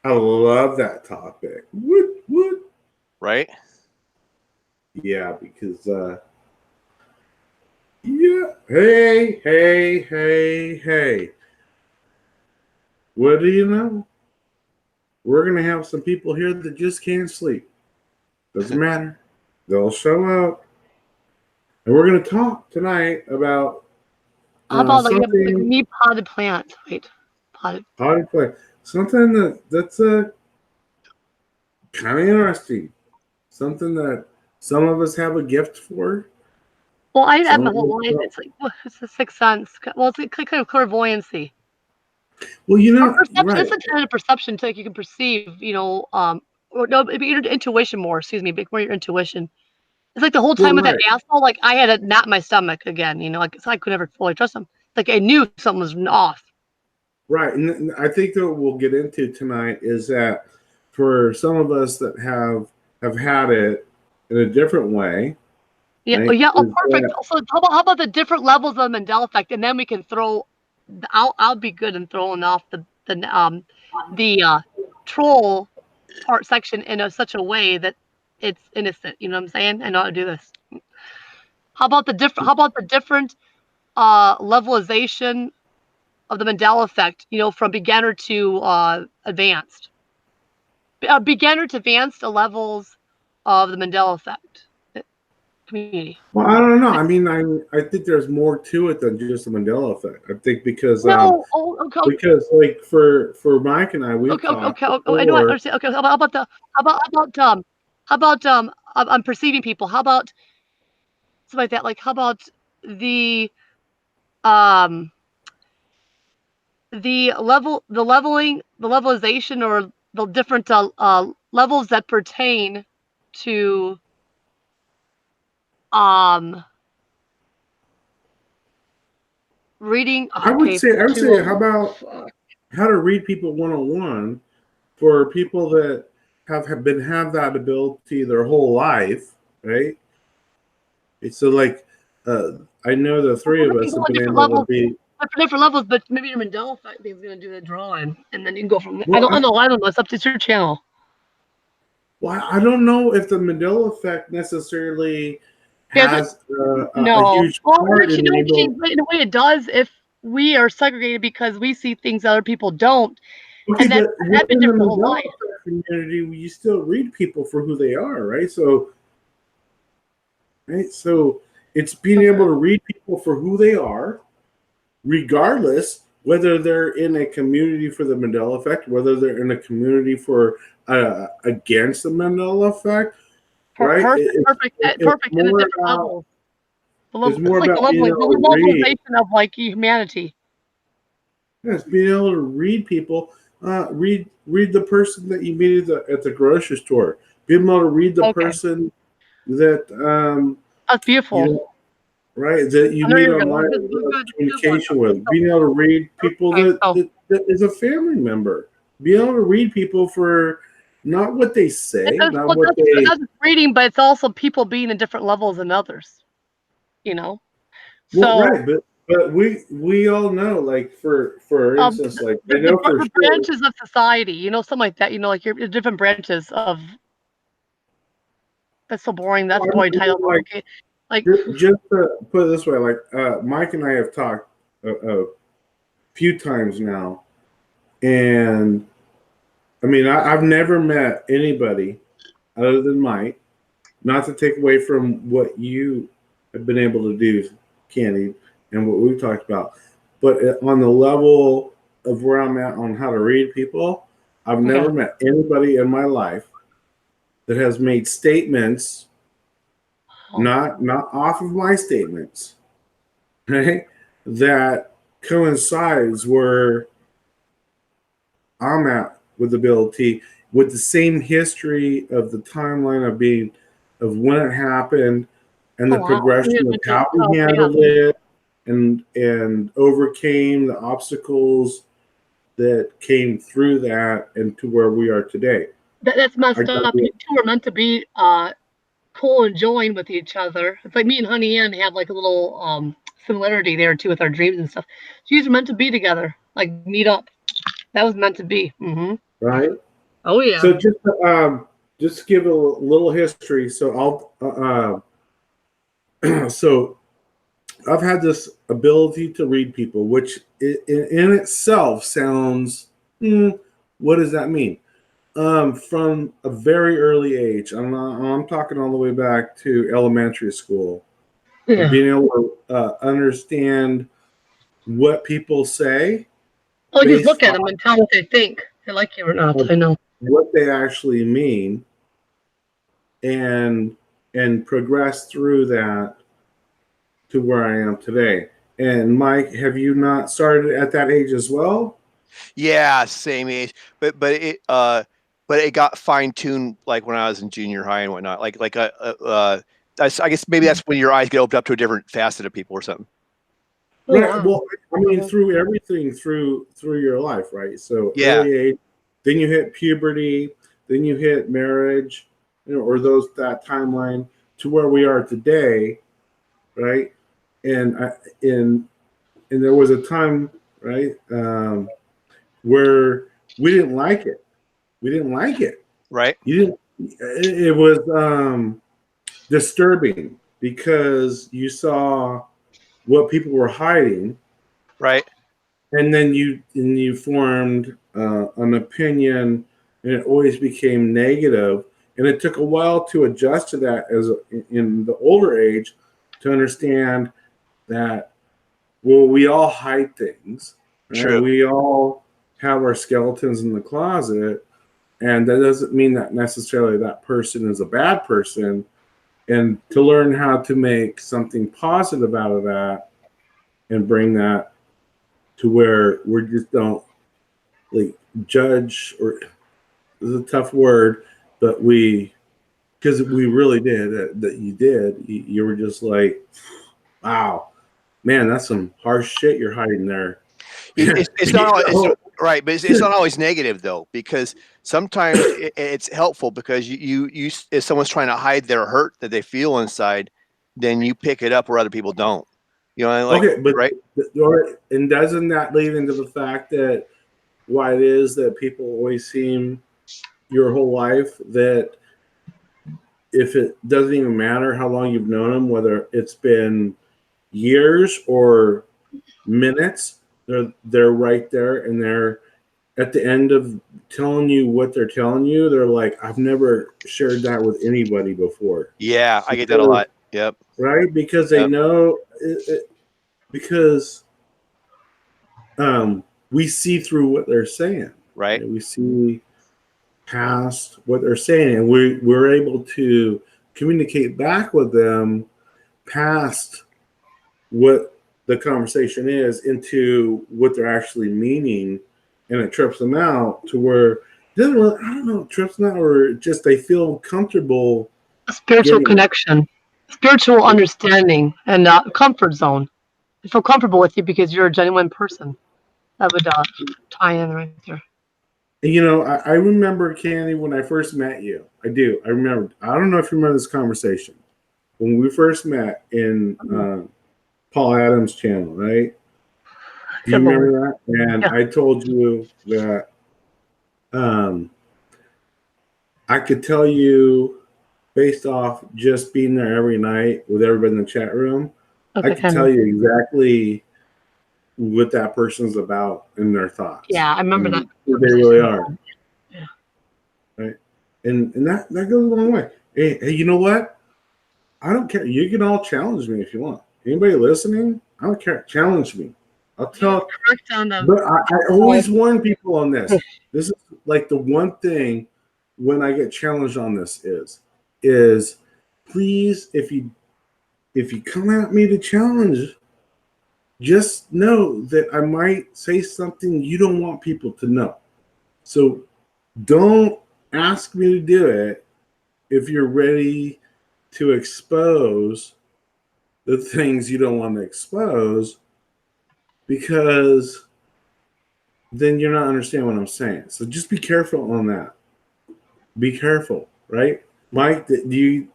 I love that topic. What? Right? Yeah, because yeah. Hey. What do you know? We're gonna have some people here that just can't sleep. Doesn't matter. They'll show up, and we're gonna talk tonight about How about like something. me potted plant, right? Potted plant. Something that's kind of interesting. Something that some of us have a gift for. Well, I have my whole life. It's like it's a sixth sense. Well, it's kind of clairvoyancy. Well, you know, perception. right. It's a kind of perception too. Like you can perceive, or no, it'd be your intuition more. Excuse me, more your intuition. It's like the whole time with that asshole. Like I had a knot in my stomach again. Like so I could never fully trust him. Like I knew something was off. Right, and I think that what we'll get into tonight is that for some of us that have had it in a different way. Yeah. Right, oh, yeah. Oh, perfect. So how about the different levels of the Mandela effect, and then we can throw. I'll be good in throwing off the troll part section in such a way that it's innocent. You know what I'm saying? I know how to do this. How about the different levelization of the Mandela effect? From beginner to advanced. Beginner to advanced levels of the Mandela effect community. Well, I don't know. I mean, I think there's more to it than just the Mandela effect. I think because because like for Mike and I, we talked. I know. I understand. Okay, how about I'm perceiving people. How about something like that? Like how about the levelization, or the different levels that pertain to reading. I would say how about how to read people 101 for people that have that ability their whole life, right? So like I know the three of us have been able to be different levels, but maybe your Mandela effect is going to do the drawing, and then you can go from there. Well, I don't know. It's up to your channel. Well, I don't know if the Mandela effect necessarily has a huge part in a way it does if we are segregated because we see things other people don't. Okay, and but within the Mandela effect community, you still read people for who they are, right? So it's being able to read people for who they are, regardless whether they're in a community for the Mandela effect, whether they're in a community for against the Mandela effect, right? Perfect. In a different level. It's more about the levelization of like humanity. Yes, being able to read people. Read the person that you meet at the grocery store. Being able to read the person that that's beautiful. Right, that you meet online, communication with. Being able to read people that is a family member. Being able to read people for not what they say, not what they. Not just reading, but it's also people being in different levels than others. Well, right, but we all know, like for instance, like I know for sure, branches of society, something like that. Like your different branches of. That's so boring. That's boring title. Like just to put it this way, like Mike and I have talked a few times now, and I mean I've never met anybody other than Mike. Not to take away from what you have been able to do, Candied, and what we've talked about, but on the level of where I'm at on how to read people, I've never met anybody in my life that has made statements. Not off of my statements, right? That coincides where I'm at with the ability, with the same history of the timeline of when it happened, and the progression of how we handled it, and overcame the obstacles that came through that, and to where we are today. That's messed up. You two are meant to be cool and join with each other. It's like me and Honey Ann have like a little similarity there too with our dreams and stuff. So you guys are meant to be together, like meet up. That was meant to be. Mm-hmm. Right. Oh yeah. So just to give a little history. So so I've had this ability to read people, which in itself sounds, what does that mean? From a very early age, I'm talking all the way back to elementary school, of Yeah. being able to understand what people say Oh, just based look at on them and tell what they think. They like you or not. I know. what they actually mean, and progress through that to where I am today. And Mike, have you not started at that age as well? Yeah, same age, but it got fine tuned like when I was in junior high and whatnot. I guess maybe that's when your eyes get opened up to a different facet of people or something. Oh Right. wow. Well, I mean, through everything through your life, right? So Yeah, early age, then you hit puberty, then you hit marriage, or that timeline to where we are today, right? And and there was a time, right, where we didn't like it. We didn't like it. right, You didn't. It was disturbing because you saw what people were hiding, right, and then you formed an opinion, and it always became negative. And it took a while to adjust to that in the older age, to understand that, well, we all hide things, right? true. We all have our skeletons in the closet, and that doesn't mean that necessarily that person is a bad person. And to learn how to make something positive out of that and bring that to where we just don't like judge, or is a tough word, but because we really did that you did, you were just like, wow, man, that's some harsh shit you're hiding there. It's not always, right, but it's not always negative though, because sometimes it's helpful because you if someone's trying to hide their hurt that they feel inside, then you pick it up where other people don't. You know, like Okay, but right, and doesn't that lead into the fact that why it is that people always seem your whole life, that if it doesn't even matter how long you've known them, whether it's been years or minutes, they're right there, and they're at the end of telling you what they're telling you. They're like, I've never shared that with anybody before. yeah, I get that a lot. Yep, Right? Because they yep, know because we see through what they're saying. right, Right? We see past what they're saying, and we're able to communicate back with them past what the conversation is into what they're actually meaning, and it trips them out to where it doesn't really, I don't know, it trips them out, or just they feel comfortable A spiritual getting it. connection, spiritual understanding, and comfort zone. They feel comfortable with you because you're a genuine person. That would tie in right there. I remember, Candy, when I first met you. I do. I remember. I don't know if you remember this conversation when we first met in Paul Adams' channel, right? Do you Good Lord. remember that? And Yeah. I told you that um, I could tell you, based off just being there every night with everybody in the chat room, I Okay, could kind tell of. you exactly what that person's about and their thoughts Yeah, I remember that and who they really conversation. are, Yeah. right? And that goes a long way. Hey, you know what? I don't care. You can all challenge me if you want. Anybody listening? I don't care. Challenge me. I'll tell. Correct on the. But I always warn people on this. This is like the one thing when I get challenged on this is please, if you come at me to challenge, just know that I might say something you don't want people to know. So don't ask me to do it if you're ready to expose the things you don't want to expose, because then you're not understanding what I'm saying. So just be careful on that. Be careful, right? Mike, do you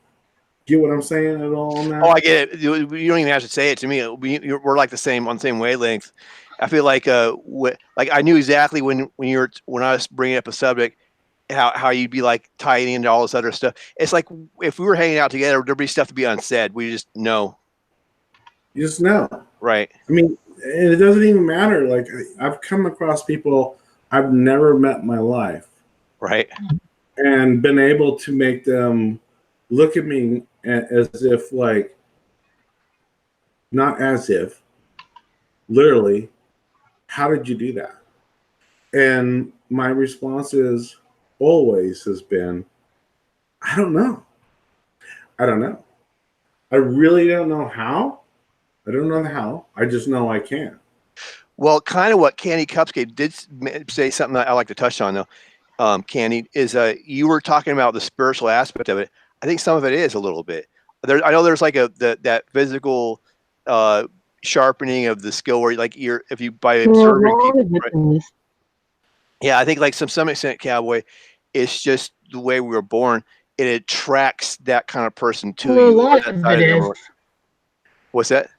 get what I'm saying at all on Oh, I that? get it. You don't even have to say it to me. We're like the same on the same wavelength. I feel like like I knew exactly when I was bringing up a subject, how you'd be like tying into all this other stuff. It's like if we were hanging out together, there'd be stuff to be unsaid. We just know. You just know. Right. I mean, and it doesn't even matter. Like I've come across people I've never met in my life, right, and been able to make them look at me as if, like, not as if, literally, how did you do that? And my response is always has been, I don't know. I don't know. I really don't know how. I don't know how. I just know I can. Well, kind of what Candy Cupcake did say, something that I like to touch on, though, Candy, is you were talking about the spiritual aspect of it. I think some of it is a little bit. I know there's like that physical sharpening of the skill where, like, if you by observing people. Right? Yeah, I think like some extent, Cowboy, it's just the way we were born. It attracts that kind of person to you. A lot of it is. What's that?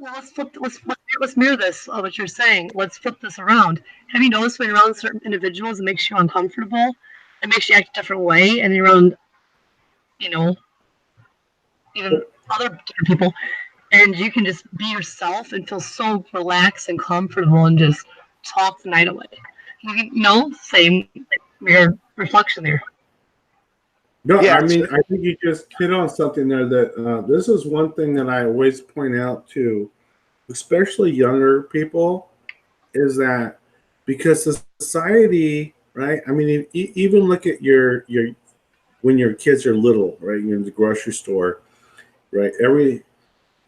Well, let's mirror this. What you're saying. Let's flip this around. Have you noticed when you're around certain individuals, it makes you uncomfortable? It makes you act a different way, and you're around, even other different people, and you can just be yourself and feel so relaxed and comfortable, and just talk the night away. Same mirror reflection there. No, Yeah, I mean, I think you just hit on something there that this is one thing that I always point out to, especially younger people, is that because society, right? I mean, even look at your when your kids are little, right? You're in the grocery store, right?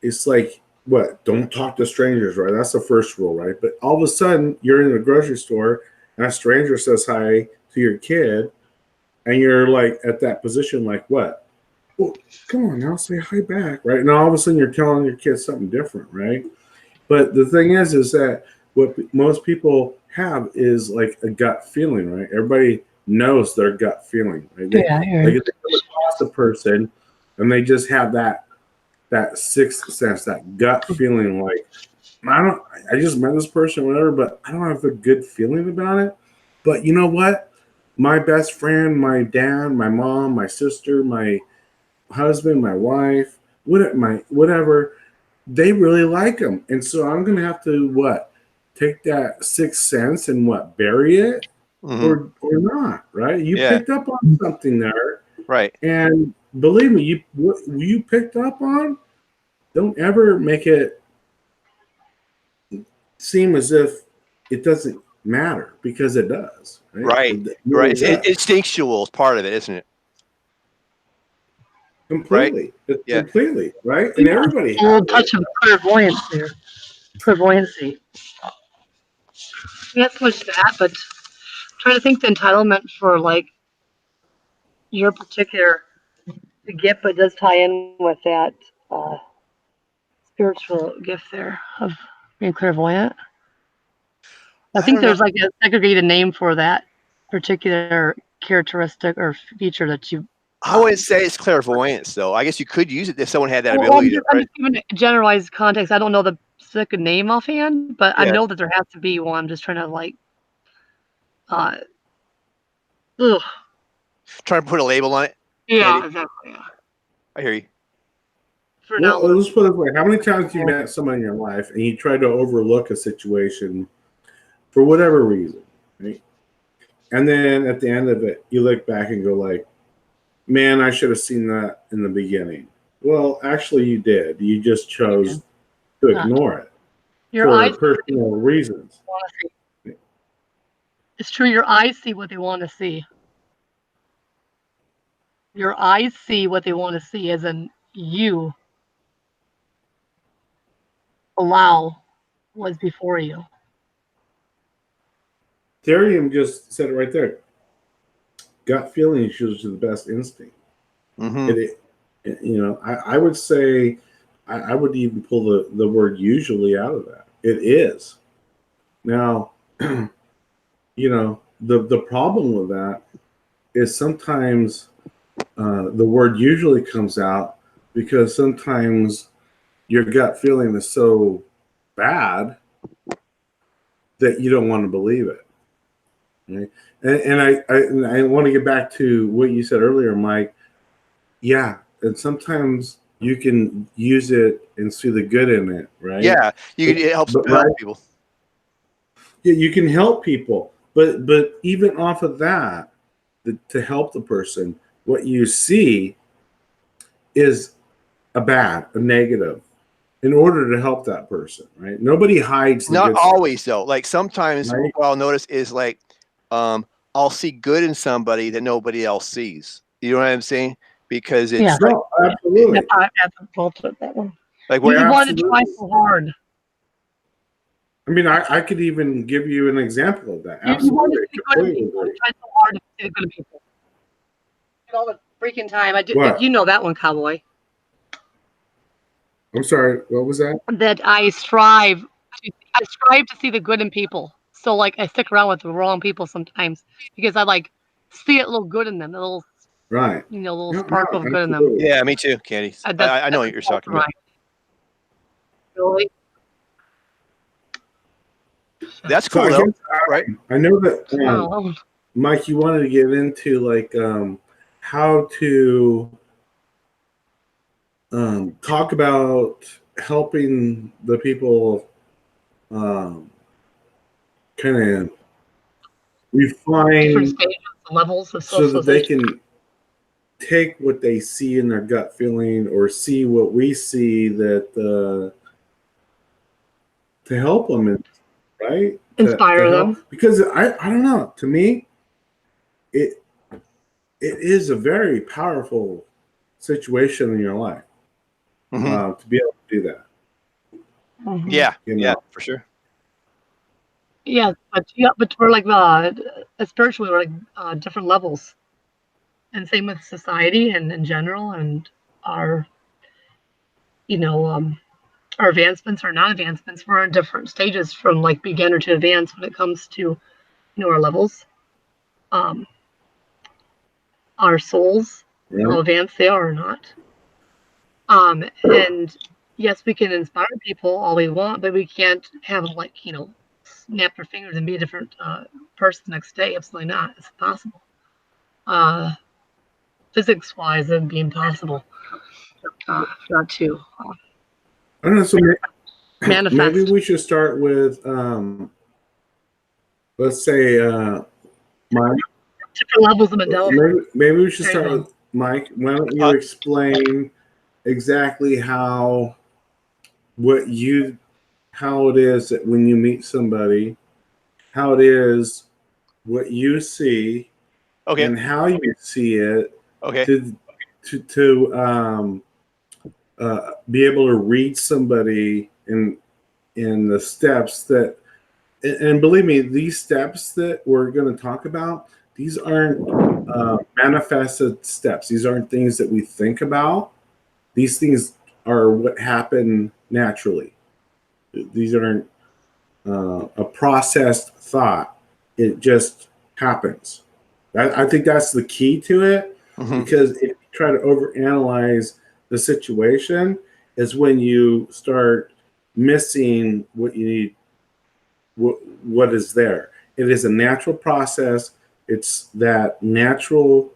It's like, what? Don't talk to strangers, right? That's the first rule, right? But all of a sudden, you're in the grocery store and a stranger says hi to your kid, and you're like at that position, like, what? Well, come on now, say hi back, right? And all of a sudden you're telling your kids something different, right? But the thing is that what most people have is like a gut feeling, right? Everybody knows their gut feeling, right? Like if they come across a person and they just have that sixth sense, that gut feeling, like, I just met this person, whatever, but I don't have a good feeling about it. But you know what? My best friend, my dad, my mom, my sister, my husband, my wife, whatever, they really like them, and so I'm gonna have to take that sixth sense and bury it, or not, right? You picked up on something there, right? And believe me, what you picked up on, don't ever make it seem as if it doesn't matter, because it does, Right. It Right. really does. Instinctual is part of it, isn't it? Completely. Right? Yeah. Completely, right? And everybody a little touch of clairvoyance there. Clairvoyancy. Not so much that, but trying to think the entitlement for, like, your particular gift, but it does tie in with that spiritual gift there of being clairvoyant. I think there's like a segregated name for that particular characteristic or feature that you. I wouldn't say it's clairvoyance, though. I guess you could use it if someone had that Well, ability. I'm just giving a generalized context. I don't know the specific name offhand, but I know that there has to be one. I'm just trying to, like, trying to put a label on it. Yeah, exactly. Yeah. I hear you. Well, let's put it this way: how many times have you met someone in your life and you try to overlook a situation for whatever reason, right? And then at the end of it, you look back and go, like, man, I should have seen that in the beginning. Well, actually, you did. You just chose to ignore it for personal reasons. It's true. Your eyes see what they want to see. Your eyes see what they want to see, as in you allow what's before you. Therium just said it right there. Gut feeling is usually the best instinct. I would say, I would even pull the word usually out of that. It is. Now, the problem with that is sometimes the word usually comes out because sometimes your gut feeling is so bad that you don't want to believe it. Right? And I want to get back to what you said earlier, Mike. Yeah, and sometimes you can use it and see the good in it, right? Yeah, it helps But help right, people. yeah, you can help people, but even off of that, to help the person, what you see is a negative, in order to help that person, right? Nobody hides the Not good stuff, always though. Like sometimes right? what I'll notice is like I'll see good in somebody that nobody else sees. You know what I'm saying? Because it's Yeah. like No, absolutely. I have to filter that one. like You where want to try Absolutely. so hard. I mean, I could even give you an example of that. You want to Absolutely. see the good in Completely people. You agree. try so hard to see the good in people. All the freaking time. What? You know that one, cowboy. I'm sorry. What was that? That I strive to see the good in people. So like I stick around with the wrong people sometimes because I like see a little good in them, a little Right. little No, spark no, of good in them. absolutely. yeah, me too, Candy. I know That's what a you're fault talking of about. mine. Really? That's So cool I though, guess right? I know that Oh, Mike, you wanted to get into like how to talk about helping the people um, kind of different refine stages, levels of so that they socialization. can take what they see in their gut feeling or see what we see that to help them, right? To Inspire help them. because I don't know. To me, it it is a very powerful situation in your life Hmm. to be able to do that. Mhm. Yeah, You yeah, know, for sure. But we're like spiritually we're like different levels, and same with society and in general, and our you know our advancements or non-advancements. We're in different stages from like beginner to advanced when it comes to our levels, um, our souls, right? how advanced they are or not. And yes, we can inspire people all we want, but we can't have them like snap their fingers and be a different person the next day. Absolutely not. It's impossible. Uh, Physics wise, it'd be impossible not to I don't know. So maybe manifest we should start with let's say Mike. different levels of Mandela. Maybe we should There you start go. with Mike. Why don't you Uh, explain exactly what you how it is that when you meet somebody, how it is what you see okay, and how you see it okay. to be able to read somebody in the steps that and believe me, these steps that we're going to talk about, these aren't manifested steps. These aren't things that we think about. These things are what happen naturally. These aren't a processed thought. It just happens. I think that's the key to it, Hmm. because if you try to overanalyze the situation, is when you start missing what you need, what is there. It is a natural process. It's that natural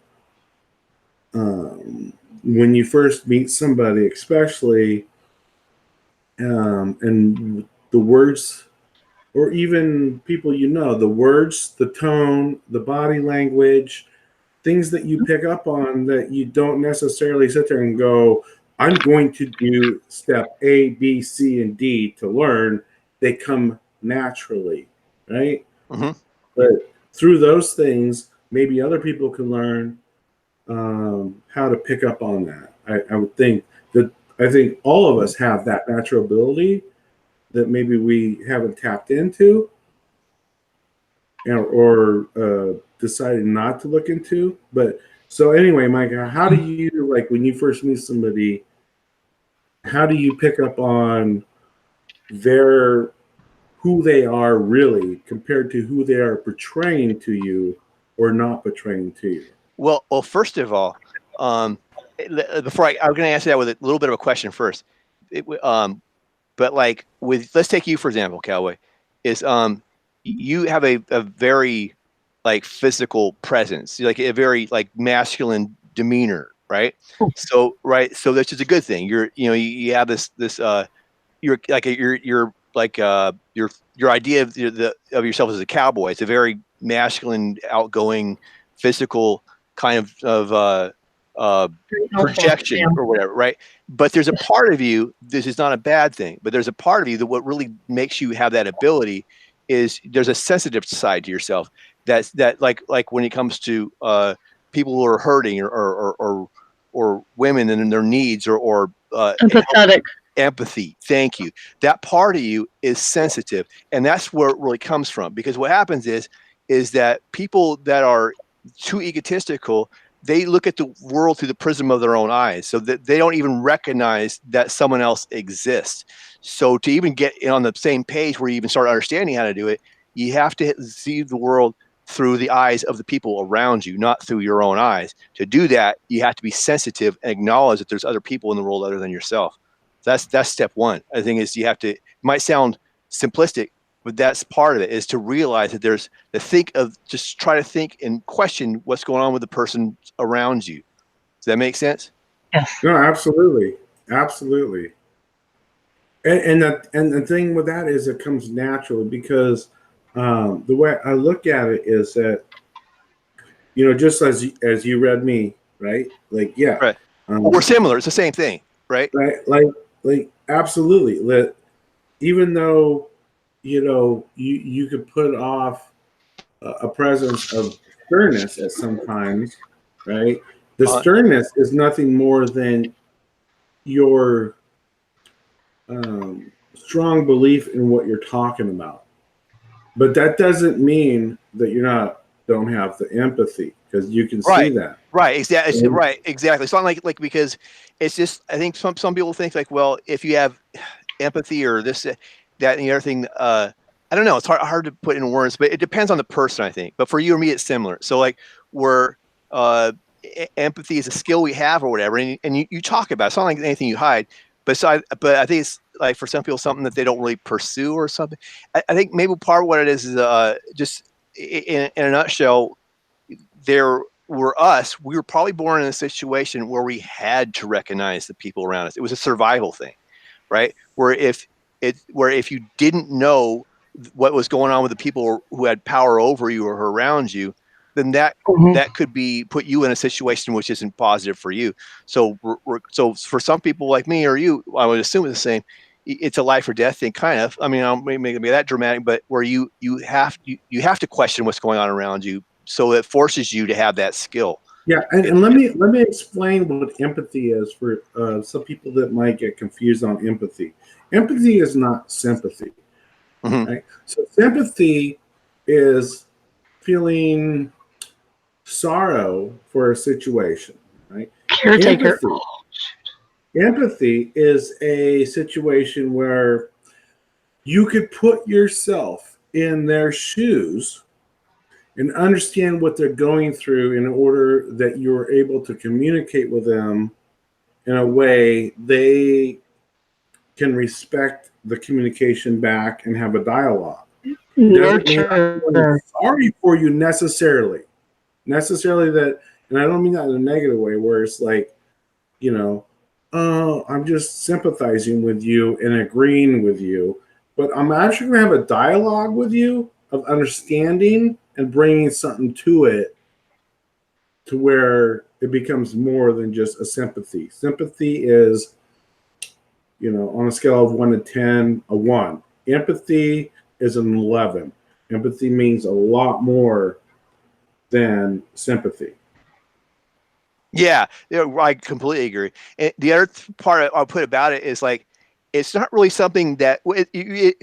when you first meet somebody, especially, and the words or even people the words, the tone, the body language, things that you pick up on that you don't necessarily sit there and go, I'm going to do step A, B, C, and D to learn. They come naturally, right? Hmm. But through those things, maybe other people can learn how to pick up on that. I would think that I think all of us have that natural ability that maybe we haven't tapped into or decided not to look into. But so anyway, Mike, how do you like when you first meet somebody? How do you pick up on their who they are really compared to who they are portraying to you or not portraying to you? Well, first of all, um, before I'm going to answer that with a little bit of a question first. But like let's take you for example, Cowboy, is you have a very like physical presence, like a very like masculine demeanor, right? So that's just a good thing. You have this you're like you're like your idea of of yourself as a cowboy. It's a very masculine, outgoing, physical kind of projection or whatever, right? But there's a part of you. This is not a bad thing, but there's a part of you that what really makes you have that ability is there's a sensitive side to yourself. That like when it comes to people who are hurting or women and their needs or Empathetic. empathy. Thank you. That part of you is sensitive, and that's where it really comes from. Because what happens is that people that are too egotistical, they look at the world through the prism of their own eyes, so that they don't even recognize that someone else exists. So to even get on the same page where you even start understanding how to do it, you have to see the world through the eyes of the people around you, not through your own eyes. To do that, you have to be sensitive and acknowledge that there's other people in the world other than yourself. That's step one. I think is you have to. It might sound simplistic, but that's part of it. Is to realize that there's just try to think and question what's going on with the person around you. Does that make sense? Yes. No, absolutely, absolutely. And the thing with that is it comes naturally because the way I look at it is that just as you read me, right? Like yeah, Right. We're similar. It's the same thing, right? right? Like absolutely. Even though you could put off a presence of sternness at sometimes, right? The sternness is nothing more than your strong belief in what you're talking about. But that doesn't mean that don't have the empathy because you can see that. Right. Exactly. Right. Exactly. It's not like because it's just I think some people think like, well, if you have empathy or this, that, and the other thing, I don't know. It's hard to put in words, but it depends on the person, I think. But for you or me, it's similar. So like where empathy is a skill we have or whatever, and you talk about it. It's not like anything you hide. But but I think it's like for some people something that they don't really pursue or something. I think maybe part of what it is just in a nutshell, there were us. We were probably born in a situation where we had to recognize the people around us. It was a survival thing, right? Where if you didn't know what was going on with the people who had power over you or around you, then that could be put you in a situation which isn't positive for you. So so for some people like me or you, I would assume it's the same. It's a life or death thing, kind of. I mean, I don't make it be that dramatic, but where you have to question what's going on around you, so it forces you to have that skill. Yeah, and let me explain what empathy is for some people that might get confused on empathy. Empathy is not sympathy. Mm-hmm. Right? So sympathy is feeling sorrow for a situation, right? Caretaker. Empathy is a situation where you could put yourself in their shoes and understand what they're going through in order that you're able to communicate with them in a way they can respect the communication back and have a dialogue. It doesn't mean I'm feeling sorry for you necessarily that, and I don't mean that in a negative way where it's like, oh, I'm just sympathizing with you and agreeing with you, but I'm actually going to have a dialogue with you of understanding and bringing something to it to where it becomes more than just a sympathy. Sympathy is, on a scale of 1 to 10, a 1. Empathy is an 11. Empathy means a lot more than sympathy. Yeah, I completely agree. And the other part I'll put about it is like, it's not really something that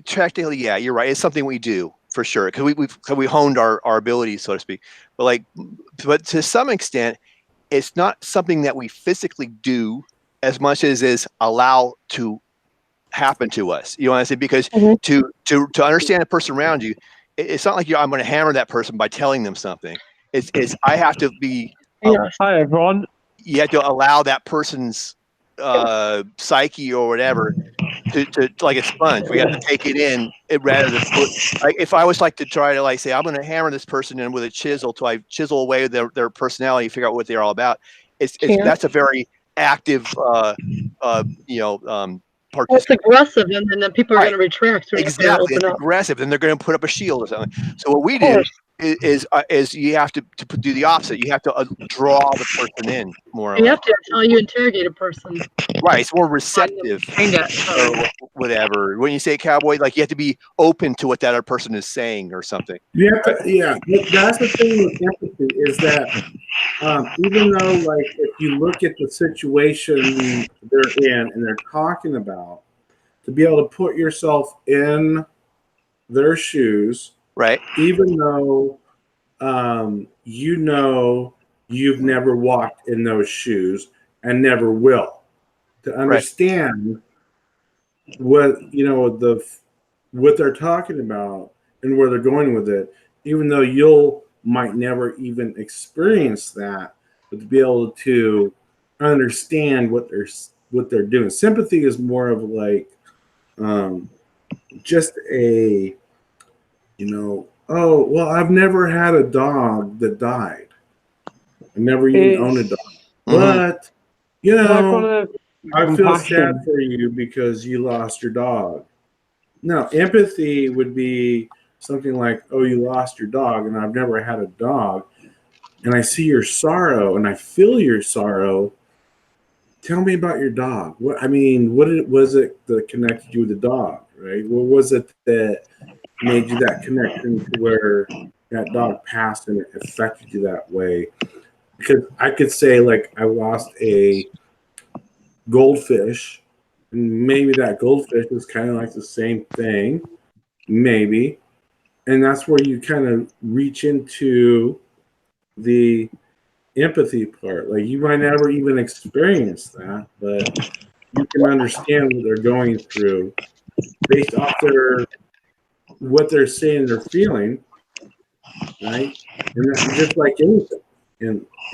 practically, yeah, you're right. It's something we do for sure because we honed our abilities, so to speak. But to some extent, it's not something that we physically do as much as is allow to happen to us. You know what I say? Because to understand a person around you, it's not like I'm going to hammer that person by telling them something. It's I have to be. Hi everyone. You have to allow that person's psyche or whatever to like a sponge. We have to take it in rather than put. Like if I was like to try to like say I'm going to hammer this person in with a chisel till I chisel away their personality, figure out what they're all about. That's a very active, It's aggressive, and then people are going to retract. Exactly, it's aggressive, and they're going to put up a shield or something. So what we do is you have to do the opposite. You have to draw the person in more. You have to. That's how you interrogate a person. Right, it's more receptive or whatever. When you say cowboy, like you have to be open to what that other person is saying or something. You have to, yeah. That's the thing with empathy is that even though, like, if you look at the situation they're in and they're talking about, to be able to put yourself in their shoes, right? Even though you've never walked in those shoes and never will, to understand what what they're talking about and where they're going with it, even though might never even experience that, but to be able to understand what they're doing. Sympathy is more of like just a oh well, I've never had a dog that died. I never even owned a dog, but I feel sad for you because you lost your dog. No, empathy would be something like, oh, you lost your dog, and I've never had a dog, and I see your sorrow, and I feel your sorrow. Tell me about your dog. What was it that connected you with the dog, right? What was it that made you that connection to where that dog passed and it affected you that way? Because I could say, like, I lost a goldfish, and maybe that goldfish was kind of like the same thing, maybe. And that's where you kind of reach into the empathy part. Like, you might never even experience that, but you can understand what they're going through based off what they're saying they're feeling, right? And that's just like anything.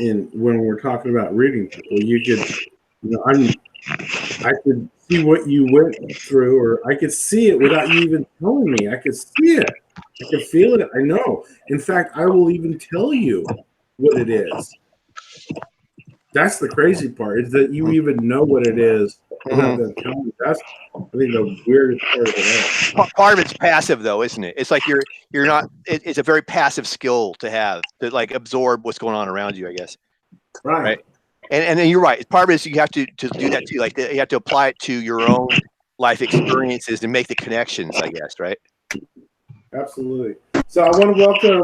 In when we're talking about reading people, you could, I could see what you went through, or I could see it without you even telling me. I could see it. I could feel it. I know. In fact, I will even tell you what it is. That's the crazy part, is that you even know what it is without them telling you. That's, I think, the weirdest part of it all. Part of it's passive, though, isn't it? It's like you're not. It's a very passive skill to have, to like absorb what's going on around you, I guess. Right. And then you're right. Part of it is you have to do that too. Like you have to apply it to your own life experiences and make the connections, I guess. Right. Absolutely. So I want to welcome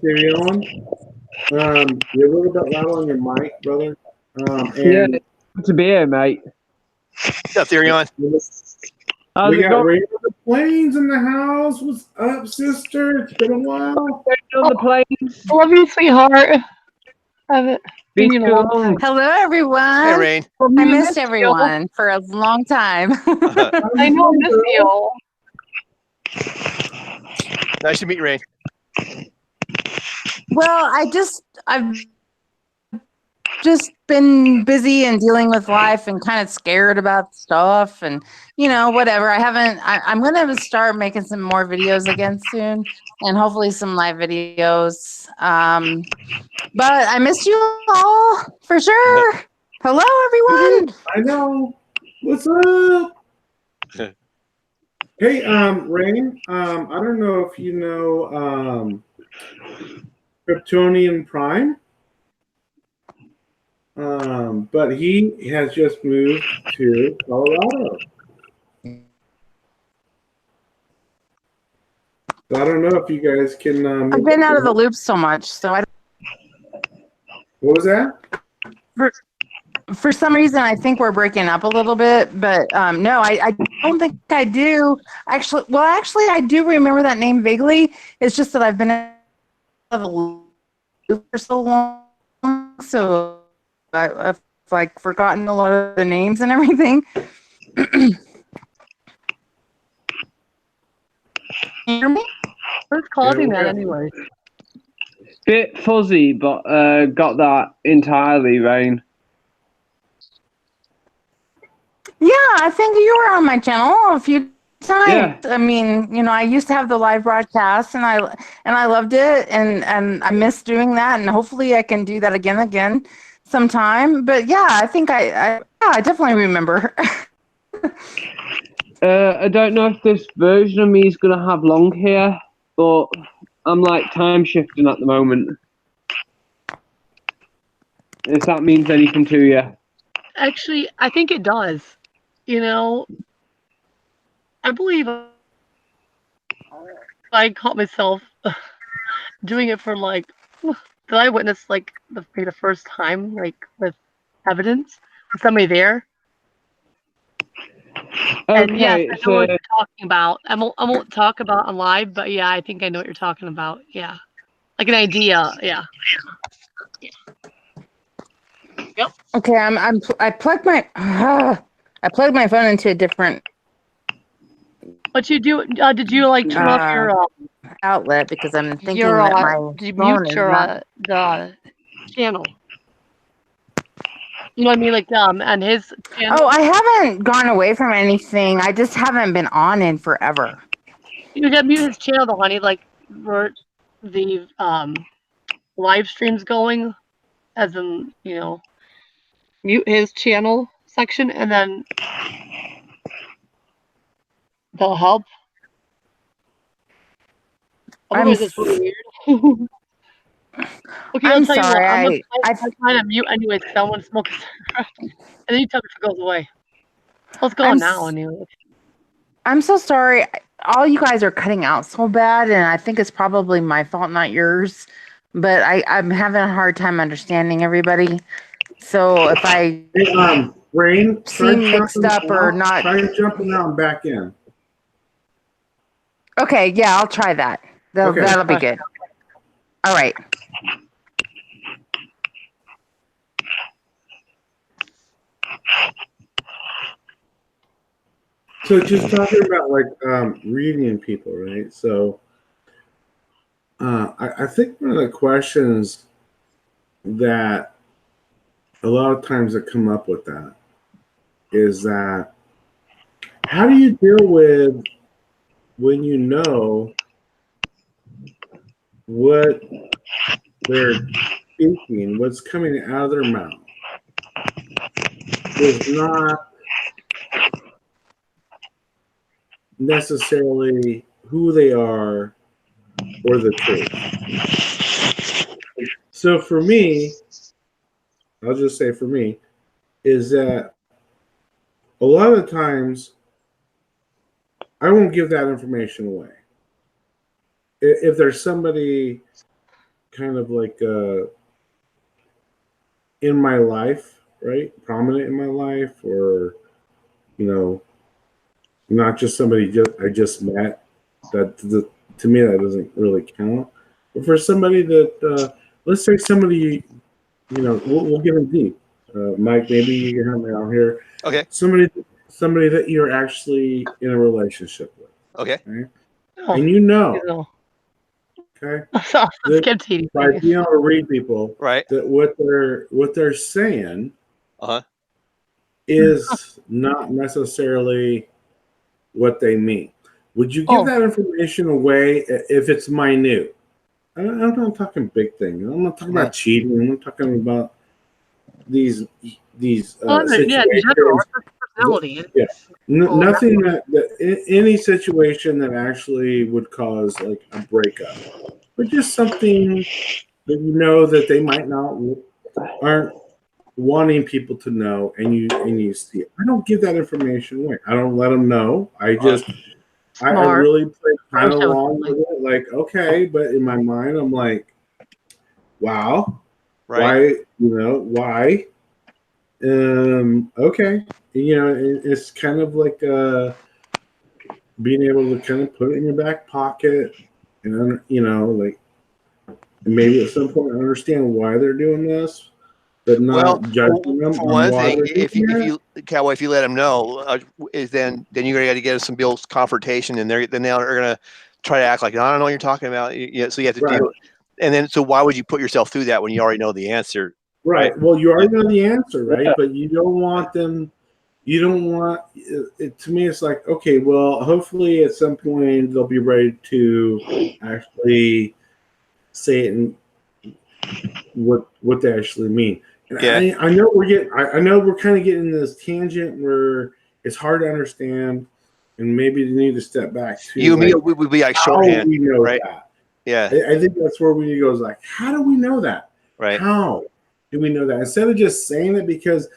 Tyrion. You're a little bit loud on your mic, brother. Good to be here, mate. What's up, Tyrion? We got Ray on the Plains in the house. What's up, sister? It's been a while. On the plains. Love you, sweetheart. Haven't been in a long time. Hello, everyone. Hey, Rain. I missed everyone for a long time. I know, miss you. Nice to meet you, Rain. Well, I've just been busy and dealing with life and kind of scared about stuff and whatever. I'm going to start making some more videos again soon, and hopefully some live videos. But I missed you all for sure. Hello, everyone. I know. What's up? Hey, Rain. I don't know if you know Kryptonian Prime. But he has just moved to Colorado. So I don't know if you guys can. I've been out of the loop so much, so I. What was that? For some reason, I think we're breaking up a little bit, but no, I don't think I do. Actually, I do remember that name vaguely. It's just that I've been out of the loop for so long, so I've like forgotten a lot of the names and everything. Can you hear me? What's causing that anyway? Bit fuzzy, but got that entirely, Rain. Yeah, I think you were on my channel a few times. Yeah. I mean, I used to have the live broadcast, and I loved it, and I miss doing that, and hopefully I can do that again sometime. But yeah, I think I definitely remember. I don't know if this version of me is gonna have long hair, but I'm like time shifting at the moment. If that means anything to you. Actually, I think it does. I believe I caught myself doing it for like, did I witness like the first time, like with evidence, with somebody there? And yes, Okay, I know so what you're talking about. I won't talk about on live, but yeah, I think I know what you're talking about. Yeah, like an idea. Yeah. Yep. Okay, I plugged my I plugged my phone into a different What you do? Did you like turn off outlet because I'm thinking your that my did you phone mute is your not. the channel? You know what I mean? Like on his channel, Oh, I haven't gone away from anything. I just haven't been on in forever. you gotta mute his channel though, honey. Like where the live stream's going, as in mute his channel section, and then they'll help. I'm Otherwise, it's really weird. Okay, I'll I'm tell you what. sorry. I'm trying to mute anyways because I want to smoke a cigarette, and then you tell me if it goes away. Well, it's I'm going now s- anyway. I'm so sorry. All you guys are cutting out so bad, and I think it's probably my fault, not yours. But I'm having a hard time understanding everybody. So if I Hey, Rain, try seem mixed jumping up or out. not, Try jumping out and back in. okay, yeah, I'll try that. Okay. That'll be good. All right. So just talking about like reading people, right? So I think one of the questions that a lot of times that come up with that is that how do you deal with when you know what they're speaking, what's coming out of their mouth is not necessarily who they are or the truth. So for me, I'll just say for me, is that a lot of times I won't give that information away. If there's somebody kind of like in my life, right, prominent in my life, or not just somebody I just met, to me that doesn't really count. But for somebody that let's say somebody, we'll get in deep. Mike, maybe you can help me out here. Okay. Somebody that you're actually in a relationship with. Okay. Oh, And okay, so let's get to by being able to read people, Right. that what they're saying Uh-huh. is not necessarily what they mean. Would you give that information away if it's minute? I'm not talking big things. I'm not talking about cheating. I'm not talking about these situations. yeah, general personality. Yeah, nothing that any situation that actually would cause like a breakup, but just something that that they might not aren't wanting people to know, and you see it. I don't give that information away. I don't let them know. I just I really play kind of along with it. Like, okay, but in my mind, I'm like, wow, right. why? Okay, it's kind of like being able to kind of put it in your back pocket, and like maybe at some point understand why they're doing this, but not judging them for on one why thing, they're doing if it. you Cowboy, if you let them know, is then you're gonna get some build confrontation, and they're gonna try to act like I don't know what you're talking about. So you have to deal. And then, so why would you put yourself through that when you already know the answer? Right. Well, you already know the answer, right? But you don't want them. you don't want it. To me, it's like, okay, well, hopefully at some point they'll be ready to actually say it and what they actually mean. And Yeah. I know I know we're kind of getting this tangent where it's hard to understand, and maybe they need to step back to You and me, like, we would be like how shorthand, we know right? that. Yeah. I think that's where we need to go. Is like, how do we know that? Right. How do we know that? Instead of just saying it, because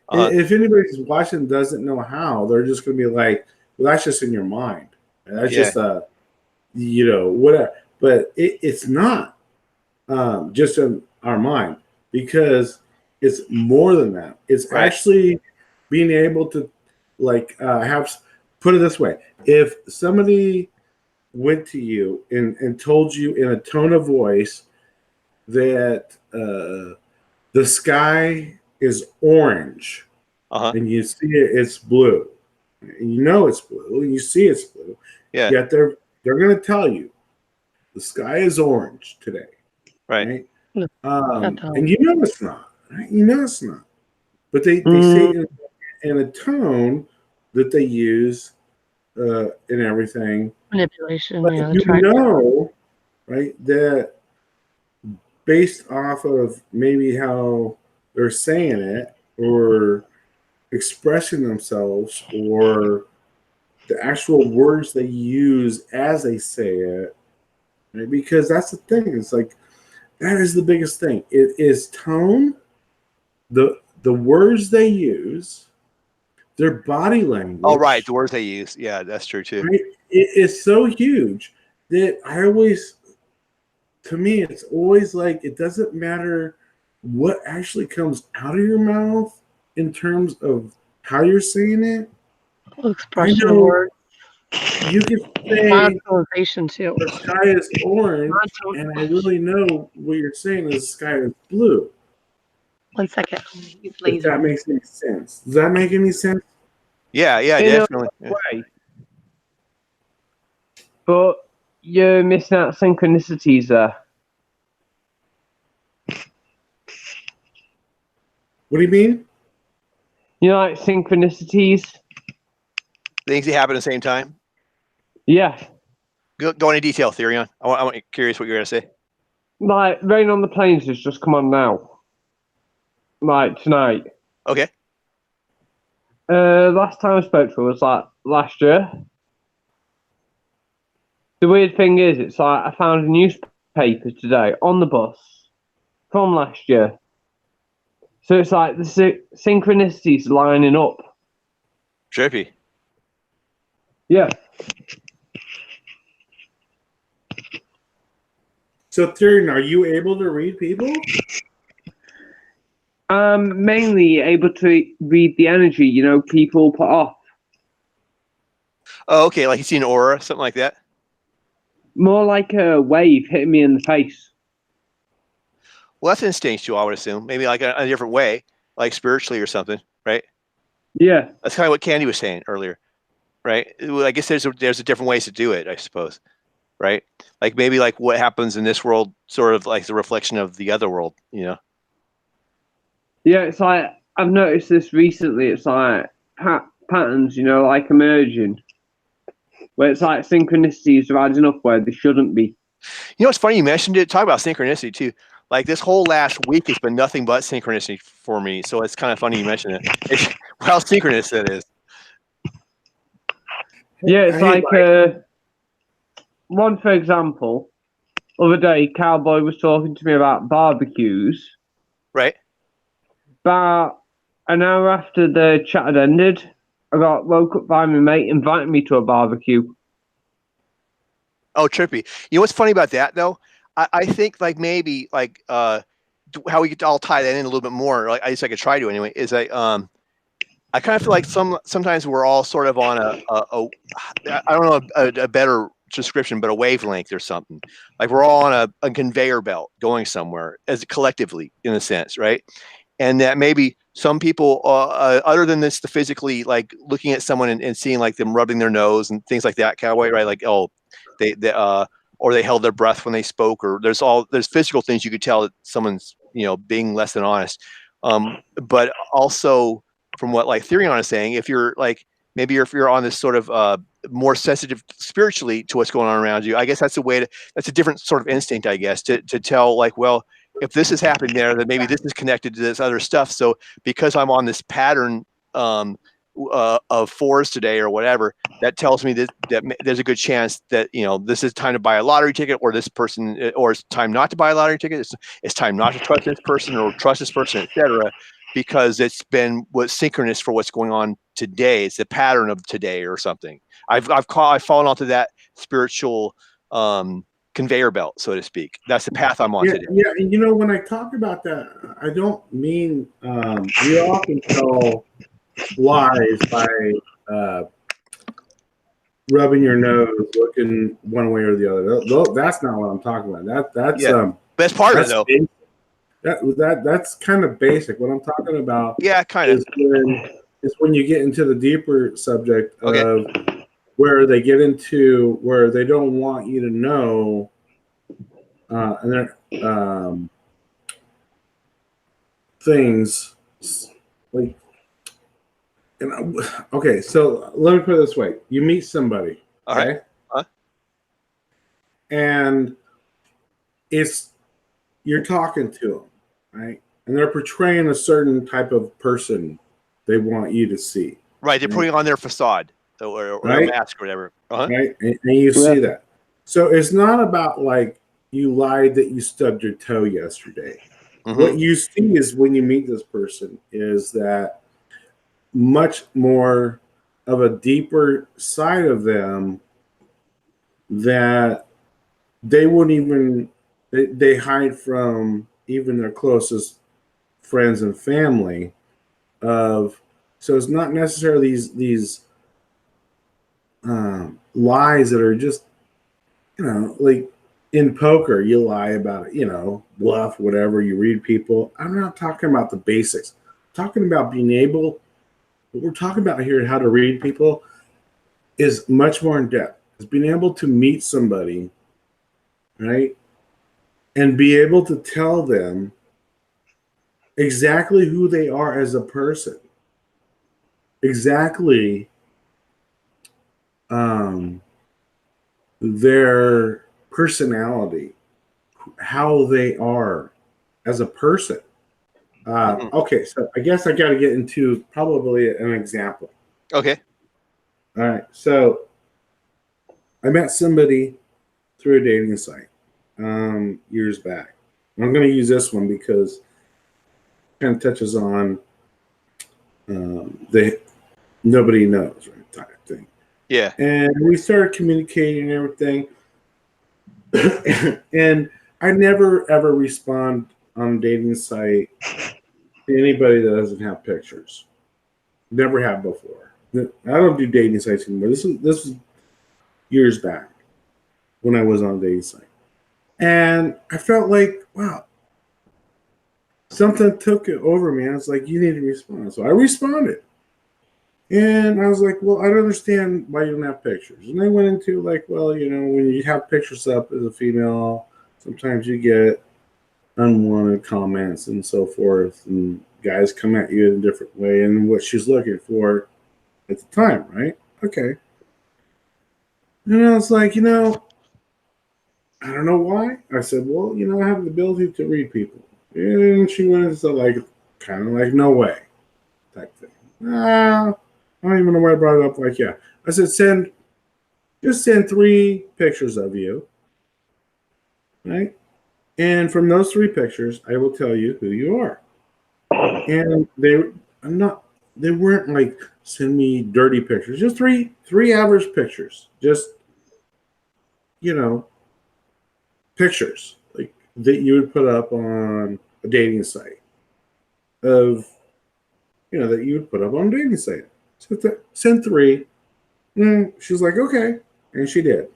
Uh-huh. if anybody's watching doesn't know how, they're just going to be like, well, that's just in your mind. That's Yeah. just whatever. But it's not just in our mind, because it's more than that. It's Right. actually being able to put it this way. If somebody went to you and told you in a tone of voice that the sky is orange, Uh-huh. and you see it's blue, and you know it's blue, and you see it's blue, Yeah. yet they're going to tell you the sky is orange today, Right. right? No, And you know it's not, right? You know it's not, but they say it in a tone that they use in everything. manipulation. But Yeah, you that's right. know, right, that based off of maybe how they're saying it or expressing themselves or the actual words they use as they say it, right? Because that's the thing. It's like that is the biggest thing. It is tone, the words they use, their body language. Oh, right. The words they use. Yeah, that's true too. Right? It is so huge that to me, it's always like it doesn't matter what actually comes out of your mouth in terms of how you're saying it. Expression know- word. You can say Monetization too. the sky is orange, and I really know what you're saying is the sky is blue. 1 second. He's If lazy. that makes any sense. Does that make any sense? Yeah, In definitely. a way. But you're missing out synchronicities there. What do you mean? You know, like synchronicities? Things that happen at the same time. Yeah. Go into detail, Therion. I'm curious what you're gonna say. Like, Rain on the Plains has just come on now. Like, tonight. Okay. Last time I spoke to her was like last year. The weird thing is, it's like I found a newspaper today on the bus from last year. So it's like the synchronicities lining up. Trippy. Yeah. So, Tyrion, are you able to read people? I'm mainly able to read the energy, people put off. Oh, okay. Like you see an aura, something like that. More like a wave hitting me in the face. Well, that's instinctual, I would assume. Maybe like a different way, like spiritually or something, right? Yeah. That's kind of what Candy was saying earlier, right? Well, I guess there's a different ways to do it, I suppose, right? Like maybe like what happens in this world, sort of like the reflection of the other world, Yeah, it's like I've noticed this recently. It's like patterns, like emerging, where it's like synchronicities are adding up where they shouldn't be. You know, it's funny you mentioned it. Talk about synchronicity too. Like this whole last week has been nothing but synchronicity for me. So it's kind of funny you mentioned it. How synchronous it is. Yeah, it's like one for example. Other day, Cowboy was talking to me about barbecues. Right. About an hour after the chat had ended, I got woke up by my mate inviting me to a barbecue. Oh, trippy. You know what's funny about that though? I think like maybe like how we could all tie that in a little bit more. Like at least I could try to anyway. Is like I kind of feel like sometimes we're all sort of on I don't know a better description, but a wavelength or something. Like we're all on a conveyor belt going somewhere as collectively in a sense, right? And that maybe some people, other than this, the physically like looking at someone and seeing like them rubbing their nose and things like that, Cowboy, right? Like they or they held their breath when they spoke, or there's physical things you could tell that someone's being less than honest, but also from what like Therion is saying, if you're like maybe if you're on this sort of more sensitive spiritually to what's going on around you, I guess that's that's a different sort of instinct, I guess, to tell like, well, if this is happening there, then maybe this is connected to this other stuff. So because I'm on this pattern of 4s today or whatever, that tells me that there's a good chance that, you know, this is time to buy a lottery ticket, or this person, or it's time not to buy a lottery ticket. It's time not to trust this person or trust this person, etc. Because it's been synchronous for what's going on today. It's the pattern of today or something. I've fallen onto that spiritual conveyor belt, so to speak. That's the path I'm on today. Yeah, and you know, when I talk about that, I don't mean we often tell lies by rubbing your nose, looking one way or the other. That's not what I'm talking about. That's part of it, though. That's kind of basic. What I'm talking about, kind of, is when you get into the deeper subject of where they get into where they don't want you to know, and they're things like. Okay, so let me put it this way: you meet somebody, okay, and you're talking to them, right? And they're portraying a certain type of person they want you to see. Right, they're putting on their facade or a mask or whatever. Right, and you see that. So it's not about like you lied that you stubbed your toe yesterday. Mm-hmm. What you see is when you meet this person is that much more of a deeper side of them that they wouldn't even they hide from even their closest friends and family. So it's not necessarily these lies that are just, you know, like in poker you lie about it, you know, bluff, whatever, you read people. I'm not talking about the basics. I'm talking about being able. What we're talking about here, how to read people, is much more in depth. It's being able to meet somebody, right, and be able to tell them exactly who they are as a person, exactly their personality, how they are as a person. Okay, so I guess I got to get into probably an example. Okay. All right, so I met somebody through a dating site years back. I'm going to use this one because it kind of touches on the nobody knows, right, type thing. Yeah. And we started communicating and everything. And I never, ever respond on a dating site to anybody that doesn't have pictures. Never have before. I don't do dating sites anymore. This was years back when I was on a dating site. And I felt like, wow, something took it over me. I was like, you need to respond. So I responded. And I was like, well, I don't understand why you don't have pictures. And I went into like, well, you know, when you have pictures up as a female, sometimes you get unwanted comments and so forth. And guys come at you in a different way and what she's looking for at the time, right? Okay. And I was like, you know, I don't know why. I said, well, you know, I have the ability to read people. And she went into like, kind of like, no way type thing. I don't even know why I brought it up. Like, yeah. I said, just send 3 pictures of you. Right? And from those 3 pictures, I will tell you who you are. And they weren't like, send me dirty pictures. Just three average pictures. Just, you know, pictures like that you would put up on a dating site of, you know, that you would put up on a dating site. So send 3. She's like, okay. And she did.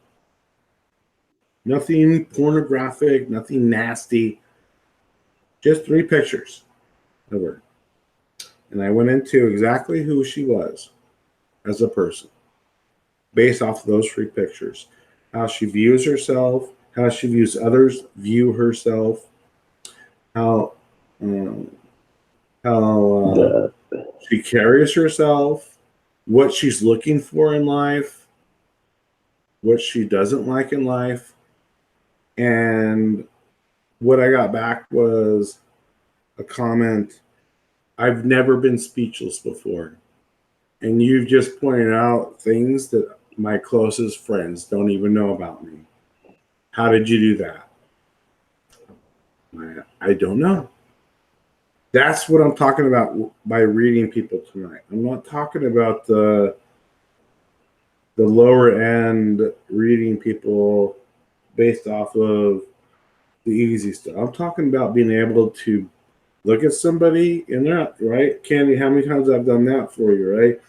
Nothing pornographic, nothing nasty. Just 3 pictures of her. And I went into exactly who she was as a person based off of those 3 pictures. How she views herself, how she views others view herself, how she carries herself, what she's looking for in life, what she doesn't like in life. And what I got back was a comment, I've never been speechless before. And you've just pointed out things that my closest friends don't even know about me. How did you do that? I don't know. That's what I'm talking about by reading people tonight. I'm not talking about the lower end reading people based off of the easy stuff. I'm talking about being able to look at somebody in there, right? Candy, how many times I've done that for you, right?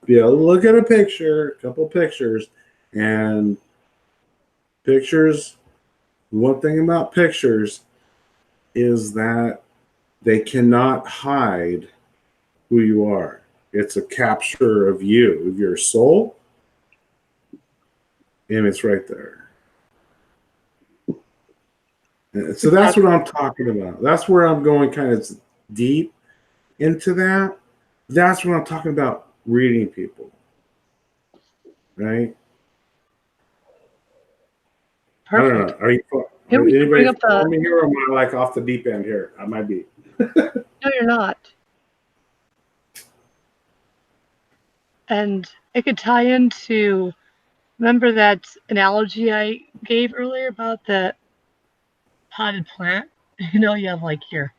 Be able to look at a picture, a couple pictures, and pictures. One thing about pictures is that they cannot hide who you are. It's a capture of you, of your soul, and it's right there. And so that's what I'm talking about. That's where I'm going kind of deep into that. That's what I'm talking about reading people, right? Perfect. I don't know. Are you? Here we can Anybody bring up following me here, or am I like off the deep end here? I might be. No, you're not. And it could tie into, remember that analogy I gave earlier about the potted plant? You know, you have like your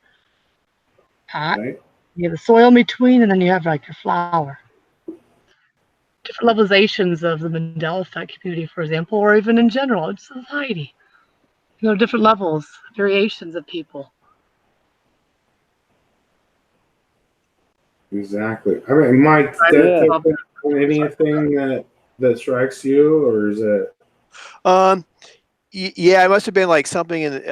pot, Right? you have the soil in between, and then you have like your flower. Different levelizations of the Mandela effect community, for example, or even in general, it's society. You know, different levels, variations of people. Exactly. I mean, Mike, anything that strikes you, or is it? Yeah, it must have been like something in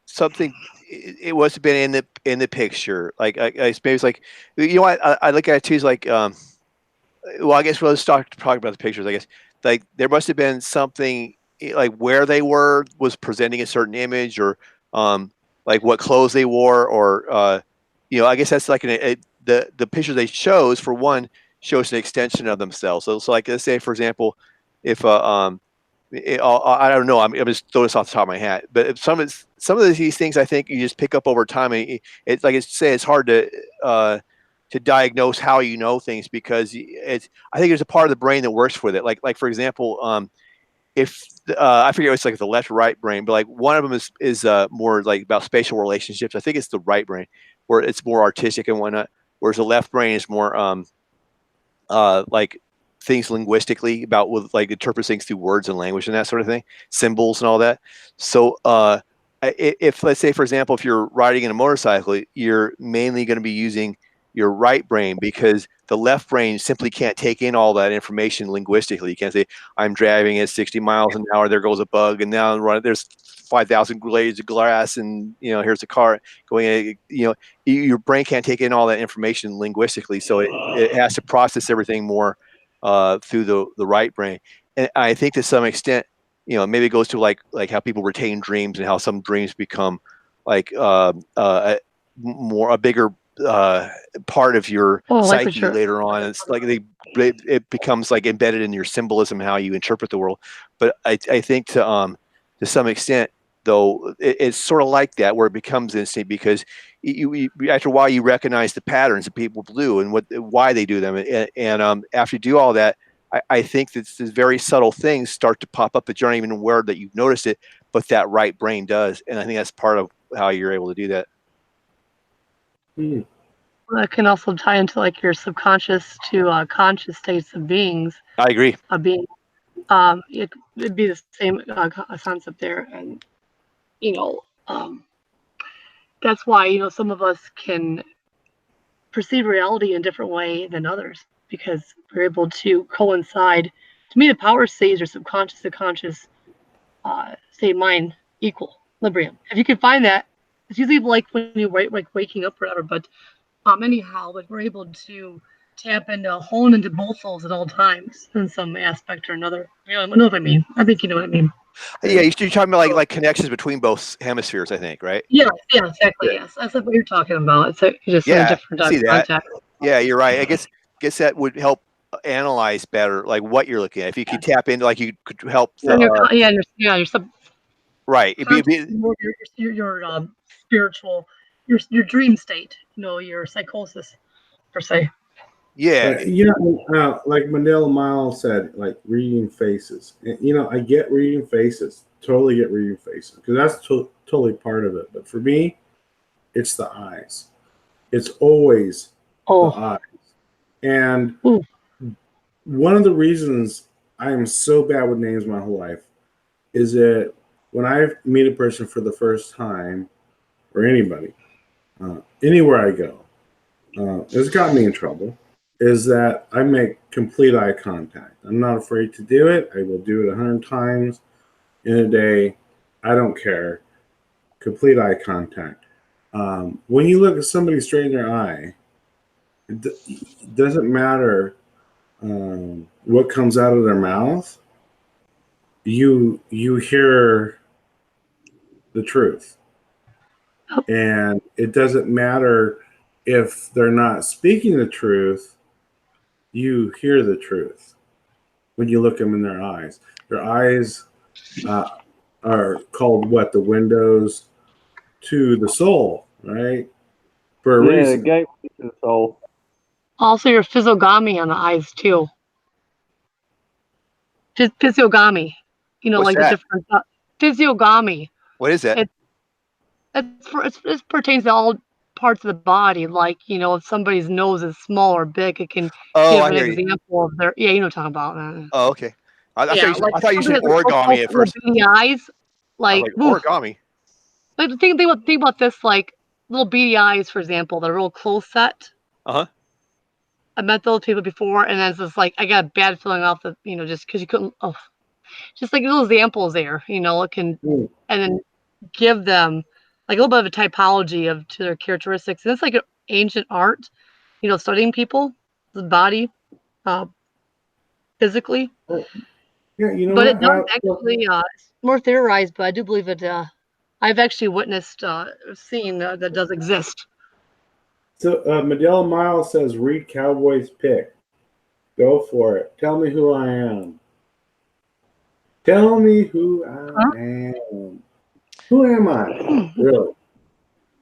something. It must have been in the picture. Like maybe it's like, you know what I look at it too is like well, I guess we'll just talk about the pictures. I guess like there must have been something like where they were was presenting a certain image, or like what clothes they wore, or you know, I guess that's like the picture they chose for one shows an extension of themselves. So like let's say for example, if I don't know. I'm just throwing this off the top of my head, but if some of these things I think you just pick up over time. And it's like it's hard to diagnose how you know things because I think there's a part of the brain that works with it. Like for example, if I forget it's like the left or right brain, but like one of them is more like about spatial relationships. I think it's the right brain where it's more artistic and whatnot, whereas the left brain is more like things linguistically about with like interpret things through words and language and that sort of thing, symbols and all that. So if let's say for example, if you're riding in a motorcycle, you're mainly going to be using your right brain because the left brain simply can't take in all that information linguistically. You can't say I'm driving at 60 miles an hour, there goes a bug, and now there's 5,000 blades of glass, and you know here's a car going. You know, your brain can't take in all that information linguistically, so it has to process everything more through the right brain. And I think to some extent, you know, maybe it goes to like how people retain dreams and how some dreams become like a bigger part of your psyche later on. It's like it becomes like embedded in your symbolism, how you interpret the world. But I think to some extent, though, it's sort of like that where it becomes instinct because after a while you recognize the patterns that people do and why they do them, and after you do all that, I think that these very subtle things start to pop up that you're not even aware that you've noticed it, but that right brain does, and I think that's part of how you're able to do that. That can also tie into like your subconscious to conscious states of beings. I agree. Being, it'd be the same concept there, and you know, that's why you know some of us can perceive reality in a different way than others because we're able to coincide. To me, the power states are subconscious to conscious state mind equal equilibrium. If you can find that, it's usually like when you like waking up or whatever. But anyhow, like we're able to tap into hone into both souls at all times in some aspect or another. You know what I mean? I think you know what I mean. Yeah, you're talking about like connections between both hemispheres, I think, right? Yeah, exactly. Yes, that's what you're talking about. It's just in a Yeah, different I see that. context. Yeah, you're right. I guess that would help analyze better, like what you're looking at. If you could tap into, like you could help the Your right. your spiritual, your dream state. Your psychosis per se. Yeah, Like Mandela Miles said, like reading faces. And, I get reading faces, totally get reading faces, because that's totally part of it. But for me, it's the eyes. It's always the eyes. And Ooh. one of the reasons I am so bad with names my whole life is that when I meet a person for the first time, or anybody, anywhere I go, it's got me in trouble, is that I make complete eye contact. I'm not afraid to do it. I will do it 100 times in a day. I don't care. Complete eye contact. When you look at somebody straight in their eye, it doesn't matter what comes out of their mouth. You hear the truth, and it doesn't matter if they're not speaking the truth. You hear the truth when you look them in their eyes. Their eyes are called what? The windows to the soul, right? For a Yeah, the reason. gateway to the soul. Also, your physiognomy on the eyes too. Just physiognomy. What's like that? the different physiognomy. What is that? It pertains to all parts of the body. Like, if somebody's nose is small or big, it can Oh, give I an hear you. example of their. Yeah, you know what I'm talking about. Oh, okay. I thought Yeah, you, like I thought you said somebody has real close origami at little first. beady eyes. I was Like, like oof. origami. Like think about this. Like little beady eyes, for example, that are real close set. Uh-huh. I met those people before, and then it's just like I got a bad feeling off the, just because you couldn't. Oh, just like little examples there. It can, and then give them like a little bit of a typology to their characteristics. And it's like an ancient art, studying people, the body, physically. Yeah, you know But what? it does actually it's more theorized, but I do believe it. I've actually witnessed, seen that does exist. So Medella Miles says, read Cowboy's pick. Go for it. Tell me who I am. Tell me who I am. Who am I? Really?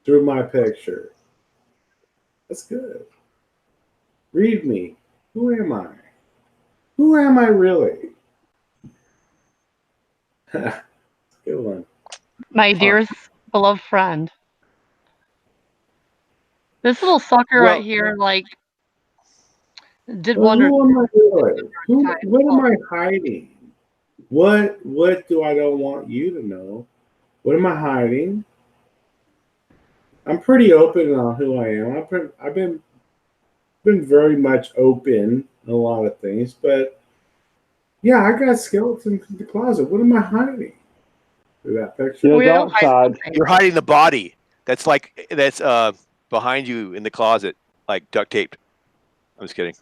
Through my picture. That's good. Read me. Who am I? Who am I really? Good one. My dearest beloved friend. This little sucker right here, like, did Well, wonder. who am I really? What am I hiding? What do I don't want you to know? What am I hiding? I'm pretty open on who I am. I've been very much open in a lot of things, but yeah, I got skeletons in the closet. What am I hiding? Through that picture. Your dark side. You're hiding the body. That's behind you in the closet, like duct taped. I'm just kidding.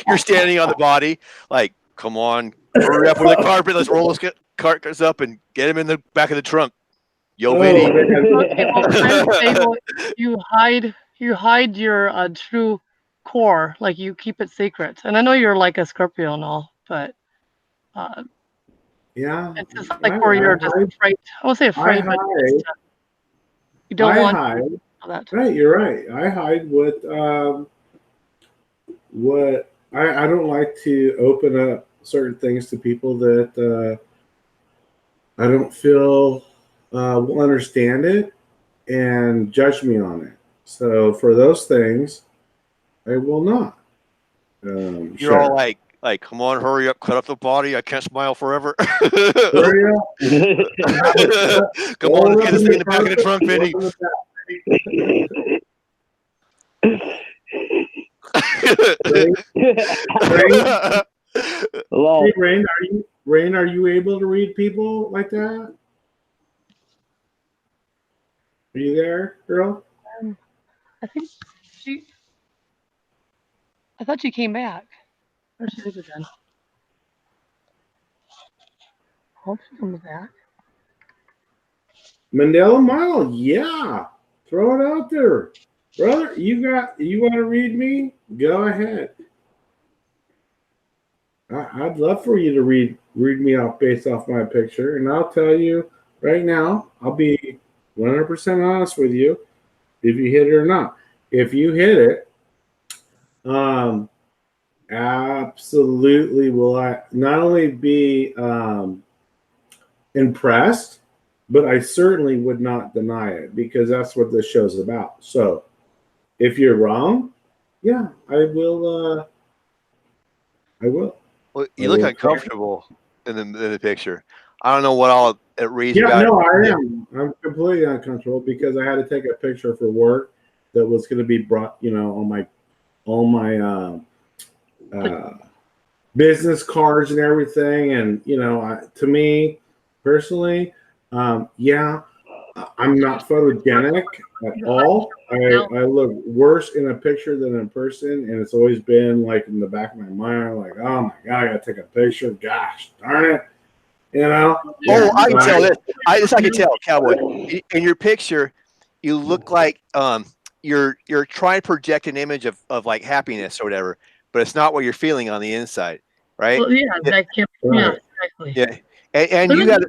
You're standing on the body, like, come on, hurry up with the carpet. Let's roll those carters up and get him in the back of the trunk. Yo, Vinny. You hide your true core, like you keep it secret. And I know you're like a Scorpio and all, but yeah, it's just like where you're just afraid. I won't say afraid, but you don't want that. Right, you're right. I hide what I don't like to open up certain things to people that I don't feel will understand it and judge me on it. So for those things, I will not. You're all like, come on, hurry up, cut up the body. I can't smile forever. Hurry up. Come on, let's get this thing in the back of the trunk, Vinny. Hey, Rain, are you able to read people like that? Are you there, girl? I think I thought she came back. Where'd she leave again? I'll just come back. Mandela Mile, yeah. Throw it out there. Brother, you want to read me? Go ahead. I'd love for you to read me off based off my picture, and I'll tell you right now, I'll be 100% honest with you if you hit it or not. If you hit it, absolutely will I not only be impressed, but I certainly would not deny it because that's what this show's about. So if you're wrong, yeah, I will. I will. Well, you look uncomfortable in the picture. I don't know what all it reads Yeah, about. no, I am. I'm completely uncomfortable because I had to take a picture for work that was going to be brought, on my business cards and everything. And to me personally, yeah, I'm not photogenic at all. I look worse in a picture than in person, and it's always been like in the back of my mind, like, oh my god, I gotta take a picture. Gosh darn it, Oh, I can tell this. I can tell, Cowboy. In your picture, you look like you're trying to project an image of like happiness or whatever, but it's not what you're feeling on the inside, right? Well, yeah, that can, yeah, exactly. Yeah. And you have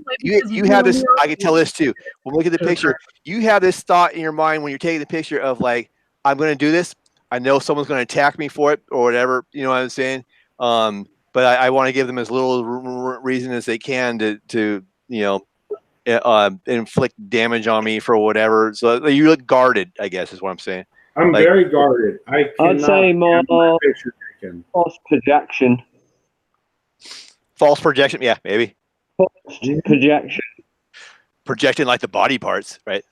this. I can tell this too. When we look at the picture, you have this thought in your mind when you're taking the picture of like, I'm going to do this. I know someone's going to attack me for it or whatever. You know what I'm saying? But I want to give them as little reason as they can to inflict damage on me for whatever. So you look guarded, I guess, is what I'm saying. I'm very guarded. I'd say more false projection. False projection, yeah, maybe. Projection. Projecting like the body parts, right?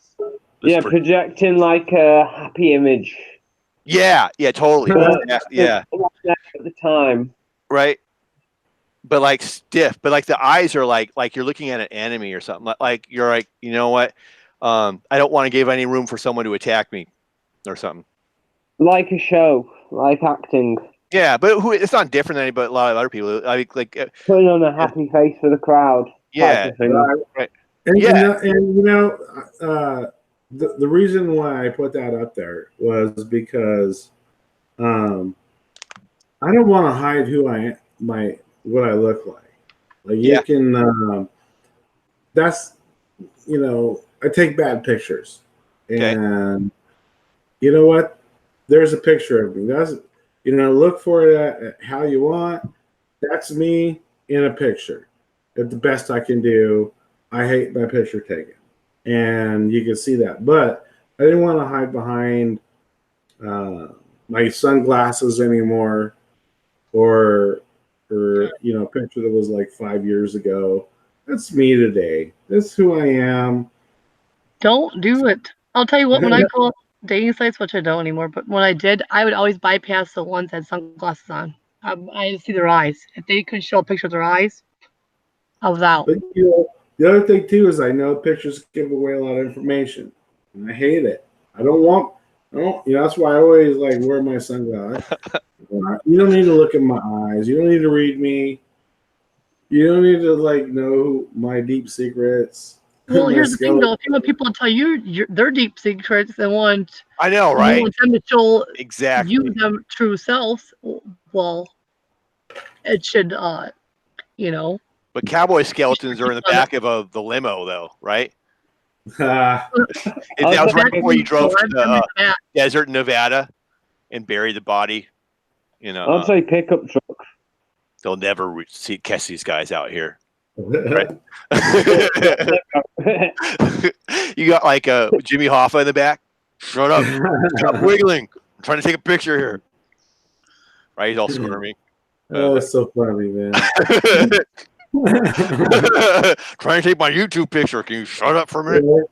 Yeah, projecting like a happy image. Yeah, totally. Yeah. At the time. Right. But like stiff, but like the eyes are like you're looking at an enemy or something. Like you're like, you know what? I don't want to give any room for someone to attack me or something. Like a show, like acting. Yeah, but it's not different than a lot of other people. Like putting on a happy face for the crowd. Yeah, right. And, the reason why I put that up there was because I don't want to hide who I am, what I look like. Like you can, that's I take bad pictures, and you know what? There's a picture of me. That's look for it at how you want. That's me in a picture. At the best I can do. I hate my picture taken, and you can see that. But I didn't want to hide behind my sunglasses anymore, or a picture that was like 5 years ago. That's me today. That's who I am. Don't do it. I'll tell you what. When I go on dating sites, which I don't anymore, but when I did, I would always bypass the ones that had sunglasses on. I see their eyes. If they couldn't show a picture of their eyes, I was out. But the other thing too is I know pictures give away a lot of information, and I hate it. That's why I always wear my sunglasses. You don't need to look at my eyes. You don't need to read me. You don't need to know my deep secrets. Well, here's the thing, though. If you want people to tell you their deep secrets, they want. I know, right? You want them to show exactly you them true selves. Well, it should, But cowboy skeletons are in the back of the limo, though, right? That was right before you drove to the desert in Nevada and buried the body. I'd say pickup truck. They'll never catch these guys out here. Right? You got like Jimmy Hoffa in the back. Shut up. Stop wiggling. I'm trying to take a picture here. Right? He's all squirming. Oh, it's so funny, man. Trying to take my YouTube picture. Can you shut up for a minute?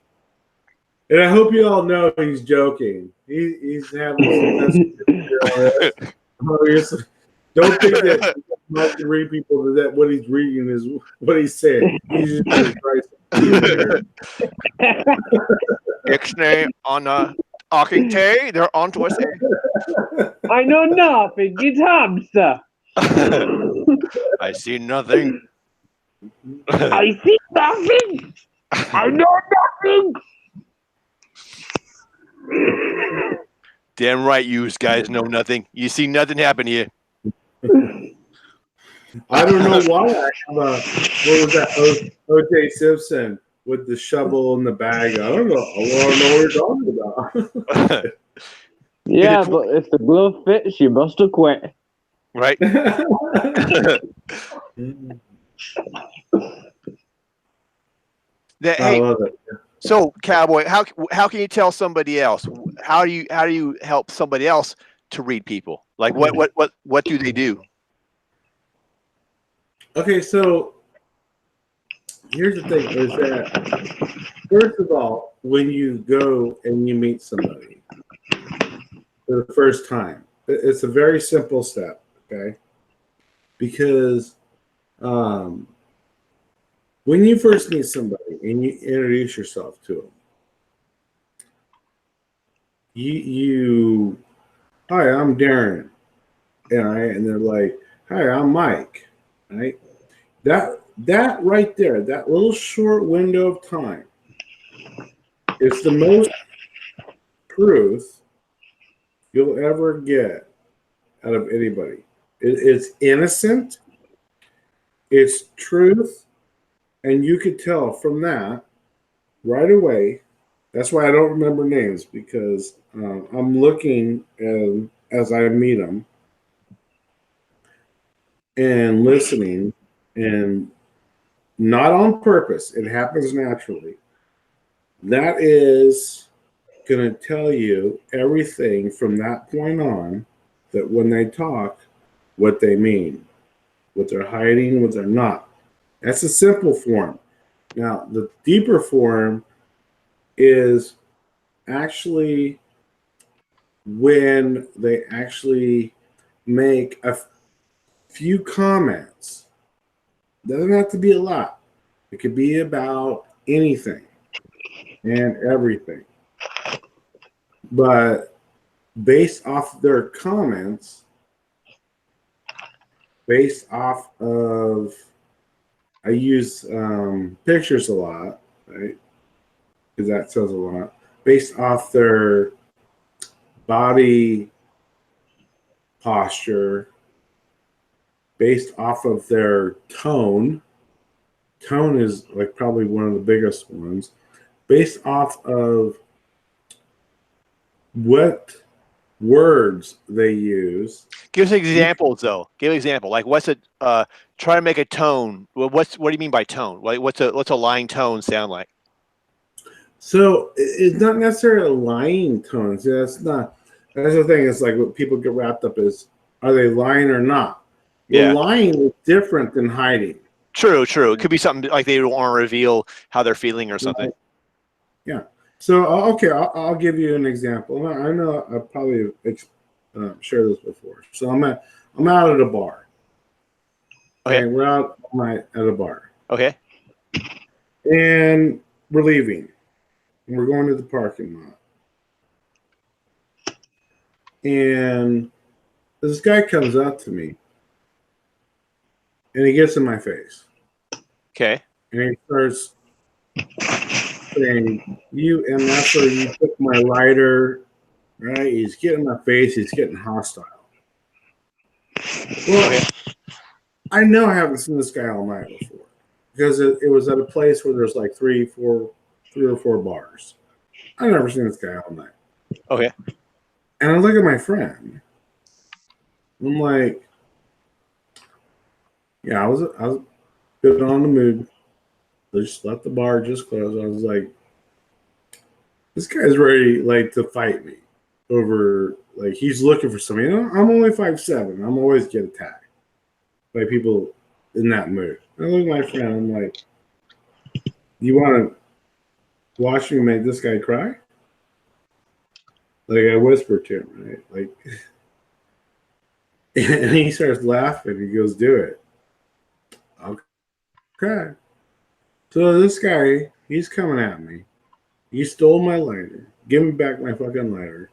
And I hope you all know he's joking. He's having some don't think that not to read people that what he's reading is what he's saying. He's just Ixnay on talking tay, they're on to us. I know nothing. It's hamster. I see nothing. I see nothing. I know nothing. Damn right, you guys know nothing. You see nothing happen to you. I don't know why I have what was that? O.J. Simpson with the shovel in the bag. I don't know. I want to know what you're talking about. Yeah, but if the glove fits, you must have quit. Right? I Hey, love it. so Cowboy, how can you tell somebody else? How do you help somebody else to read people? Like what do they do? Okay, so here's the thing: is that first of all, when you go and you meet somebody for the first time, it's a very simple step. Okay, because when you first meet somebody and you introduce yourself to them, you hi, I'm Darren, and they're like, hi, I'm Mike, right? That right there, that little short window of time, is the most truth you'll ever get out of anybody. It's innocent, it's truth, and you could tell from that right away. That's why I don't remember names, because I'm looking as I meet them and listening, and not on purpose. It happens naturally. That is going to tell you everything from that point on, that when they talk, what they mean, what they're hiding, what they're not. That's a simple form. Now, the deeper form is actually when they actually make a few comments. Doesn't have to be a lot. It could be about anything and everything. But based off their comments, based off of, I use pictures a lot, right? Because that says a lot. Based off their body posture, based off of their tone. Tone is like probably one of the biggest ones. Based off of what words they use. Give us examples, though. Give an example. Like, what's a try to make a tone? Well, what do you mean by tone? Like, what's a lying tone sound like? So it's not necessarily a lying tone. See, that's the thing. It's like what people get wrapped up is, are they lying or not? Well, Yeah. lying is different than hiding. True. It could be something like they don't want to reveal how they're feeling or something. Yeah. So okay, I'll give you an example. I know I've probably shared this before. So I'm out at a bar. Okay. We're out all night at a bar. Okay. And we're leaving. And we're going to the parking lot. And this guy comes up to me. And he gets in my face. Okay. And he starts saying, you MFer, you took my lighter, right? He's getting in my face. He's getting hostile. Well, Okay. I know I haven't seen this guy all night before, because it was at a place where there's like three or four bars. I've never seen this guy all night. Okay. And I look at my friend. I'm like, yeah, I was a bit on the mood. I just let the bar just close. I was like, this guy's ready like to fight me over, like, he's looking for something. You know, I'm only 5'7". I'm always get attacked by people in that mood. I look at my friend. I'm like, you want to watch me make this guy cry? Like, I whispered to him, right? Like, and he starts laughing. He goes, do it. Okay. So this guy, he's coming at me. He stole my lighter. Give me back my fucking lighter.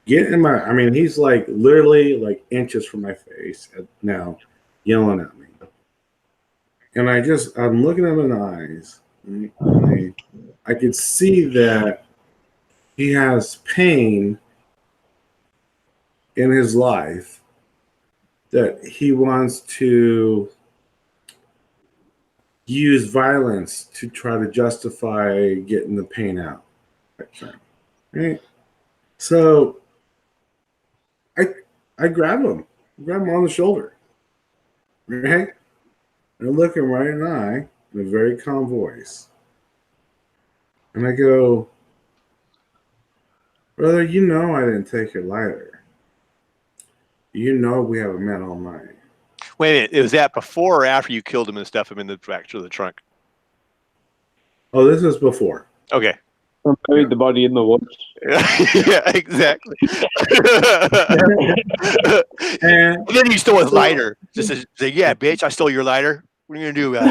He's like literally like inches from my face now, yelling at me. And I'm looking him in the eyes. And I could see that he has pain in his life that he wants to use violence to try to justify getting the pain out. Right? So I grab him on the shoulder, right? And I look him right in the eye in a very calm voice. And I go, brother, you know I didn't take your lighter. You know we haven't met all night. Wait a minute. Was that before or after you killed him and stuffed him in the back of the trunk? Oh, this is before. Okay. I buried the body in the woods. Yeah, exactly. And then you stole his lighter. Just to say, yeah, bitch, I stole your lighter. What are you gonna do about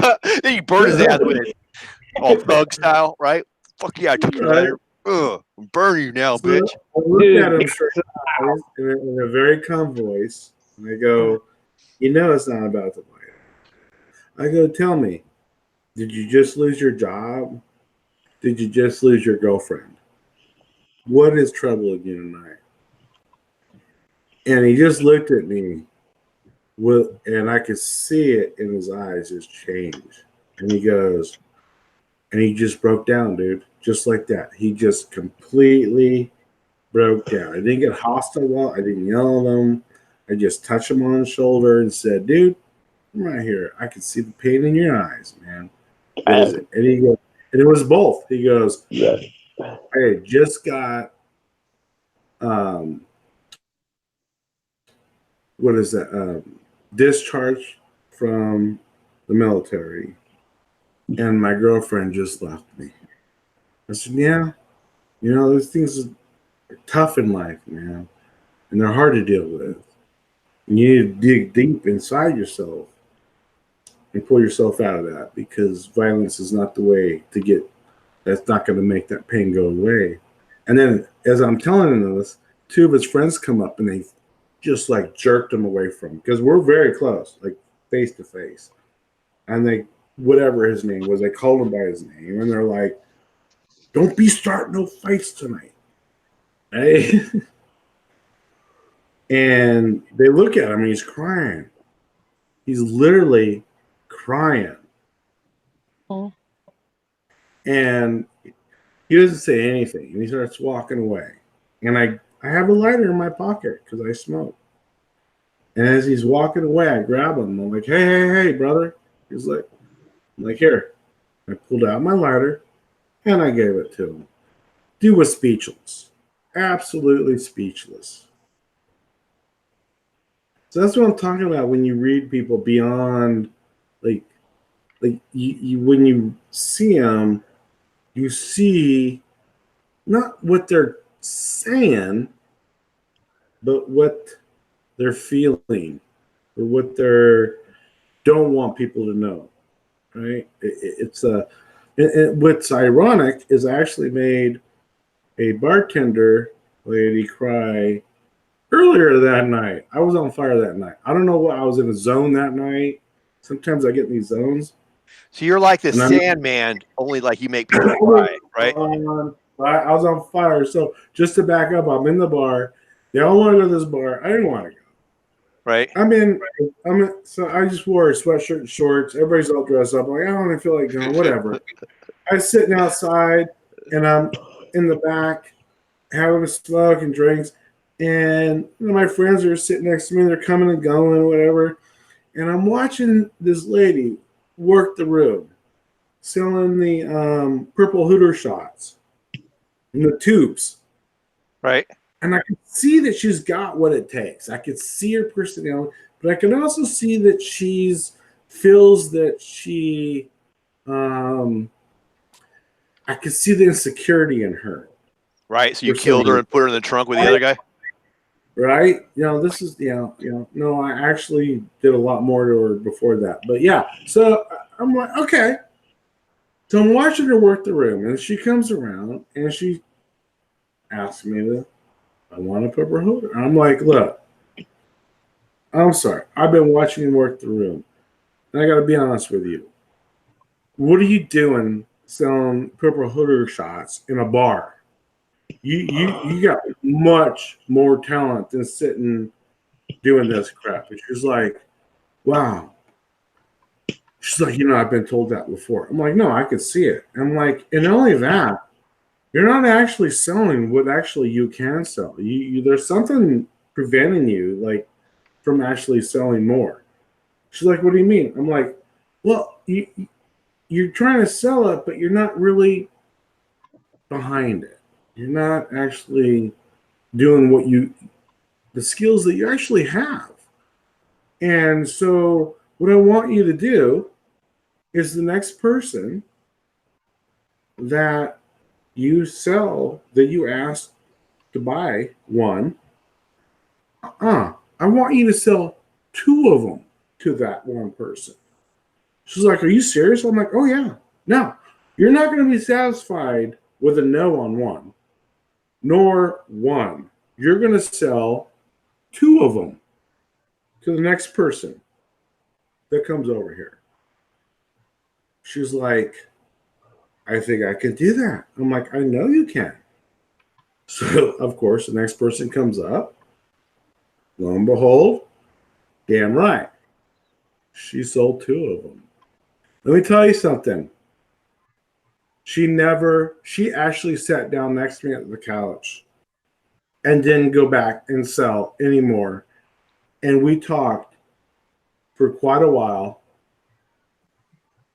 it? Then you burn his ass with it, all thug style, right? Fuck yeah, I took your lighter. Ugh, I'm burning you now, bitch. I look at him straight in a very calm voice, and I go, you know it's not about the lighter. I go, tell me, did you just lose your job? Did you just lose your girlfriend? What is troubling you tonight? And he just looked at me and I could see it in his eyes, his change. And he goes, and he just broke down, dude. Just like that. He just completely broke down. I didn't get hostile. I didn't yell at him. I just touched him on the shoulder and said, dude, I'm right here. I can see the pain in your eyes, man. What is it? And he goes, and it was both. He goes, I just got what is that? Discharged from the military, and my girlfriend just left me. I said, yeah, you know, these things are tough in life, man, and they're hard to deal with. And you need to dig deep inside yourself and pull yourself out of that, because violence is not the way to get. That's not going to make that pain go away. And then as I'm telling him this, two of his friends come up and they just like jerked him away from him, because we're very close, like face to face. And they, whatever his name was, they called him by his name, and they're like, don't be starting no fights tonight. Hey. And they look at him and he's crying. He's literally crying. Oh. And he doesn't say anything, and he starts walking away. And I have a lighter in my pocket because I smoke. And as he's walking away, I grab him. I'm like, hey, brother. He's like, I'm like, here. I pulled out my lighter and I gave it to him. Dude was speechless. Absolutely speechless. So that's what I'm talking about when you read people beyond, like you when you see them, you see not what they're saying, but what they're feeling, or what they don't want people to know, right? What's ironic is I actually made a bartender lady cry earlier that night. I was on fire that night. I don't know what, I was in a zone that night. Sometimes I get in these zones. So you're like the Sandman, only like you make people cry, right? I was on fire. So just to back up, I'm in the bar. They all want to go to this bar. I didn't want to go. Right. I'm in. So I just wore a sweatshirt and shorts. Everybody's all dressed up. Like, I don't even feel like going. Whatever. I was sitting outside, and I'm in the back having a smoke and drinks. And my friends are sitting next to me. They're coming and going, whatever. And I'm watching this lady work the room, selling the purple Hooter shots and the tubes. Right. And I can see that she's got what it takes. I could see her personality, but I can also see that feels that she, I could see the insecurity in her. Right. So you killed her and put her in the trunk with the other guy? Right. This is, no, I actually did a lot more to her before that. But yeah, so I'm like, okay. So I'm watching her work the room, and she comes around and she asks me I want to put her Hooter. I'm like, look, I'm sorry. I've been watching you work the room, and I got to be honest with you. What are you doing selling purple hooter shots in a bar? You got much more talent than sitting doing this crap. And she's like, wow. She's like, I've been told that before. I'm like, no, I could see it. I'm like, and not only that, you're not actually selling what actually you can sell. There's something preventing you, like, from actually selling more. She's like, what do you mean? I'm like, well, you're trying to sell it, but you're not really behind it. You're not actually doing the skills that you actually have. And so what I want you to do is the next person that you sell, that you ask to buy one, I want you to sell 2 of them to that one person. She's like, are you serious? I'm like, oh yeah. Now, you're not going to be satisfied with a no on one, nor one. You're going to sell 2 of them to the next person that comes over here. She's like, I think I can do that. I'm like, I know you can. So, of course, the next person comes up. Lo and behold, damn right. She sold 2 of them. Let me tell you something. She actually sat down next to me at the couch and didn't go back and sell anymore. And we talked for quite a while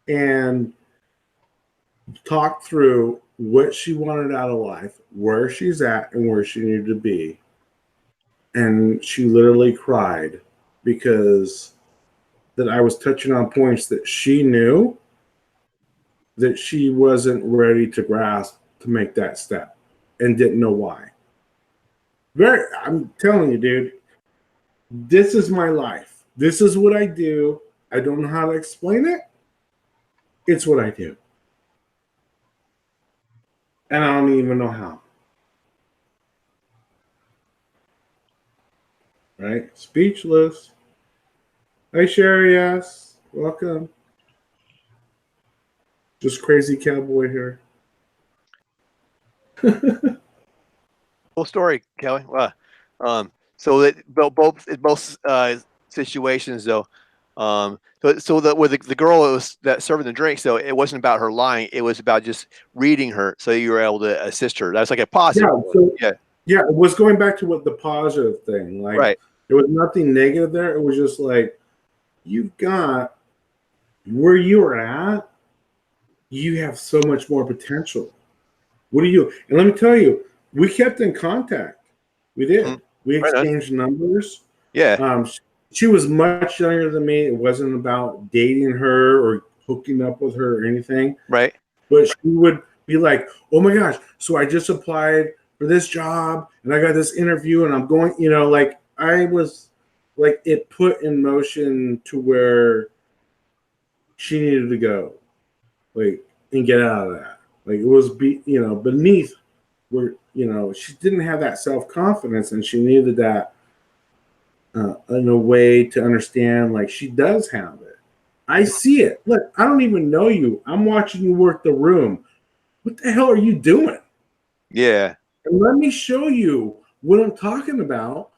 and talked through what she wanted out of life, where she's at, and where she needed to be. And she literally cried because that I was touching on points that she knew that she wasn't ready to grasp to make that step and didn't know why. I'm telling you, dude, this is my life. This is what I do. I don't know how to explain it. It's what I do. And I don't even know how. Right? Speechless. Hey, Sherry, yes. Welcome. Just crazy cowboy here. Full story, Kelly. Wow. So that both situations though. With the girl that serving the drinks though, it wasn't about her lying. It was about just reading her, so you were able to assist her. That's like a positive. Yeah. It was going back to what the positive thing. Like, right. There was nothing negative there. It was just like, you've got where you are at. You have so much more potential. What do you? And let me tell you, we kept in contact. We did. Mm-hmm. We exchanged numbers. Yeah. She was much younger than me. It wasn't about dating her or hooking up with her or anything. Right. But she would be like, oh my gosh, so I just applied for this job and I got this interview and I'm going, like I was like it put in motion to where she needed to go, like, and get out of that. Like it was beneath where, she didn't have that self-confidence and she needed that in a way to understand, like, she does have it. I see it. Look, I don't even know you. I'm watching you work the room. What the hell are you doing? Yeah. And let me show you what I'm talking about.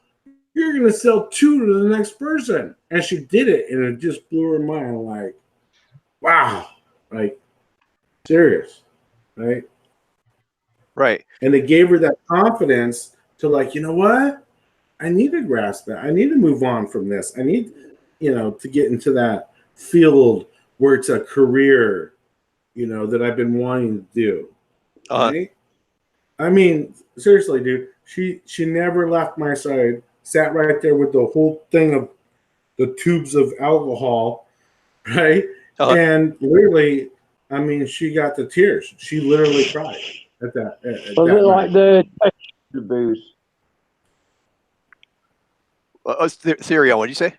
You're going to sell 2 to the next person. And she did it, and it just blew her mind. Like, wow. Like, serious. Right? Right. And it gave her that confidence to, like, you know what? I need to grasp that. I need to move on from this. I need, to get into that field where it's a career, that I've been wanting to do. Right? I mean, seriously, dude, she never left my side, sat right there with the whole thing of the tubes of alcohol, right? And literally, I mean, she got the tears. She literally cried at that. Was it like the booze? Cereal, what did you say?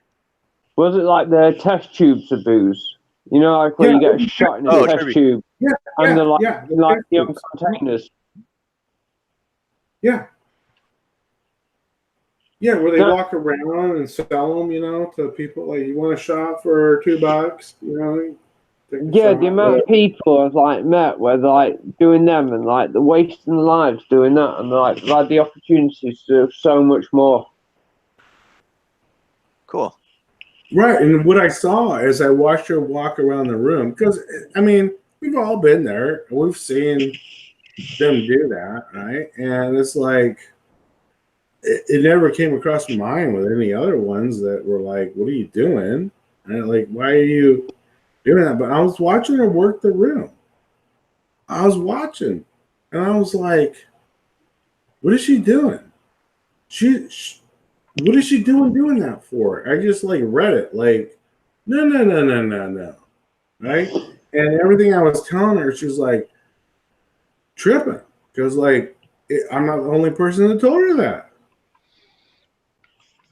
Was it like the test tubes of booze? Like where you get a shot in a test tube. Yeah, and the young containers. Yeah. Yeah, where they No. walk around and sell them, to people. Like, you want a shot for $2, take a Yeah, shot. the amount of people I've like met where they're like doing them and like they're wasting their lives doing that, and like they've had the opportunities to do so much more. Cool. Right, and what I saw as I watched her walk around the room, because I mean, we've all been there, and we've seen them do that, right? And it's like it never came across my mind with any other ones that were like, "What are you doing?" And like, "Why are you doing that?" But I was watching her work the room. I was watching, and I was like, "What is she doing? She what is she doing that for?" I just like read it like, "No, no, no, no, no, no." Right? And everything I was telling her, she was like tripping because like I'm not the only person that told her that.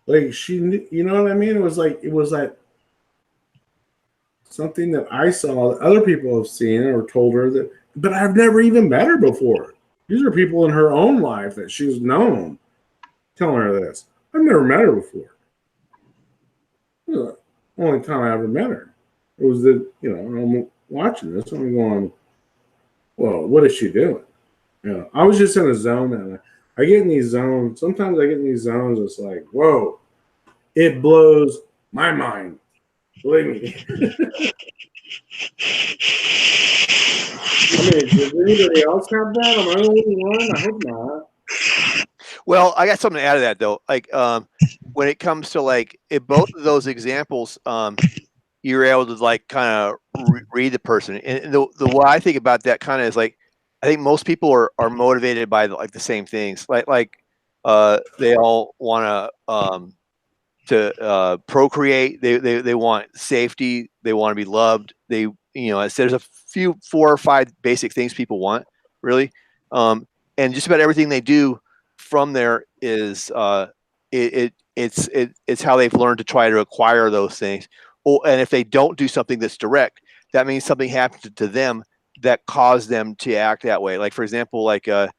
Like you know what I mean? It was like something that I saw that other people have seen or told her that, but I've never even met her before. These are people in her own life that she's known telling her this. I've never met her before. The only time I ever met her. It was that, I'm watching this and I'm going, well, what is she doing? I was just in a zone and I get in these zones. Sometimes I get in these zones. It's like, whoa, it blows my mind. Believe me. I mean, does anybody else have that? Am I the only one? I hope not. Well, I got something to add to that though. Like, when it comes to like in both of those examples, you're able to like kind of read the person. And the what I think about that kind of is like, I think most people are motivated by like the same things. They all want to procreate. They want safety. They want to be loved. There's a few 4 or 5 basic things people want really, and just about everything they do from there is it's how they've learned to try to acquire those things. And if they don't do something that's direct, that means something happened to them that caused them to act that way. Like for example, I guess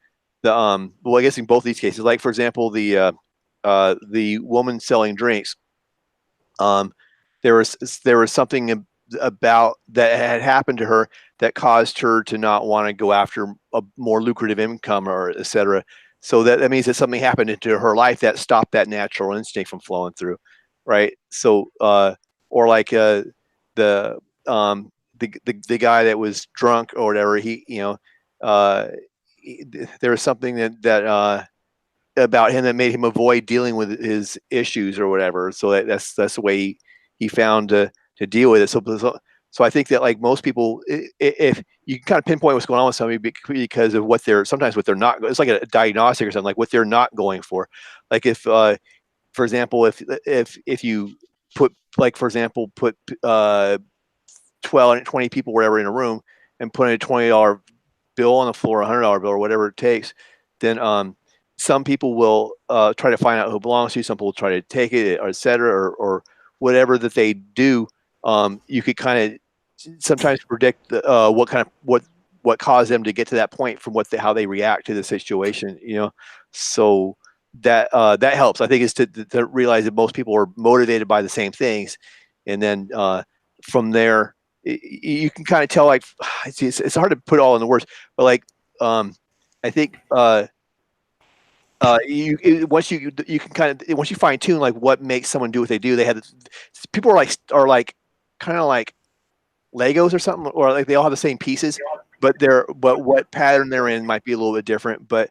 in both these cases, like for example, the woman selling drinks. Um, there was something about that had happened to her that caused her to not want to go after a more lucrative income or et cetera. So that means that something happened into her life that stopped that natural instinct from flowing through, right? So, or like the the guy that was drunk or whatever, uh, there was something that about him that made him avoid dealing with his issues or whatever. So that's the way he found to deal with it. So I think that like most people, if you can kind of pinpoint what's going on with somebody because of what they're not, it's like a diagnostic or something, like what they're not going for. Like if, for example, if you put like, for example, put 12, 20 people, whatever, in a room and put a $20 bill on the floor, $100 bill or whatever it takes, then some people will try to find out who it belongs to. Some people will try to take it, or et cetera, or whatever that they do. You could kind of sometimes predict what caused them to get to that point from how they react to the situation. So that helps. I think is to realize that most people are motivated by the same things, and then from there you can kind of tell. Like it's hard to put all in the words, but like I think. Once you can kind of once you fine tune like what makes someone do what they do, people are like kind of like Legos or something, or like they all have the same pieces, but what pattern they're in might be a little bit different. But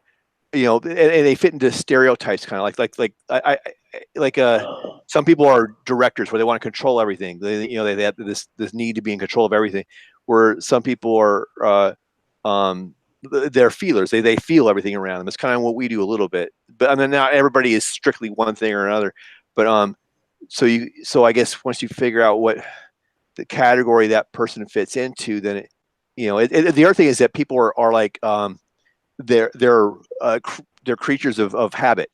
and they fit into stereotypes, kind of some people are directors where they want to control everything. They have this need to be in control of everything, where some people are they're feelers. They feel everything around them. It's kind of what we do a little bit, but and then not everybody is strictly one thing or another. But so I guess once you figure out what the category that person fits into, then the other thing is that people are like they're creatures of habit.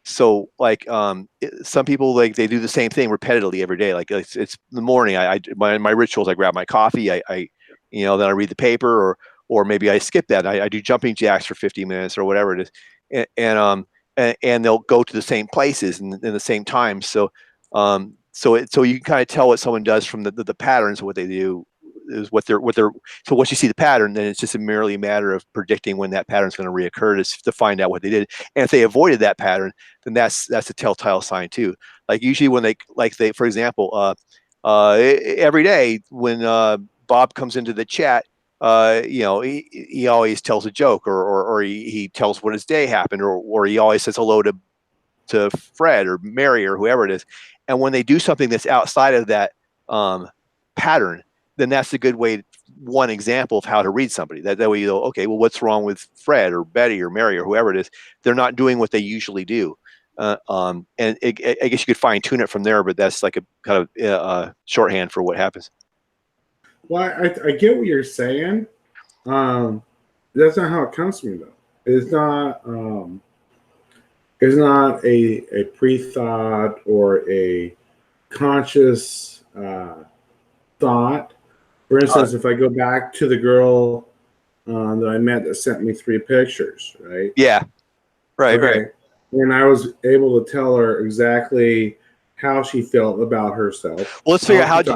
So like some people, like they do the same thing repetitively every day. Like it's in the morning. My rituals. I grab my coffee. I then I read the paper, or maybe I skip that. I do jumping jacks for 50 minutes or whatever it is. And and they'll go to the same places in the same time. So so you can kind of tell what someone does from the patterns of what they do is what they're so once you see the pattern, then it's just merely a matter of predicting when that pattern is going to reoccur to find out what they did. And if they avoided that pattern, then that's a telltale sign too. Like usually when they for example every day when Bob comes into the chat, he always tells a joke, or he tells what his day happened, or he always says hello to Fred or Mary or whoever it is. And when they do something that's outside of that pattern, then that's a good one example of how to read somebody. That way you go, okay, well, what's wrong with Fred or Betty or Mary or whoever it is? They're not doing what they usually do. And I guess you could fine tune it from there, but that's like a kind of shorthand for what happens. Well, I get what you're saying. That's not how it comes to me though. It's not a pre-thought or a conscious thought. For instance, if I go back to the girl that I met that sent me 3 pictures, right? Yeah, right, okay. right. And I was able to tell her exactly how she felt about herself. Well, let's figure out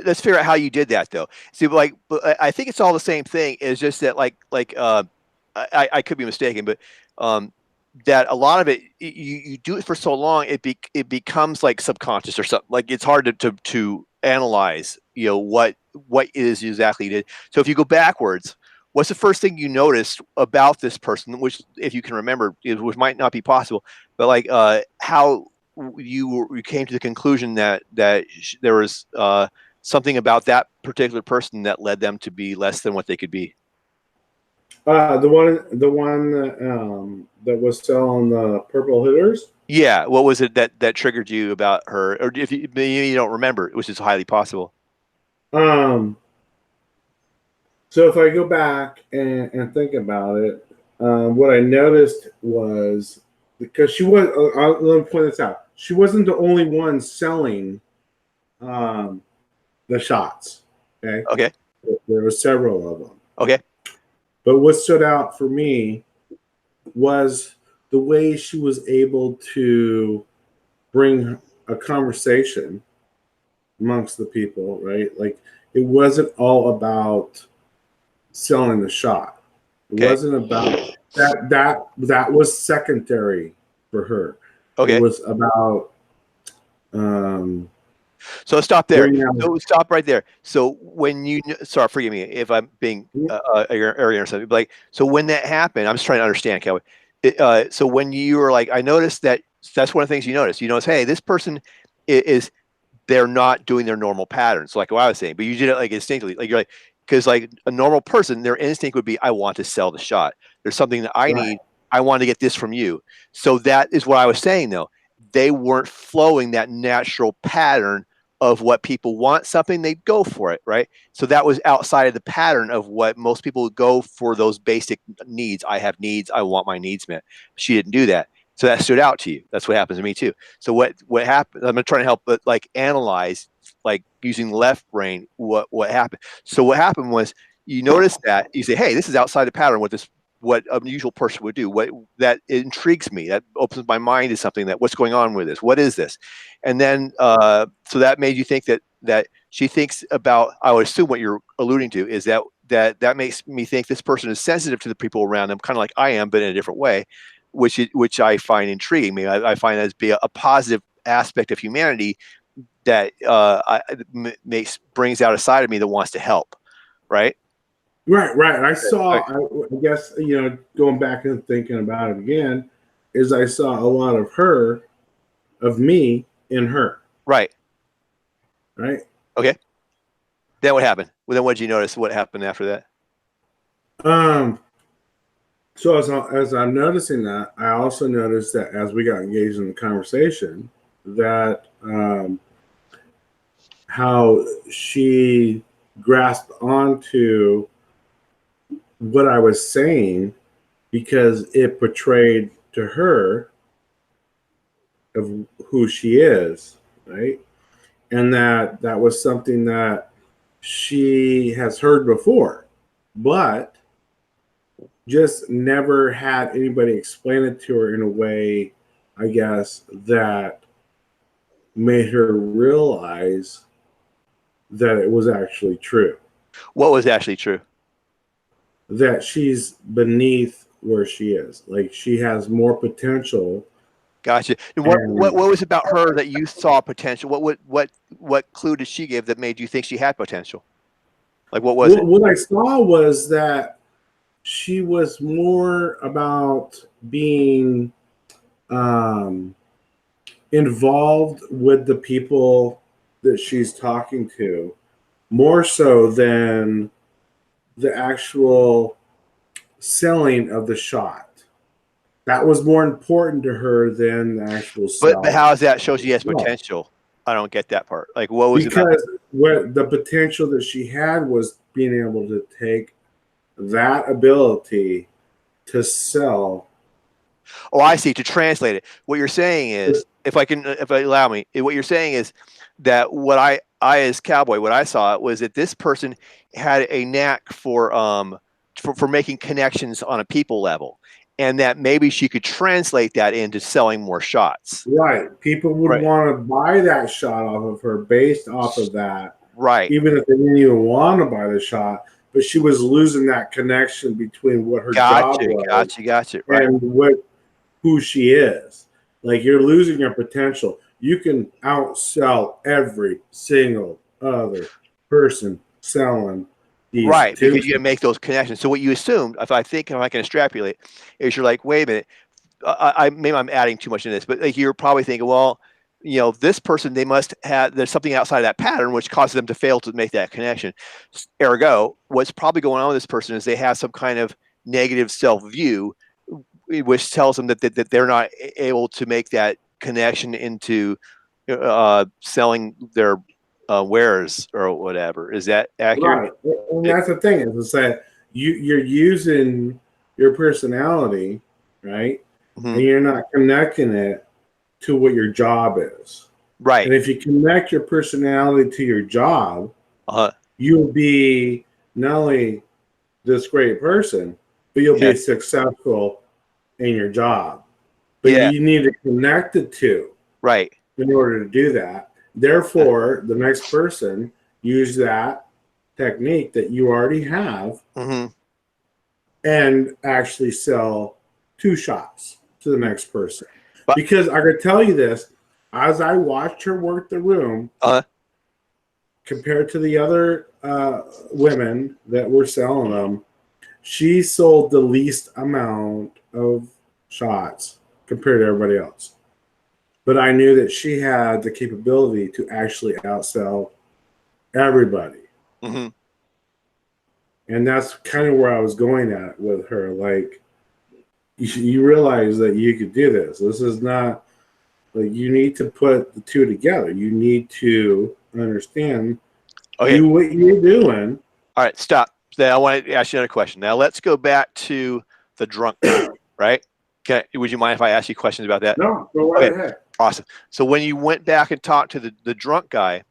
let's figure out how you did that though. See, like, I think it's all the same thing. It's just that I could be mistaken, but that a lot of it you do it for so long it becomes like subconscious or something. Like it's hard to analyze, what it is exactly you did. So if you go backwards, what's the first thing you noticed about this person, which if you can remember, which might not be possible, but like how you came to the conclusion that there was something about that particular person that led them to be less than what they could be? The one that was selling the purple hitters. Yeah, what was it that triggered you about her? Or if you don't remember, which is highly possible. So if I go back and think about it, what I noticed was because she was. Let me point this out. She wasn't the only one selling the shots. Okay. Okay. There were several of them. Okay. But what stood out for me was the way she was able to bring a conversation amongst the people, right? Like it wasn't all about selling the shot. It wasn't about that. That was secondary for her. Okay. It was about. So stop there. So stop right there. So when sorry, forgive me if I'm being arrogant or something. But like, so when that happened, I'm just trying to understand, Kelly. So when you were like, I noticed that's one of the things you notice. You notice, hey, this person is they're not doing their normal patterns, like what I was saying. But you did it like instinctively, like you're like, because like a normal person, their instinct would be, I want to sell the shot. There's something that I need. I want to get this from you. So that is what I was saying, though. They weren't flowing that natural pattern of what people want something, they go for it, right? So that was outside of the pattern of what most people would go for, those basic needs. I have needs. I want my needs met. She didn't do that. So that stood out to you. That's what happens to me too. So what happened? I'm trying to help, but like analyze, like using left brain, what happened. So what happened was you notice that you say, hey, this is outside the pattern. What an unusual person would do. What that intrigues me. That opens my mind to something. That what's going on with this? What is this? And then so that made you think that she thinks about. I would assume what you're alluding to is that makes me think this person is sensitive to the people around them, kind of like I am, but in a different way, which I find intriguing. I find that as be a positive aspect of humanity that brings out a side of me that wants to help. Right. Right. I saw, I guess, going back and thinking about it again, is I saw a lot of me in her. Right. Okay. Then what happened? Well, then what did you notice? What happened after that? So as I'm noticing that, I also noticed that as we got engaged in the conversation, that how she grasped onto what I was saying because it portrayed to her of who she is, right? And that was something that she has heard before, but just never had anybody explain it to her in a way, I guess, that made her realize that it was actually true. What was actually true? That she's beneath where she is. Like she has more potential. Gotcha. And what was it about her that you saw potential? What clue did she give that made you think she had potential? Like what was it? What I saw was that she was more about being involved with the people that she's talking to, more so than the actual selling of the shot. That was more important to her than the actual sell. But how does that show she has potential? I don't get that part. Like what was because it what the potential that she had was being able to take that ability to sell. Oh, I see. To translate it, what you're saying is, if I allow me, what you're saying is that what I as cowboy, what I saw was that this person had a knack for making connections on a people level, and that maybe she could translate that into selling more shots. Right. People would want to buy that shot off of her based off of that. Right. Even if they didn't even want to buy the shot, but she was losing that connection between what her job was right. and who she is. Like you're losing your potential. You can outsell every single other person selling these. Right, because you make those connections. So what you assumed, if I can extrapolate, is you're like, wait a minute, maybe I'm adding too much in this, but like you're probably thinking, well, this person, they must have, there's something outside of that pattern which causes them to fail to make that connection. Ergo, what's probably going on with this person is they have some kind of negative self-view, which tells them that they're not able to make that connection into selling their wares or whatever. Is that accurate? Right. And that's the thing is that you're using your personality, right? Mm-hmm. And you're not connecting it to what your job is. Right. And if you connect your personality to your job, you'll be not only this great person, but you'll be successful in your job. But you need to connect the two. Right. In order to do that. Therefore, the next person use that technique that you already have and actually sell 2 shots to the next person. Because I could tell you this, as I watched her work the room, compared to the other women that were selling them, she sold the least amount of shots compared to everybody else. But I knew that she had the capability to actually outsell everybody. Mm-hmm. And that's kind of where I was going at with her. Like, you realize that you could do this. This is not, like, you need to put the two together. You need to understand what you're doing. All right, stop. Now I want to ask you another question. Now let's go back to the drunk guy, right? Would you mind if I ask you questions about that? No, go right ahead. Awesome. So when you went back and talked to the drunk guy,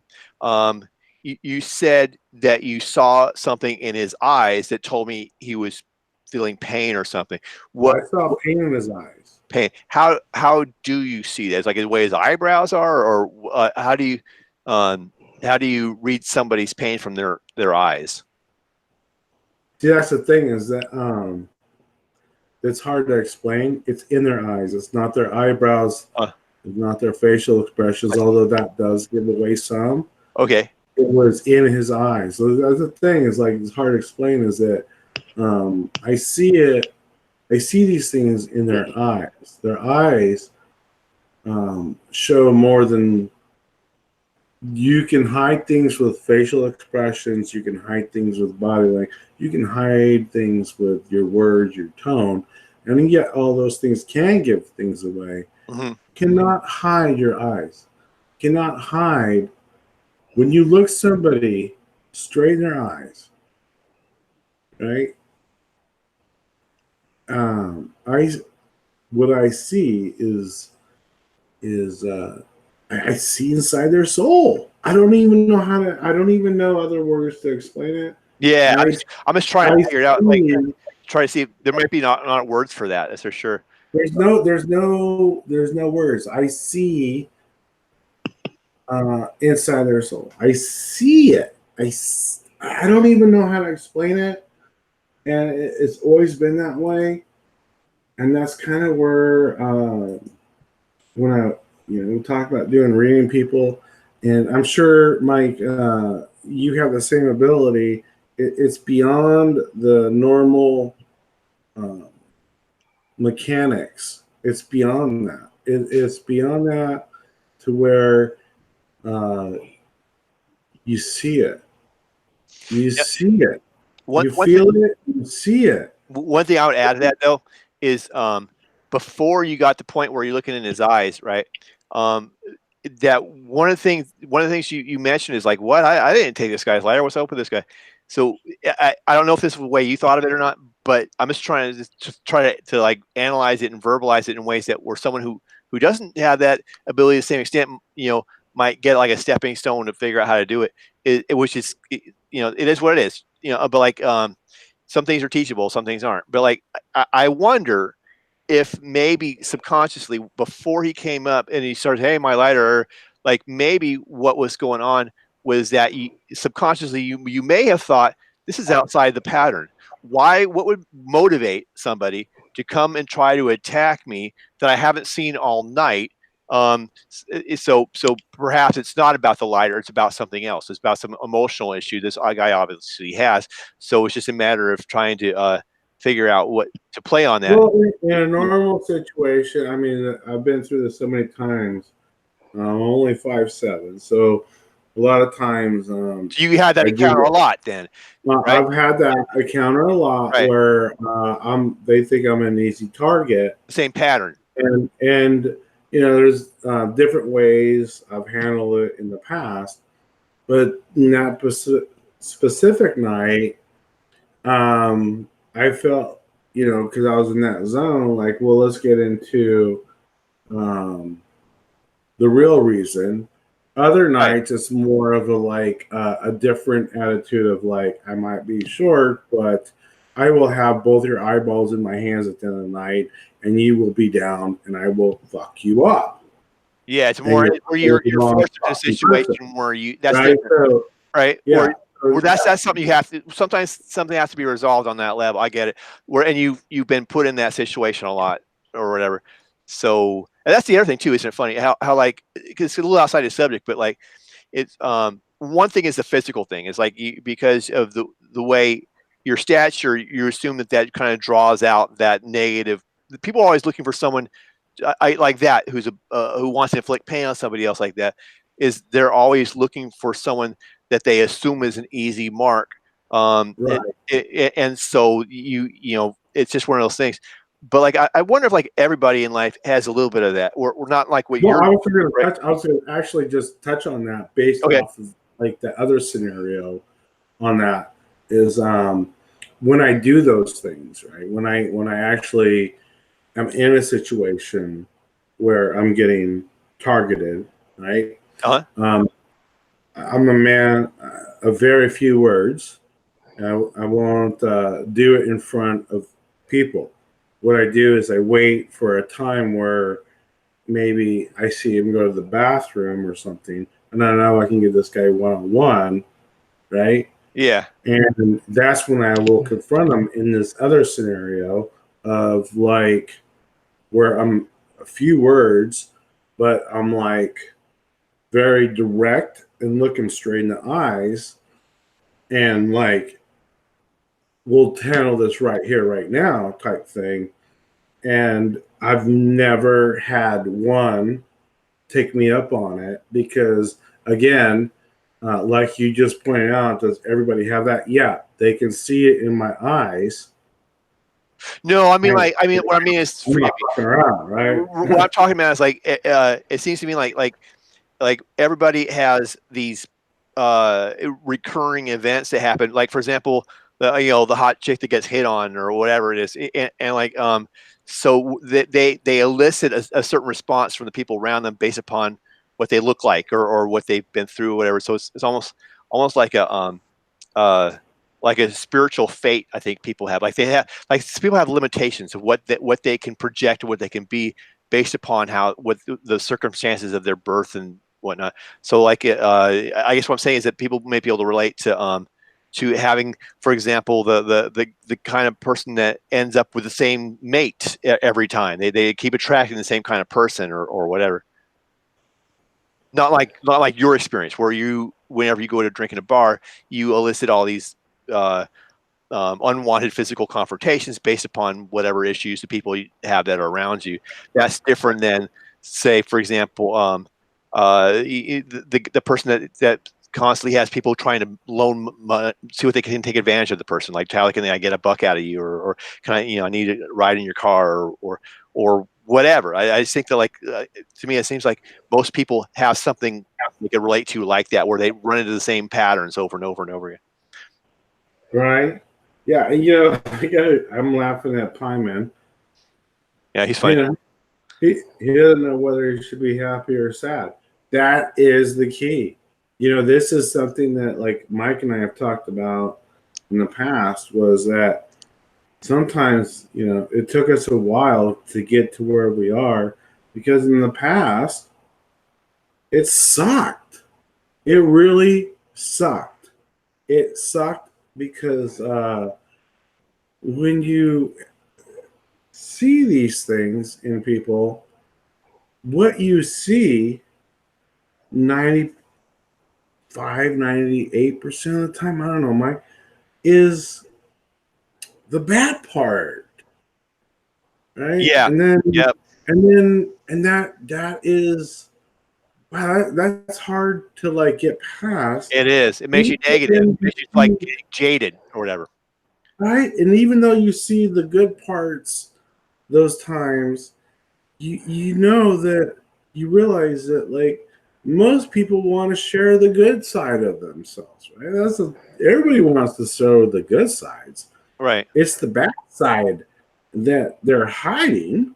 you said that you saw something in his eyes that told me he was feeling pain or something. I saw pain in his eyes. Pain. How do you see that? Is like the way his eyebrows are, or how do you read somebody's pain from their eyes? See, that's the thing is that it's hard to explain. It's in their eyes. It's not their eyebrows. It's not their facial expressions, although that does give away some. Okay. It was in his eyes. So that's the thing is like it's hard to explain is that I see it. I see these things in their eyes. Their eyes show more than you can hide things with facial expressions. You can hide things with body language. You can hide things with your words, your tone, and yet all those things can give things away. Mm-hmm. Cannot hide your eyes. Cannot hide when you look somebody straight in their eyes. Right? What I see is I see inside their soul. I don't even know other words to explain it. Yeah, I'm just trying to figure it out. Like try to see if there might be not words for that. That's for sure. There's no words. I see inside their soul. I see it. I don't even know how to explain it, and it's always been that way. And that's kind of where when I talk about doing reading people, and I'm sure Mike, you have the same ability. It's beyond the normal mechanics. It's beyond that. It's beyond that to where you see it. You see it. You feel it. You see it. One thing I would add to that though is before you got to the point where you're looking in his eyes, right? That one of the things you mentioned is like, what? I didn't take this guy's lighter. What's up with this guy? So I don't know if this is the way you thought of it or not, but I'm just trying to like analyze it and verbalize it in ways that where someone who doesn't have that ability to the same extent, might get like a stepping stone to figure out how to do it. Which is, it is what it is, but like, some things are teachable, some things aren't. But like, I wonder if maybe subconsciously before he came up and he started, hey, my lighter, like maybe what was going on was that subconsciously you may have thought this is outside the pattern. What would motivate somebody to come and try to attack me that I haven't seen all night? So perhaps it's not about the lighter, it's about something else. It's about some emotional issue this guy obviously has. So it's just a matter of trying to figure out what to play on that. Well, in a normal situation, I mean, I've been through this so many times. I'm only 5'7", so a lot of times. You had that encounter a lot, then. Right? I've had that encounter a lot, right, where they think I'm an easy target. Same pattern. And there's different ways I've handled it in the past, but in that specific night, I felt, because I was in that zone, like, well, let's get into the real reason. Other nights, it's more of a different attitude of like, I might be short, but I will have both your eyeballs in my hands at the end of the night, and you will be down, and I will fuck you up. Yeah, it's more where you're forced into a situation where that's right. So, right. Yeah. Or that's something you have to. Sometimes something has to be resolved on that level. I get it. And you've been put in that situation a lot or whatever. So and that's the other thing too. Isn't it funny how like, because it's a little outside the subject, but like it's one thing is the physical thing. It's like because of the way your stature, you assume that kind of draws out that negative. People are always looking for someone like that who's who wants to inflict pain on somebody else like that. Is they're always looking for someone that they assume is an easy mark. Right. And so it's just one of those things. But like I wonder if like everybody in life has a little bit of that. We're not like what you're. I was going to actually just touch on that based off of like the other scenario on that is when I do those things, right? When I actually am in a situation where I'm getting targeted, right? Uh-huh. I'm a man of very few words. I won't do it in front of people. What I do is I wait for a time where maybe I see him go to the bathroom or something, and I know I can get this guy one-on-one, right? Yeah. And that's when I will confront him in this other scenario of like where I'm a few words, but I'm like very direct and looking straight in the eyes and like, we'll handle this right here, right now type thing. And I've never had one take me up on it because, again, like you just pointed out, does everybody have that? Yeah, they can see it in my eyes. No, I mean, what I mean is, I'm not fucking around, right? What I'm talking about is like, it seems to me like everybody has these recurring events that happen. Like, for example, the hot chick that gets hit on or whatever it is, and like so they elicit a certain response from the people around them based upon what they look like or what they've been through, or whatever. So it's almost like a like a spiritual fate. I think people have people have limitations of what they can project, what they can be based upon what the circumstances of their birth and whatnot. So I guess what I'm saying is that people may be able to relate to having, for example, the kind of person that ends up with the same mate every time. They keep attracting the same kind of person or whatever. Not like your experience where whenever you go to drink in a bar, you elicit all these unwanted physical confrontations based upon whatever issues the people have that are around you. That's different than, say, for example, the person that constantly has people trying to loan money, see what they can take advantage of the person. Like, how can I get a buck out of you, or can I need a ride in your car, or whatever. I just think that to me, it seems like most people have something they can relate to like that, where they run into the same patterns over and over and over again. Right. Yeah. I'm laughing at Pie Man. Yeah, he's fine. He doesn't know whether he should be happy or sad. That is the key. This is something that like Mike and I have talked about in the past, was that sometimes, it took us a while to get to where we are, because in the past, it sucked. It really sucked. It sucked because when you see these things in people, what you see 95, 98% of the time, I don't know, Mike, is the bad part. Right? Yeah. And then, yep. and that is, wow, that's hard to get past. It is. It makes you negative. It makes you getting jaded or whatever. Right? And even though you see the good parts those times, you know that you realize that most people want to share the good side of themselves, right? Everybody wants to show the good sides. Right. It's the bad side that they're hiding,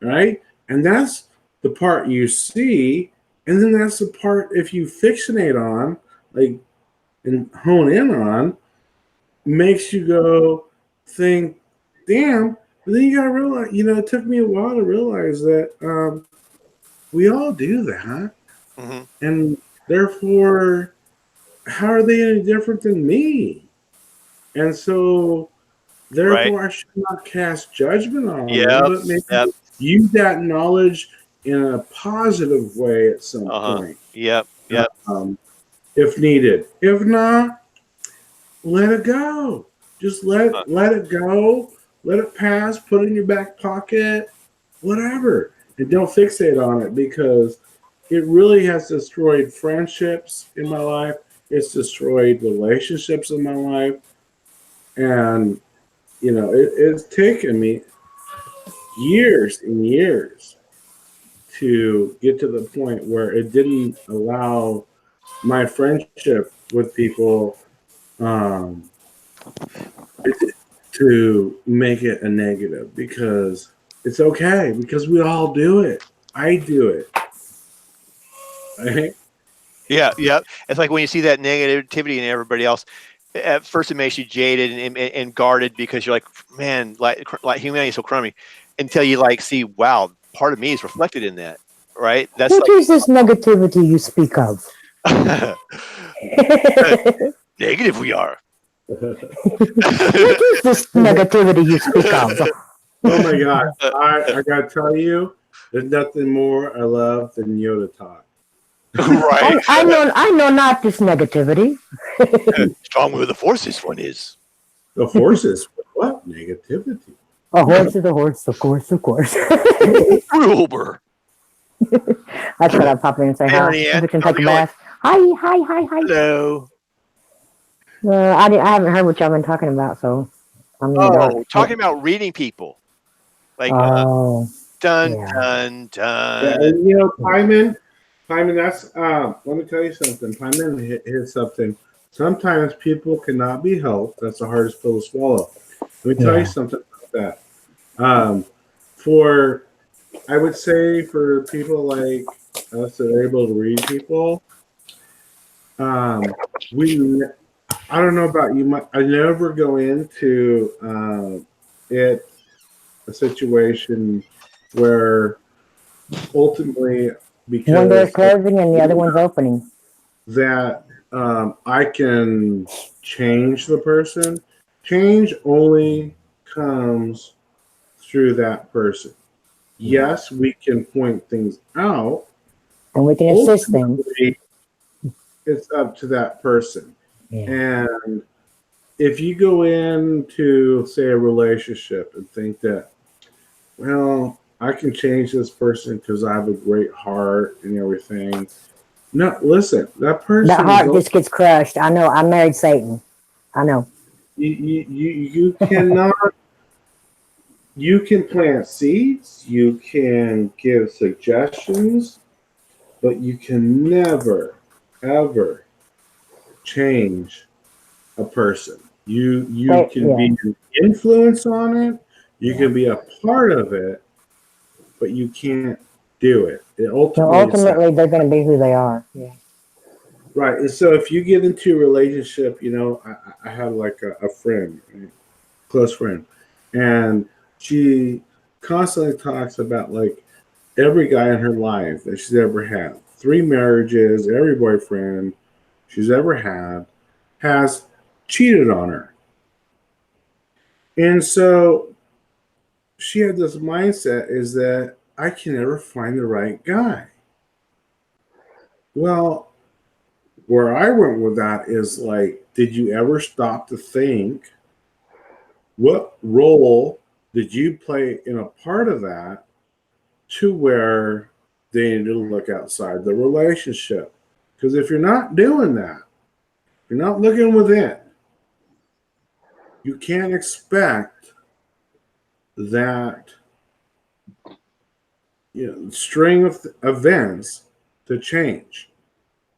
right? And that's the part you see, and then that's the part, if you fixate on, and hone in on, makes you go think, damn. But then you gotta realize, it took me a while to realize that we all do that, mm-hmm. and therefore, how are they any different than me? And so, therefore, I should not cast judgment on them, but maybe use that knowledge in a positive way at some point. Yep. If needed. If not, let it go. Just let it go. Let it pass. Put it in your back pocket. Whatever. And don't fixate on it, because it really has destroyed friendships in my life. It's destroyed relationships in my life. And, it's taken me years and years to get to the point where it didn't allow my friendship with people to make it a negative, because it's okay, because we all do it. I do it. Right? Yeah. It's like when you see that negativity in everybody else, at first it makes you jaded and guarded, because you're like, man, like humanity is so crummy, until you see, wow, part of me is reflected in that, right? That's what is this negativity you speak of? Negative we are. What is this negativity you speak of? Oh my God. I gotta tell you, there's nothing more I love than Yoda talk. Right. I know not this negativity. Strong with the forces one is. The forces? What? Negativity. A horse is a horse, of course. Uber. That's what I pop in and say hi. If we can take a bath. Hi. Hello. I haven't heard what y'all been talking about, so I'm in the dark. Talking about reading people. Dun. Yeah, Hyman, that's let me tell you something. Hyman hit something. Sometimes people cannot be helped. That's the hardest pill to swallow. Let me tell you something about that. I would say for people like us that are able to read people, I don't know about you. I never go into a situation where ultimately, One door is because closing and the other one's opening. that I can change the person. Change only comes through that person. Yes, we can point things out. And we can assist them. Ultimately, it's up to that person. Yeah. And if you go into, say, a relationship and think that, well, I can change this person because I have a great heart and everything. No, listen, that person That heart is just gets crushed. I know. I married Satan. I know. you cannot. You can plant seeds, you can give suggestions, but you can never, ever change a person. You can be an influence on it, you can be a part of it, but you can't do it. So ultimately, they're going to be who they are. Yeah. Right. And so if you get into a relationship, I have like a friend, a close friend, and she constantly talks about like every guy in her life that she's ever had, 3 marriages, every boyfriend she's ever had has cheated on her. And so she had this mindset is that I can never find the right guy. Well, where I went with that is like, did you ever stop to think what role did you play in a part of that to where they need to look outside the relationship? Because if you're not doing that, you're not looking within, you can't expect that string of events to change,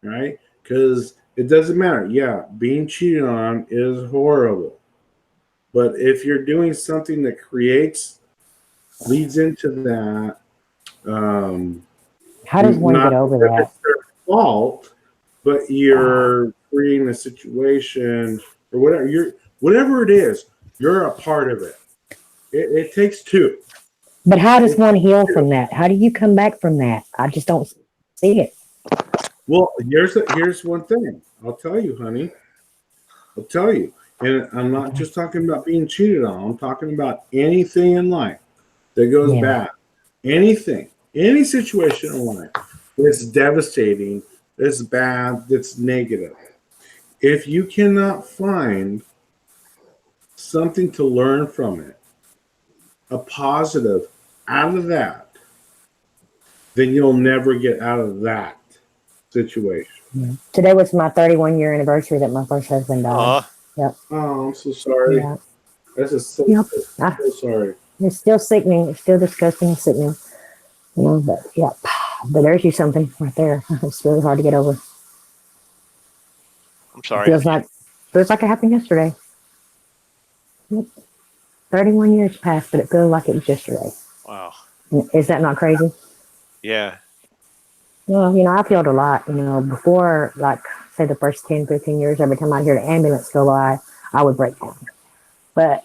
right? Because it doesn't matter. Yeah, being cheated on is horrible. But if you're doing something that leads into that, How does one not get over that that? it's their fault, but you're creating a situation or whatever it is, you're a part of it. It takes two. But how does one heal from that? How do you come back from that? I just don't see it. Well, here's one thing. I'll tell you, honey. I'll tell you. And I'm not just talking about being cheated on. I'm talking about anything in life that goes bad. Anything, any situation in life that's devastating, that's bad, that's negative. If you cannot find something to learn from it, a positive out of that, then you'll never get out of that situation. Yeah. Today was my 31-year anniversary that my first husband died. Yep. Oh, I'm so sorry. Yeah. That's just so, Yep. so sorry. It's still sickening. It's still disgusting and sickening. But yeah. But there's you something right there. It's really hard to get over. I'm sorry. Feels like it happened yesterday. Yep. 31 years passed, but it feels like it was yesterday. Wow. Is that not crazy? Yeah. Well, I've healed a lot. Before, like, say the first 10, 15 years, every time I'd hear the ambulance go by, I would break down. But,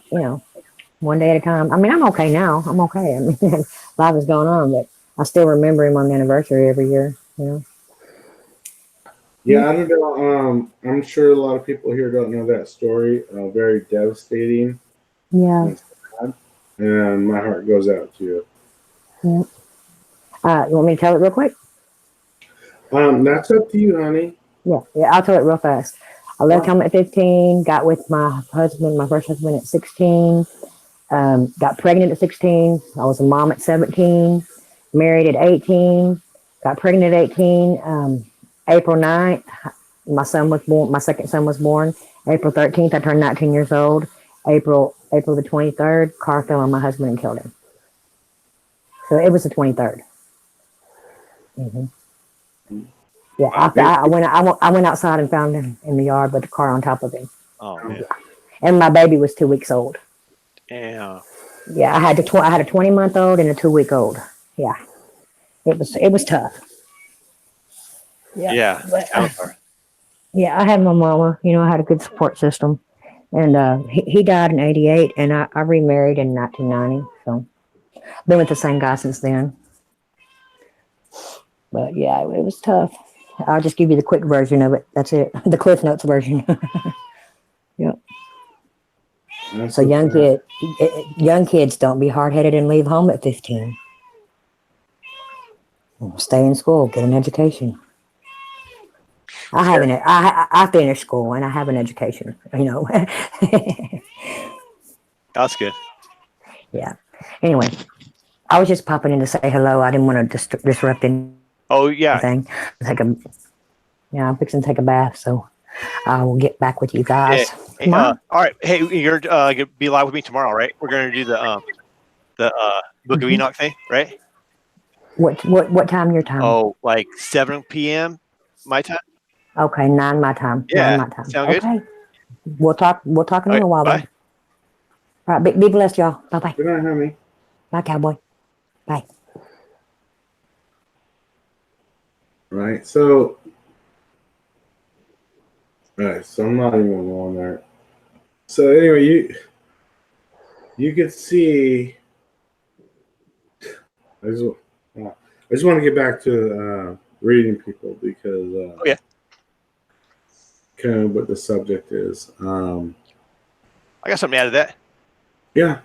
one day at a time. I mean, I'm okay now. I'm okay. I mean, life is going on, but I still remember him on the anniversary every year, Yeah, I don't know. I'm sure a lot of people here don't know that story. Very devastating. Yeah. And sad. And my heart goes out to you. Yeah. You want me to tell it real quick? That's up to you, honey. Yeah, I'll tell it real fast. I left home at 15, got with my husband, my first husband at 16, got pregnant at 16. I was a mom at 17, married at 18, got pregnant at 18. April 9th, my son was born, my second son was born. April 13th, I turned 19 years old. April the 23rd, car fell on my husband and killed him. So it was the 23rd. Mm-hmm. Yeah, I went outside and found him in the yard with the car on top of him. Oh man. And my baby was 2 weeks old. Yeah. Yeah, I had a 20-month-old and a 2-week-old. Yeah, it was tough. Yeah. Yeah, I had my mama. You know, I had a good support system. And he died in 88, and I remarried in 1990. So, been with the same guy since then. But yeah, it was tough. I'll just give you the quick version of it. That's it. The Cliff Notes version. Yep. That's So the fact. young kids don't be hard headed and leave home at 15. Stay in school, get an education. I finished school and I have an education. You know. That's good. Yeah. Anyway, I was just popping in to say hello. I didn't want to disrupt Oh yeah. anything. I'm fixing to take a bath, so I will get back with you guys tomorrow. All right. Hey, you're gonna be live with me tomorrow, right? We're gonna do the Book of Enoch thing, right? What time your time? Oh, like 7 p.m. my time. Okay, 9 my time. Yeah. 9 my time. Sound good? Okay. We'll talk in a little while bye. then. All right, be blessed, y'all. Bye-bye. Good night, honey. Bye, cowboy. Bye. Right. So, all right. So I'm not even going there. So anyway, you could see. I just want to get back to reading people because kind of what the subject is. I got something to add to that. Yeah.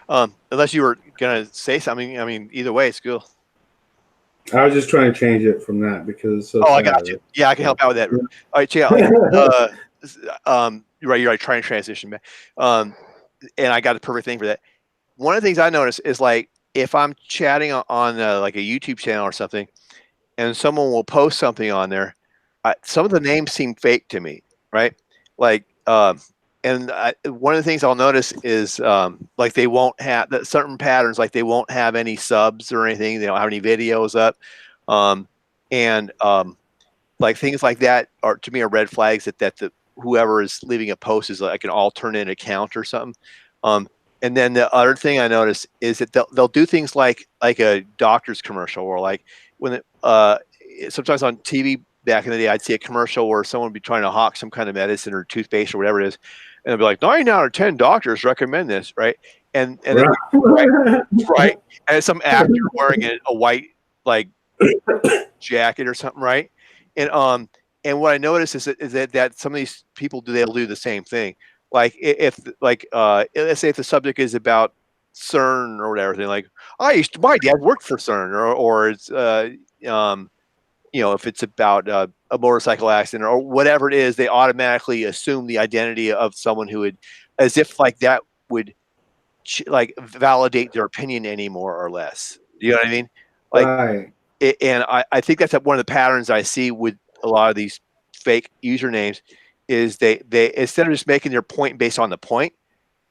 Unless you were gonna say something. I mean, either way, it's cool. I was just trying to change it from that because it's so I got you. Yeah, I can help out with that. All right, check out. You're right. Trying to transition back. And I got the perfect thing for that. One of the things I notice is like if I'm chatting on like a YouTube channel or something, and someone will post something on there, some of the names seem fake to me, right? Like, and one of the things I'll notice is like they won't have that certain patterns, like they won't have any subs or anything. They don't have any videos up, and like things like that are to me are red flags that the whoever is leaving a post is like an alternate account or something. And then the other thing I notice is that they'll do things like a doctor's commercial or like when sometimes on TV back in the day, I'd see a commercial where someone would be trying to hawk some kind of medicine or toothpaste or whatever it is. And they'll be like, 9 out of 10 doctors recommend this, right? And right. And some actor wearing a white like jacket or something, right? And what I notice is that some of these people they'll do the same thing. Like if let's say if the subject is about CERN or whatever, they're like, my dad worked for CERN, or it's if it's about a motorcycle accident or whatever it is, they automatically assume the identity of someone who would, as if like that would like validate their opinion any more or less. Do you know what I mean? Like, right. And I think that's one of the patterns I see with a lot of these fake usernames is they instead of just making their point based on the point,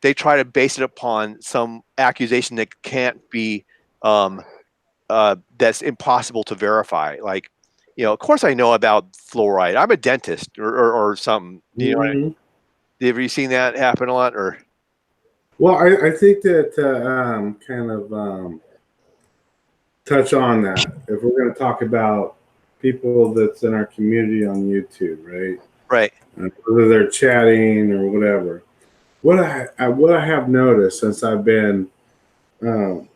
they try to base it upon some accusation that can't be that's impossible to verify. Like, of course I know about fluoride. I'm a dentist or something. Do you know what I mean? Have you seen that happen a lot? Or well, I think that kind of touch on that if we're going to talk about people that's in our community on YouTube, right? Right. Whether they're chatting or whatever. What I have noticed since I've been in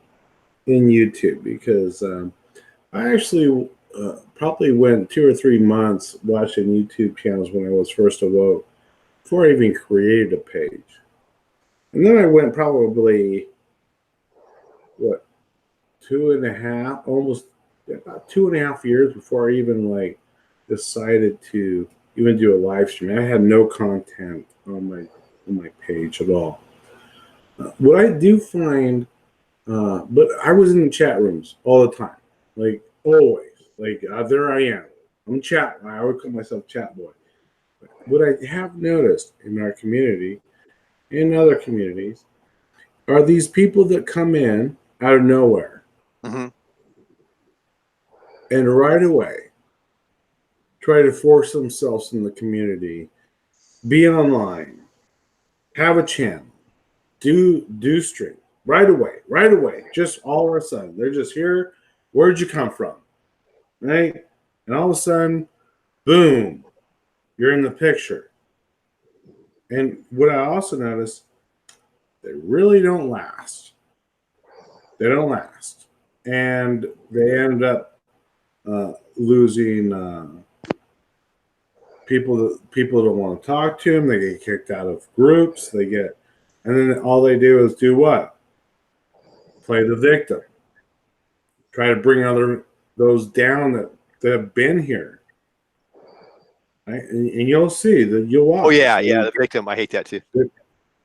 YouTube, because I actually probably went 2 or 3 months watching YouTube channels when I was first awoke before I even created a page. And then I went probably, 2.5, almost about 2.5 years before I even like decided to even do a live stream. I had no content on my page at all. What I do find, but I was in the chat rooms all the time, like always. Like there I am. I'm chat. I would call myself chat boy. What I have noticed in our community, in other communities, are these people that come in out of nowhere, and right away try to force themselves in the community, be online, have a channel, do stream right away, just all of a sudden they're just here. Where'd you come from, right? And all of a sudden, boom, you're in the picture. And what I also noticed, they really don't last. They don't last. And they end up losing people don't want to talk to them. They get kicked out of groups. And then all they do is do what? Play the victim. Try to bring those down that have been here. Right? And you'll see that you'll watch. Oh yeah, the victim. I hate that too.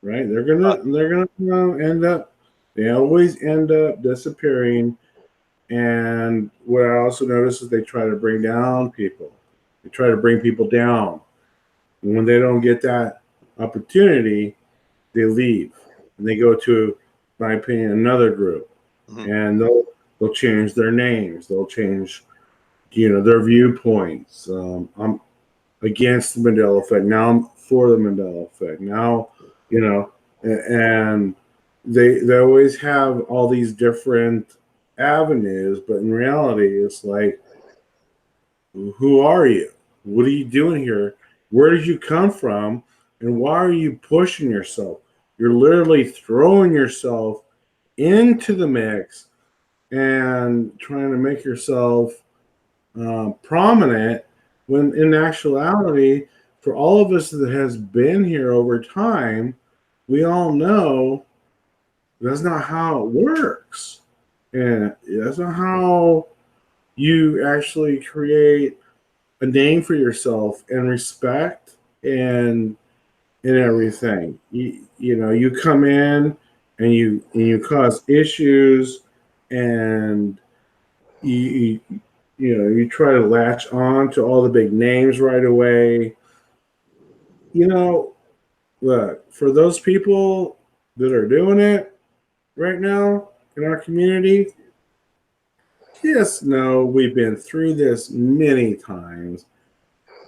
Right? They're gonna end up. They always end up disappearing. And what I also notice is they try to bring down people. They try to bring people down. And when they don't get that opportunity, they leave and they go to, in my opinion, another group. Mm-hmm. And they'll change their names. They'll change, their viewpoints. I'm against the Mandela effect. Now I'm for the Mandela effect. Now, and they always have all these different avenues, but in reality, it's like, who are you? What are you doing here? Where did you come from? And why are you pushing yourself? You're literally throwing yourself into the mix and trying to make yourself prominent, when in actuality, for all of us that has been here over time, we all know that's not how it works. And that's not how you actually create a name for yourself and respect and everything. You come in and you cause issues, and you try to latch on to all the big names right away. Look, for those people that are doing it right now in our community, just know we've been through this many times.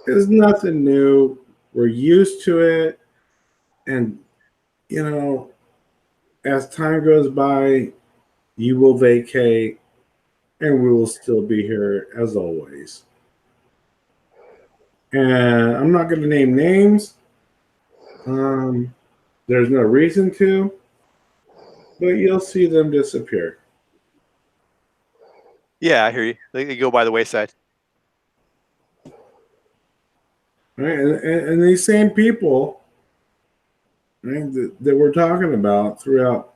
It's nothing new. We're used to it. And, as time goes by, you will vacate, and we will still be here as always. And I'm not going to name names. There's no reason to, but you'll see them disappear. Yeah, I hear you. They go by the wayside. Right, and these same people, right, that we're talking about throughout,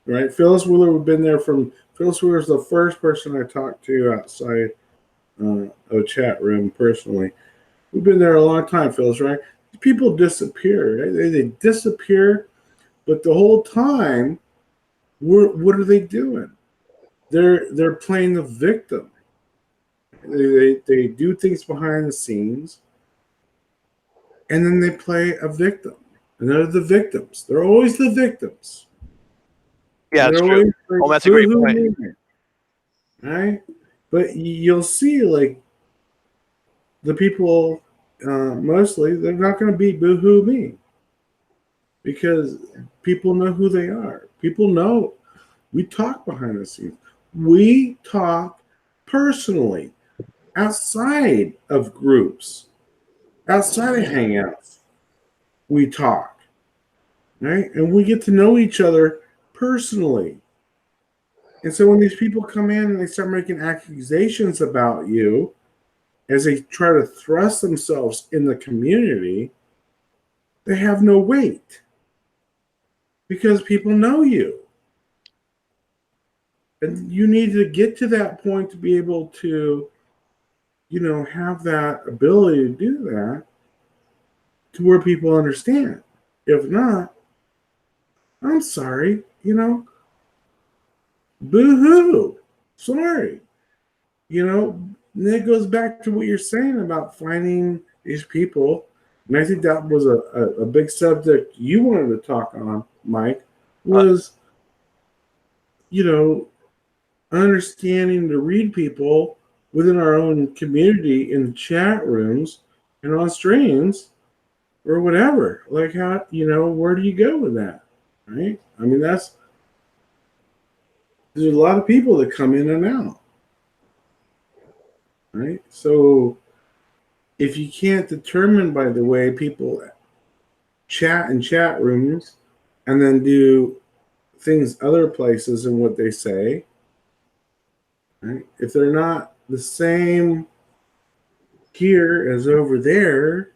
right? Phyllis Wheeler would have been there Phyllis Wheeler was the first person I talked to outside a chat room personally. We've been there a long time, Phyllis, right? People disappear. Right? They disappear, but the whole time, what are they doing? They're playing the victim. They do things behind the scenes, and then they play a victim. And they're the victims. They're always the victims. Yeah, that's true. Oh, that's a great point. Right? But you'll see, like, the people, mostly, they're not going to be boo-hoo me. Because people know who they are. People know. We talk behind the scenes. We talk personally, outside of groups, outside of hangouts. We talk, right? And we get to know each other personally. And so when these people come in and they start making accusations about you, as they try to thrust themselves in the community, they have no weight. Because people know you. And you need to get to that point to be able to, have that ability to do that, to where people understand. If not, I'm sorry, boo-hoo. Sorry. And it goes back to what you're saying about finding these people. And I think that was a big subject you wanted to talk on, Mike, was, understanding to read people within our own community in chat rooms and on streams or whatever. Like, how, where do you go with that? Right? I mean, there's a lot of people that come in and out. Right? So if you can't determine by the way people chat in chat rooms and then do things other places and what they say, right? If they're not the same here as over there,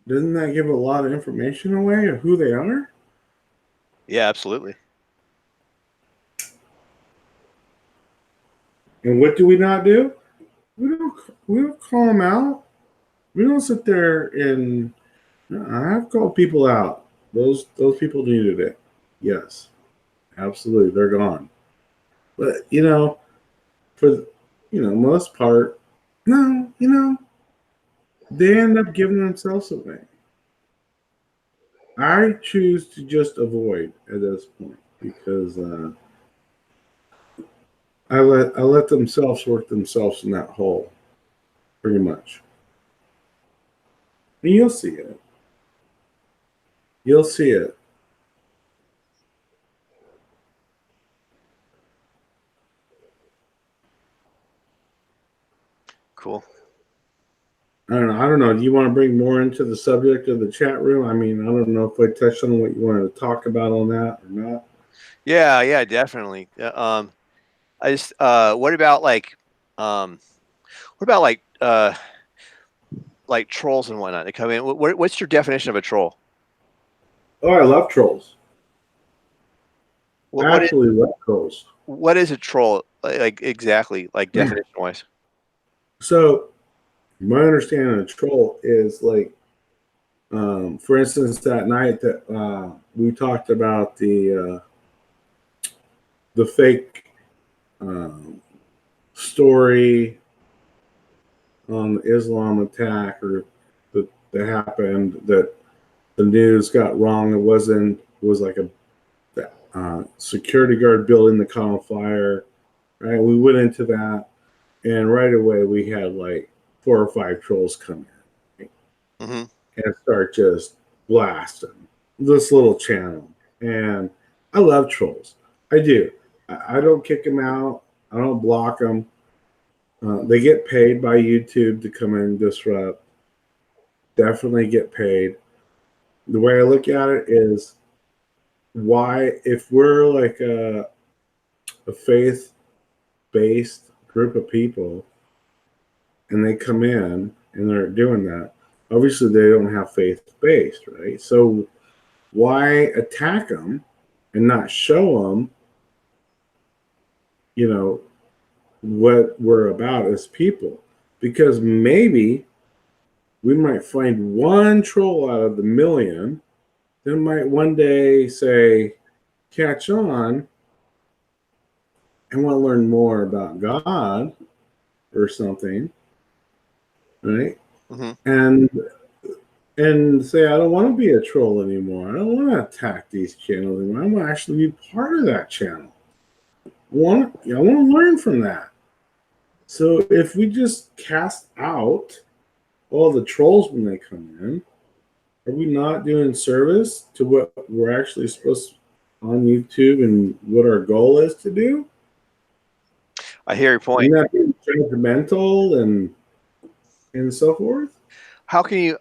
doesn't that give a lot of information away of who they are? Yeah, absolutely. And what do we not do? We don't call them out. We don't sit there and I've called people out. Those people needed it. Yes, absolutely, they're gone. But for most part, no, they end up giving themselves away. I choose to just avoid at this point because I let themselves work themselves in that hole, pretty much. And you'll see it. You'll see it. Cool. I don't know. Do you want to bring more into the subject of the chat room? I mean, I don't know if I touched on what you wanted to talk about on that or not. Yeah, definitely. I just what about like trolls and whatnot? They come in. What's your definition of a troll? Oh, I love trolls. What, I what is absolutely love trolls. what is a troll? Like exactly, like definition wise. So, my understanding of troll is like, for instance, that night that we talked about the fake um, story on the Islam attack or that happened that the news got wrong. It was like a security guard building the cone fire. Right, we went into that, and right away we had like 4 or 5 trolls come in Mm-hmm. and start just blasting this little channel. And I love trolls. I do. I don't kick them out. I don't block them. They get paid by YouTube to come in and disrupt. Definitely get paid. The way I look at it is why, if we're like a faith based group of people and they come in and they're doing that, obviously they don't have faith based, right? So why attack them and not show them, what we're about as people? Because maybe we might find one troll out of the million that might one day say, catch on and want to learn more about God or something, right? Mm-hmm. And say, I don't want to be a troll anymore. I don't want to attack these channels anymore. I want to actually be part of that channel. I want to learn from that. So if we just cast out all the trolls when they come in, are we not doing service to what we're actually supposed to on YouTube and what our goal is to do? I hear your point. Isn't that being judgmental and so forth? How can you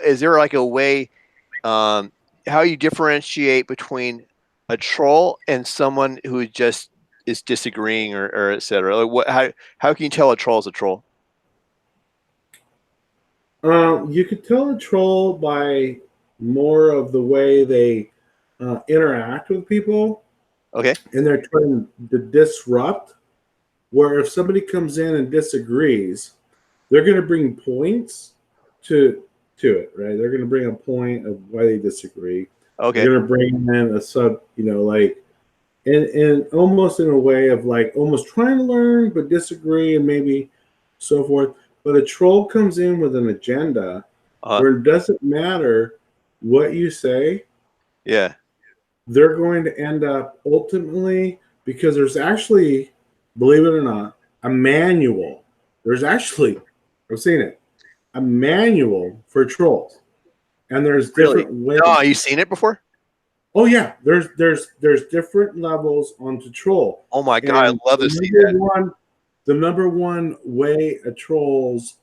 is there like a way how you differentiate between a troll and someone who just is disagreeing or et cetera? Like how can you tell a troll is a troll? You could tell a troll by more of the way they interact with people, Okay. and they're trying to disrupt. Where if somebody comes in and disagrees, they're going to bring points to it, right? They're going to bring a point of why they disagree. Okay. They're going to bring in a sub, like, and almost in a way of like almost trying to learn but disagree and maybe so forth. But a troll comes in with an agenda where it doesn't matter what you say. Yeah. They're going to end up ultimately, because there's actually, believe it or not, a manual. There's actually, I've seen it, a manual for trolls, and there's different ways. Oh, you seen it before? Oh yeah, there's different levels onto troll. Oh my god, And I love to see that. the number one way a trolls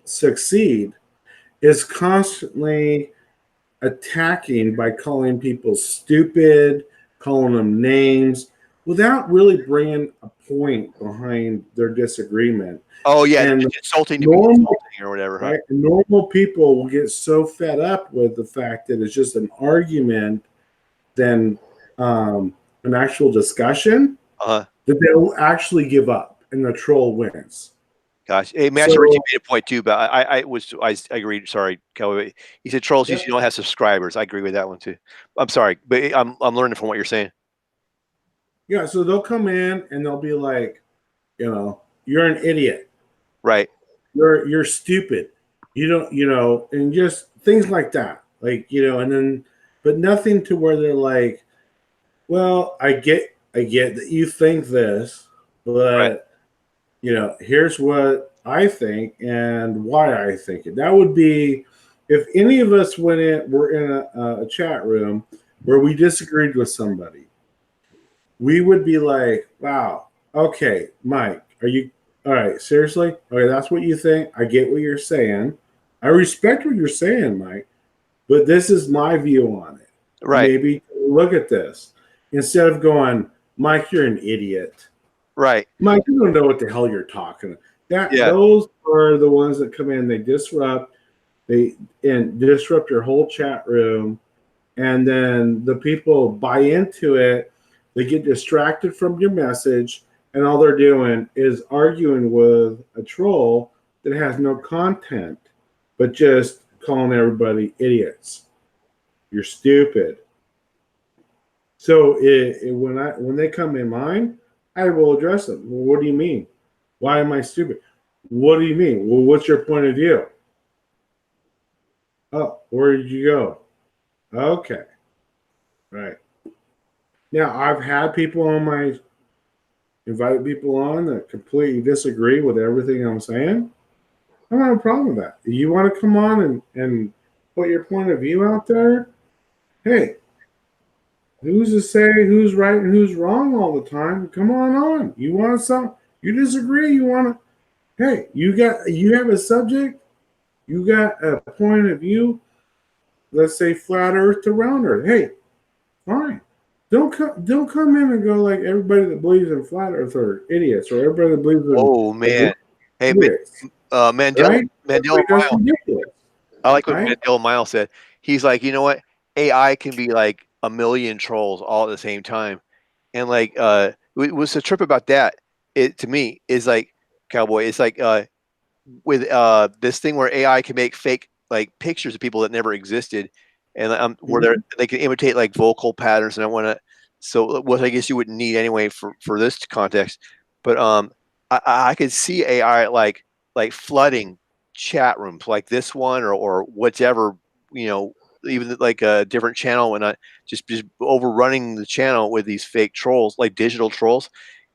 succeed is constantly attacking by calling people stupid, calling them names, without really bringing a point behind their disagreement. Oh yeah, And just insulting to be normal, insulting or whatever. Huh? right? Normal people will get so fed up with the fact that it's just an argument than an actual discussion Uh-huh. that they'll actually give up and the troll wins. Gosh, hey, Master So- Richie made a point too, but I agreed. Sorry, Kelly. He said trolls usually don't have subscribers. I agree with that one too. I'm sorry, but I'm learning from what you're saying. Yeah, so they'll come in and they'll be like, you know, you're an idiot. Right. You're stupid. You don't, you know, and just things like that. Like, you know, and then but nothing to where they're like, well, I get that you think this, but Right. you know, here's what I think and why I think it. That would be if any of us were in a chat room where we disagreed with somebody, we would be like, wow, okay, Mike, are you all right? Seriously? Okay, that's what you think. I get what you're saying. I respect what you're saying, Mike, but this is my view on it. Right. Maybe look at this instead of going, Mike, you're an idiot. Right. Mike, you don't know what the hell you're talking about. Yeah. Those are the ones that come in, they disrupt your whole chat room, and then the people buy into it, they get distracted from your message, and all they're doing is arguing with a troll that has no content, but just calling everybody idiots. You're stupid. So when they come in mine, I will address them. Well, what do you mean? Why am I stupid? What do you mean? Well, what's your point of view? Oh, where did you go? Okay. Right. Now, I've had people invited people on that completely disagree with everything I'm saying. I don't have a problem with that. You want to come on and put your point of view out there? Hey, who's to say who's right and who's wrong all the time? Come on. You want some? You disagree? You want to? Hey, you have a subject. You got a point of view. Let's say flat Earth to round Earth. Hey, fine. Don't come in and go like everybody that believes in flat Earth are idiots, or everybody that believes in. Oh man. Hey, Mandela. Right? Mandela That's Miles. ridiculous. I like what Right? Mandela Miles said. He's like, you know what? AI can be like a million trolls all at the same time, and like, what's the trip about that? It to me is like Cowboy. It's like with this thing where AI can make fake like pictures of people that never existed, and where they can imitate like vocal patterns. And I want to, so what I guess you wouldn't need anyway for this context, but I could see AI like flooding chat rooms like this one or whatever, you know, even like a different channel and just overrunning the channel with these fake trolls, like digital trolls.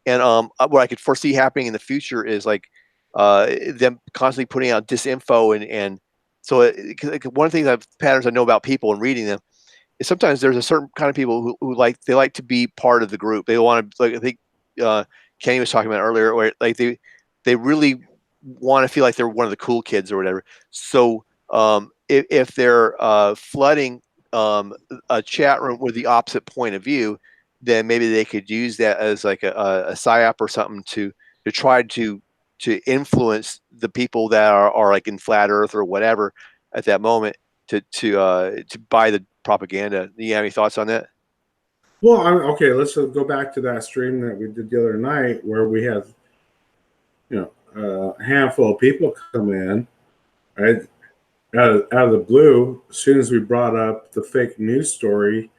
And what I could foresee happening in the future is like them constantly putting out disinfo and so one of the things patterns I know about people and reading them is sometimes there's a certain kind of people who like they like to be part of the group. They want to like I think Kenny was talking about earlier, where like they really want to feel like they're one of the cool kids or whatever. So if they're flooding a chat room with the opposite point of view, then maybe they could use that as like a psyop or something to try to influence the people that are like in flat Earth or whatever at that moment to buy the propaganda. Do you have any thoughts on that? Well, okay. Let's go back to that stream that we did the other night, where we had, you know, a handful of people come in, right, out of the blue. As soon as we brought up the fake news story,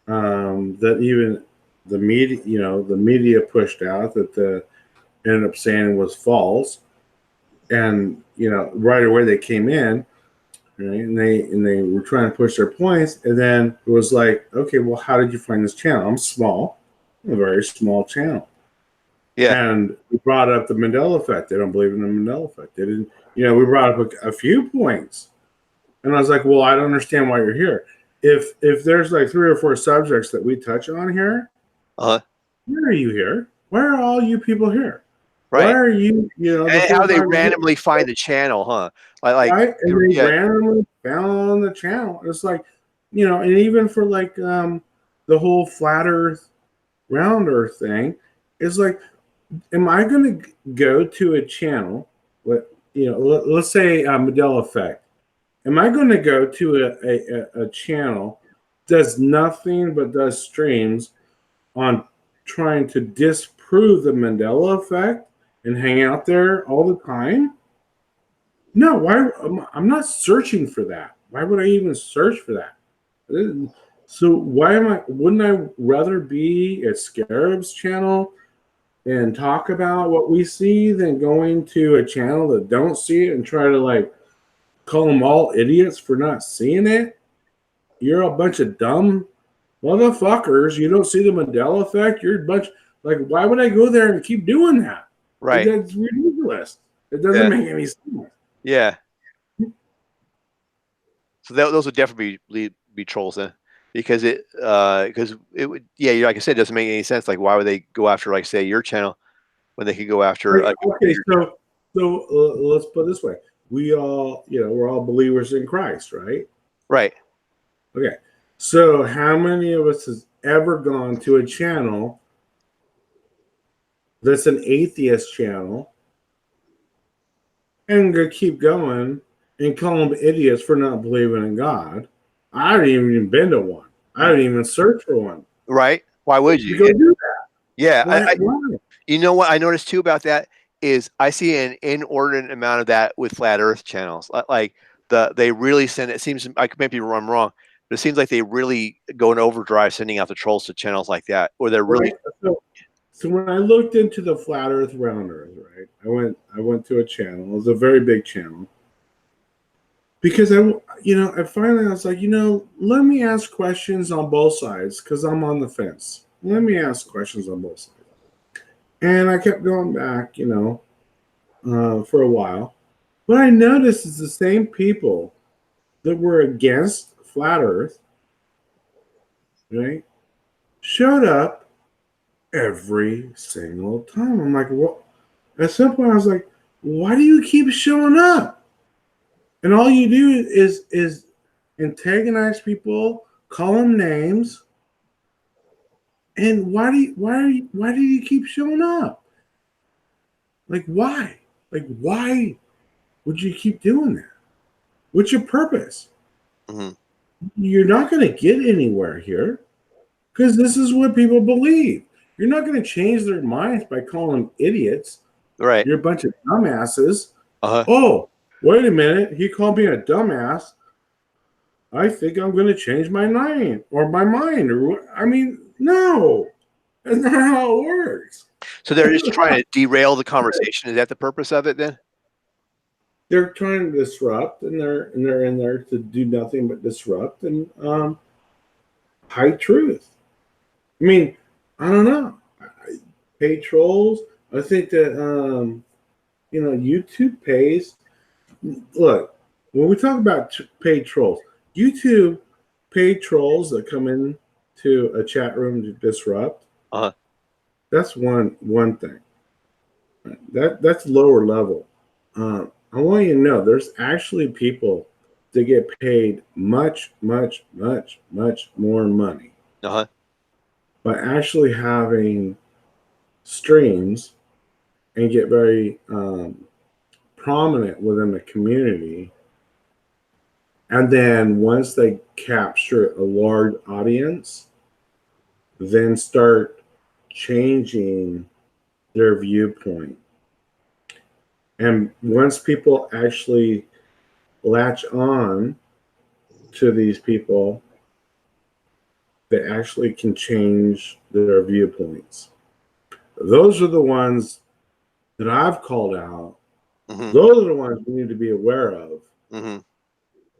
that even the media pushed out that ended up saying was false, and you know, right away they came in. Right? And they were trying to push their points, and then it was like, okay, well, how did you find this channel? I'm small, a very small channel. Yeah. And we brought up the Mandela effect. They don't believe in the Mandela effect. They didn't, you know, we brought up a few points, and I was like, well, I don't understand why you're here. If there's like 3 or 4 subjects that we touch on here, Uh-huh. why are you here? why are all you people here? Right. Why are you, the And how whole they time randomly find the channel, huh? Like right? And they yeah, randomly found the channel. It's like, and even for like the whole flat Earth, round Earth thing, it's like, am I going to go to a channel? Let's say Mandela Effect. Am I going to go to a channel does nothing but does streams on trying to disprove the Mandela Effect and hang out there all the time? No, why? I'm not searching for that. Why would I even search for that? So why am I? Wouldn't I rather be at Scarab's channel and talk about what we see than going to a channel that don't see it and try to like call them all idiots for not seeing it? You're a bunch of dumb motherfuckers. You don't see the Mandela Effect. You're a bunch. Like, why would I go there and keep doing that? right. That's ridiculous. It doesn't Yeah. make any sense. Yeah. So those would definitely be trolls then, because it would, yeah, like I said, it doesn't make any sense. Like, why would they go after, like, say, your channel when they could go after? Like, okay, so let's put it this way: we all, we're all believers in Christ, right? Right. Okay. So how many of us has ever gone to a channel that's an atheist channel and gonna keep going and call them idiots for not believing in God? I haven't even been to one. I haven't even searched for one. Right. Why would you? Go do that. Yeah. Why? You know what I noticed too about that is I see an inordinate amount of that with flat Earth channels. Like they really send. It seems maybe I'm wrong, but it seems like they really go in overdrive sending out the trolls to channels like that, or they're really. Right. So when I looked into the flat Earth, round Earth, right? I went to a channel. It was a very big channel because I finally I was like, let me ask questions on both sides because I'm on the fence. Let me ask questions on both sides. And I kept going back, for a while. But I noticed it's the same people that were against flat Earth, right? Showed up every single time. I'm like, what? At some point, I was like, why do you keep showing up? And all you do is antagonize people, call them names. And why do you keep showing up? Like, why? Like, why would you keep doing that? What's your purpose? Mm-hmm. You're not going to get anywhere here because this is what people believe. You're not going to change their minds by calling them idiots. Right. You're a bunch of dumbasses. Uh-huh. Oh, wait a minute. He called me a dumbass. I think I'm going to change my mind. No. That's not how it works. So they're just trying to derail the conversation. Is that the purpose of it then? They're trying to disrupt, and they're in there to do nothing but disrupt and hide truth. I mean, I don't know. Pay trolls. I think that YouTube pays. Look, when we talk about paid trolls, YouTube paid trolls that come in to a chat room to disrupt. Uh-huh. That's one thing. That's lower level. I want you to know there's actually people that get paid much, much, much, much more money Uh-huh. by actually having streams and get very prominent within the community. And then once they capture a large audience, then start changing their viewpoint. And once people actually latch on to these people, they actually can change their viewpoints. Those are the ones that I've called out. Mm-hmm. Those are the ones we need to be aware of. Mm-hmm.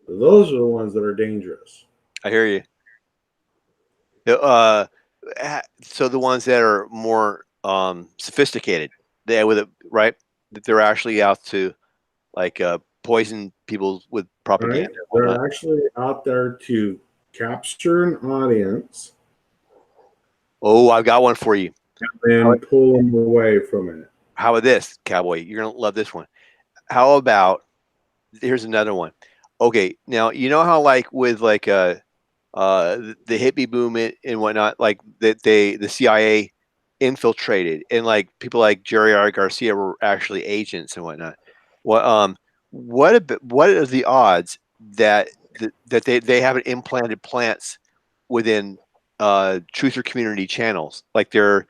Those are the ones that are dangerous. I hear you. So the ones that are more sophisticated, they with it, right? That they're actually out to like poison people with propaganda. Right? They're actually out there to capture an audience. Oh, I've got one for you. and pull them away from it. How about this, Cowboy? You're gonna love this one. How about here's another one. Okay, now you know how like with like the hippie movement and whatnot, like that the CIA infiltrated and like people like Jerry R. Garcia were actually agents and whatnot. What are the odds that that they haven't implanted plants within truther community channels? Like there's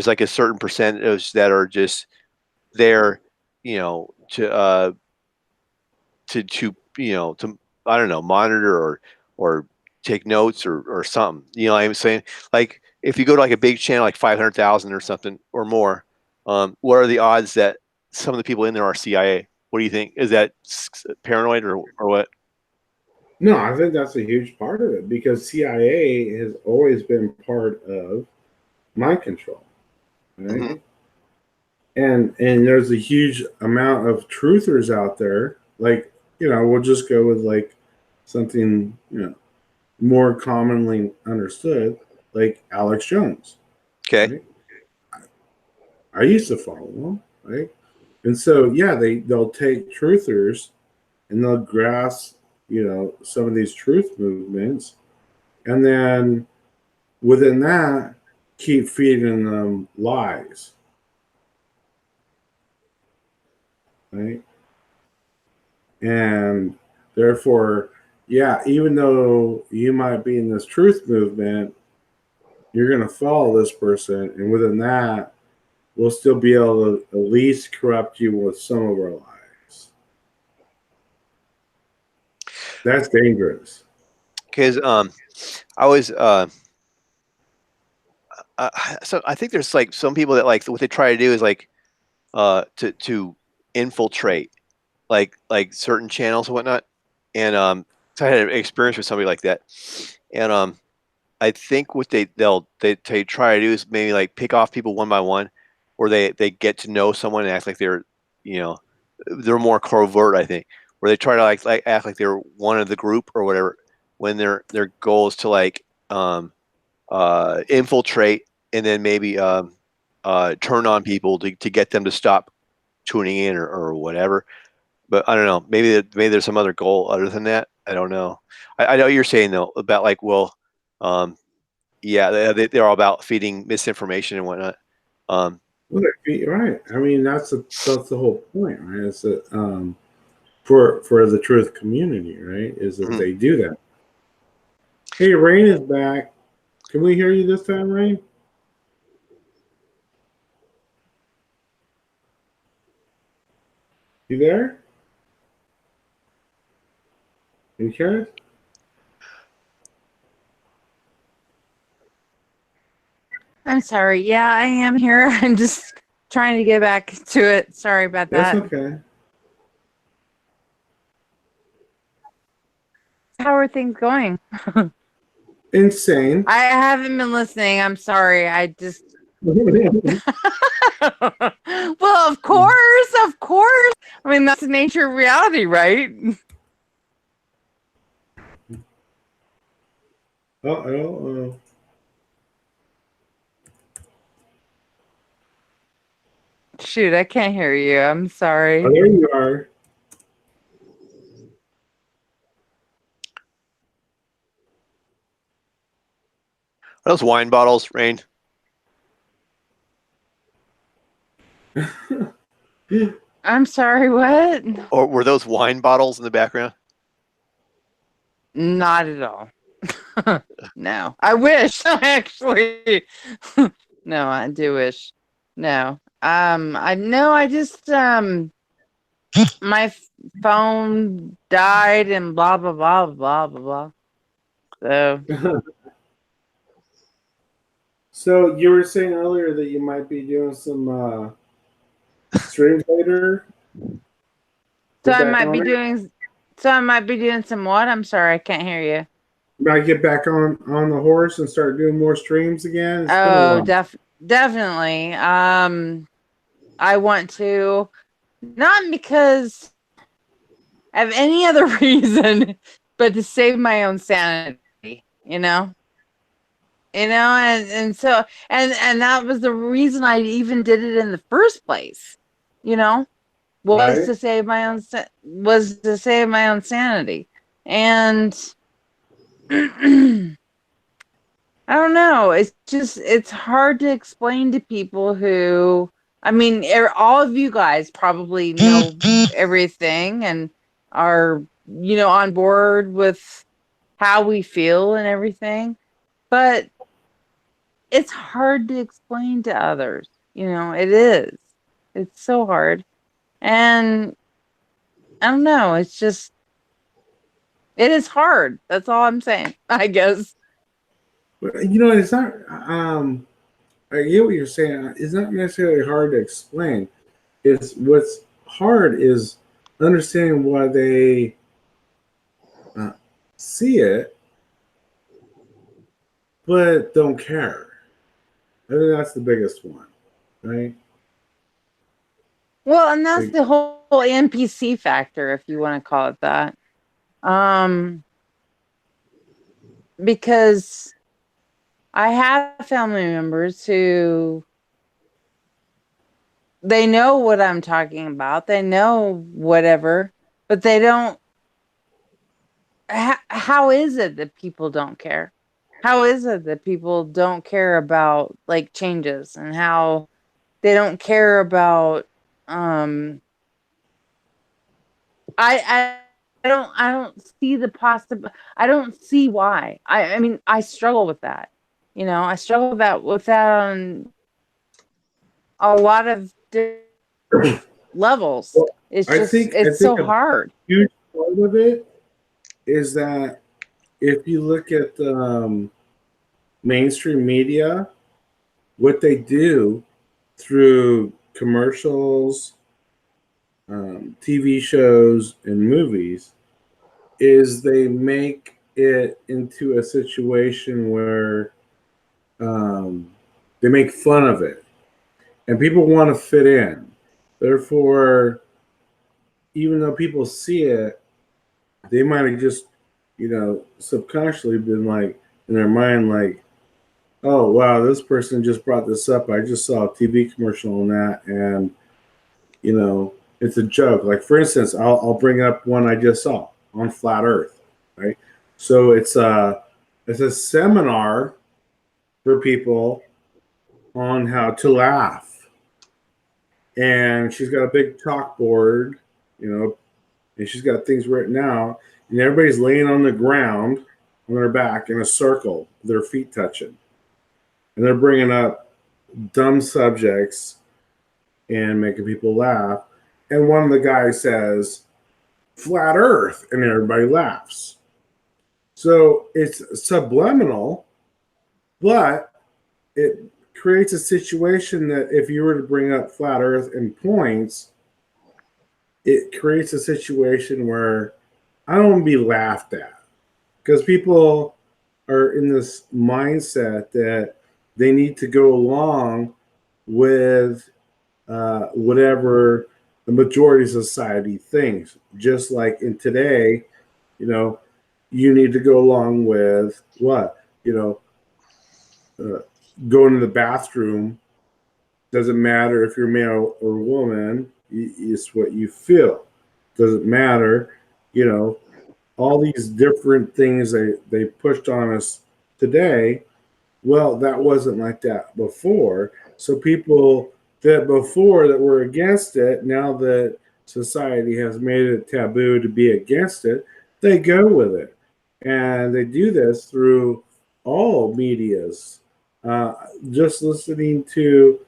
like a certain percentage that are just there, you know, to I don't know, monitor or take notes or something. You know what I'm saying? Like if you go to like a big channel like 500,000 or something or more, what are the odds that some of the people in there are CIA? What do you think? Is that paranoid or what? No, I think that's a huge part of it because CIA has always been part of mind control, right? Mm-hmm. And there's a huge amount of truthers out there. Like, you know, we'll just go with like something, you know, more commonly understood, like Alex Jones. Okay. Right? I used to follow him, right? And so yeah, they'll take truthers and they'll grasp, you know, some of these truth movements, and then within that, keep feeding them lies, right? And therefore, yeah, even though you might be in this truth movement, you're going to follow this person, and within that, we'll still be able to at least corrupt you with some of our lies. That's dangerous. Because I was so I think there's like some people that like what they try to do is like to infiltrate like certain channels and whatnot. And so I had an experience with somebody like that. And I think what they try to do is maybe like pick off people one by one, or they get to know someone and act like they're, you know, they're more covert, I think, where they try to like act like they're one of the group or whatever, when their goal is to like infiltrate and then maybe turn on people to get them to stop tuning in or whatever. But I don't know. Maybe there's some other goal other than that. I don't know. I know what you're saying though about like, well, yeah, they're all about feeding misinformation and whatnot. Well, right. I mean, that's the whole point, right? It's that for the truth community, right? Is that they do that. Hey, Rain is back. Can we hear you this time, Rain? You there? You care? I'm sorry. Yeah, I am here. I'm just trying to get back to it. Sorry about that. That's okay. How are things going? Insane. I haven't been listening. I'm sorry. I just. Well, of course, of course. I mean, that's the nature of reality, right? Uh-oh. Shoot, I can't hear you. I'm sorry. Oh, there you are. Are those wine bottles, Rain? I'm sorry, what? Or were those wine bottles in the background? Not at all. No. I wish, actually. No, I do wish. No. I just my phone died and blah blah blah blah blah blah. So So you were saying earlier that you might be doing some streams later. I might be doing some what? I'm sorry, I can't hear you. Might get back on the horse and start doing more streams again. Oh, definitely. I want to, not because of any other reason, but to save my own sanity, you know? you know, and so and that was the reason I even did it in the first place, you know, was Right? to save my own sanity. And I don't know, it's hard to explain to people who, I mean, all of you guys probably know everything and are, you know, on board with how we feel and everything, but it's hard to explain to others. You know, it is. It's so hard. And I don't know, it's just, it is hard. That's all I'm saying, I guess. But, you know, it's not. I get what you're saying. It's not necessarily hard to explain. It's what's hard is understanding why they uh, see it but don't care. I think that's the biggest one, right? Well, and that's Like, the whole NPC factor, if you want to call it that. Because I have family members who they know what I'm talking about. They know whatever, but they don't. How is it that people don't care? How is it that people don't care about like changes and how they don't care about I I don't see the possible, I don't see why. I mean, I struggle with that. You know, I struggle with that on a lot of levels. well, It's I just, think it's so a hard. huge part of it is that if you look at mainstream media, what they do through commercials, TV shows, and movies is they make it into a situation where um, they make fun of it, and people want to fit in. Therefore, even though people see it, they might have just, subconsciously been like in their mind, like, "Oh wow, this person just brought this up. I just saw a TV commercial on that, and it's a joke." Like for instance, I'll bring up one I just saw on flat Earth, right? So it's a seminar for people on how to laugh, and she's got a big chalkboard, and she's got things written out, and everybody's laying on the ground on their back in a circle, their feet touching, and they're bringing up dumb subjects and making people laugh. And one of the guys says, "Flat Earth," and everybody laughs. So it's subliminal, but it creates a situation that if you were to bring up flat Earth in points, it creates a situation where I don't want to be laughed at because people are in this mindset that they need to go along with whatever the majority of society thinks. Just like in today, you need to go along with what? Going to the bathroom doesn't matter if you're male or woman. It's what you feel. Doesn't matter, all these different things they pushed on us today. Well, that wasn't like that before. So people that before that were against it, now that society has made it taboo to be against it, they go with it. And they do this through all medias. Uh, just listening to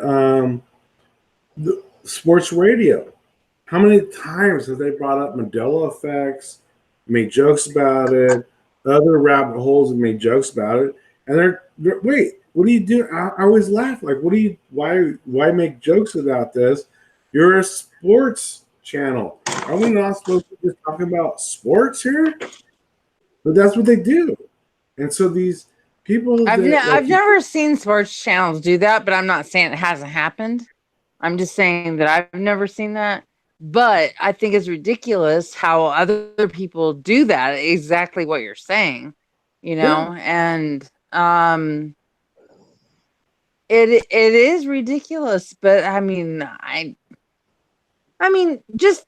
um, the sports radio. How many times have they brought up Mandela effects, made jokes about it, other rabbit holes and made jokes about it? And they're wait, what do you do? I always laugh. Like, why make jokes about this? You're a sports channel. Are we not supposed to be just talking about sports here? But that's what they do. And so these people that I've never seen sports channels do that, but I'm not saying it hasn't happened. I'm just saying that I've never seen that. But I think it's ridiculous how other people do that. Exactly what you're saying. you know, and it is ridiculous, but I mean, just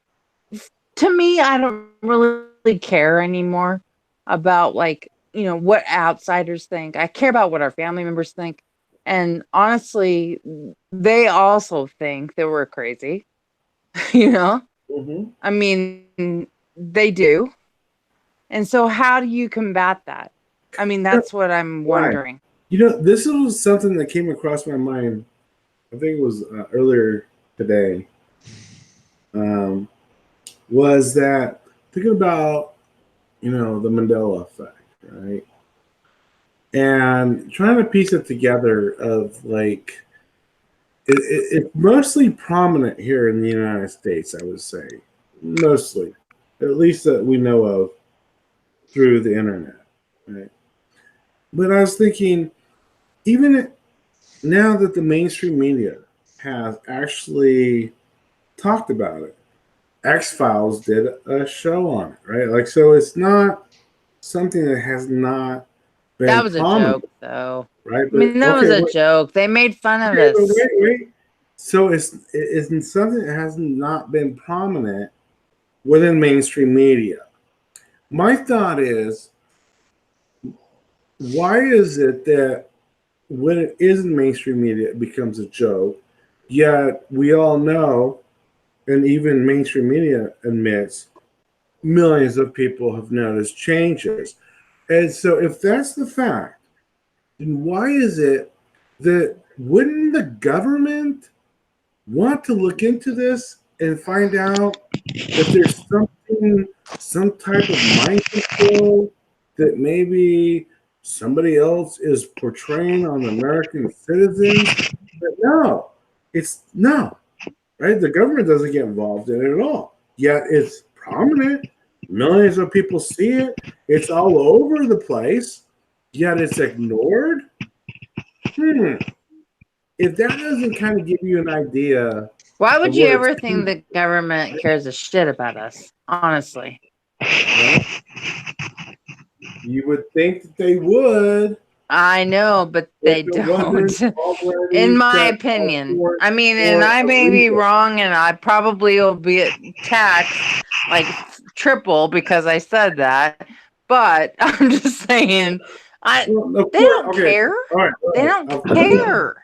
to me, I don't really care anymore about like, you know, what outsiders think. I care about what our family members think. And honestly, they also think that we're crazy, you know? Mm-hmm. I mean, they do. And so how do you combat that? I mean, that's what I'm wondering. You know, this was something that came across my mind. I think it was earlier today. Was that thinking about, you know, the Mandela effect, right? And trying to piece it together of like, it's mostly prominent here in the United States, I would say. Mostly. At least that we know of through the internet, right? But I was thinking, even now that the mainstream media has actually talked about it, X-Files did a show on it, right? Like, so it's not something that has not been That was a prominent, joke, though. right? I mean, But that was okay, a joke. They made fun of okay, but us. wait. So it's something that has not been prominent within mainstream media. My thought is, why is it that when it is in mainstream media, it becomes a joke, yet we all know, and even mainstream media admits, millions of people have noticed changes. And so if that's the fact, then why is it that wouldn't the government want to look into this and find out if there's something, some type of mind control that maybe somebody else is portraying on American citizens? But no, it's no, right? The government doesn't get involved in it at all. Yet it's prominent. Millions of people see it. It's all over the place. Yet it's ignored. If that doesn't kind of give you an idea Why of would you where it's ever think the government cares a shit about us? Honestly. well, you would think that they would. I know, but they If it wasn't don't. already In my set up opinion. for, I mean, and for I a may be reason. wrong, and I probably will be taxed like triple because I said that. But I'm just saying, Well, of they course, don't okay. care. All right. They don't Of care.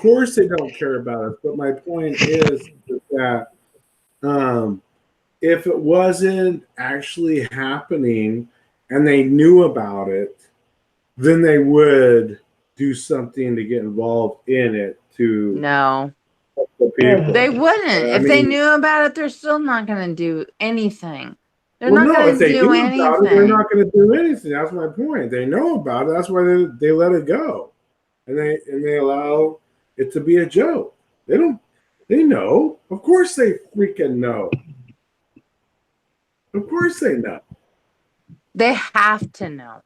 course they don't care about us. But my point is that if it wasn't actually happening and they knew about it, then they would do something to get involved in it to No, help the people. they wouldn't. I If they mean, knew about it, they're still not going to do anything. They're well, not no, if going to they do knew about it, they're anything. not going to do anything. That's my point. They know about it. That's why they let it go, and they allow it to be a joke. They don't. They know. Of course, they freaking know. Of course, they know. They have to know.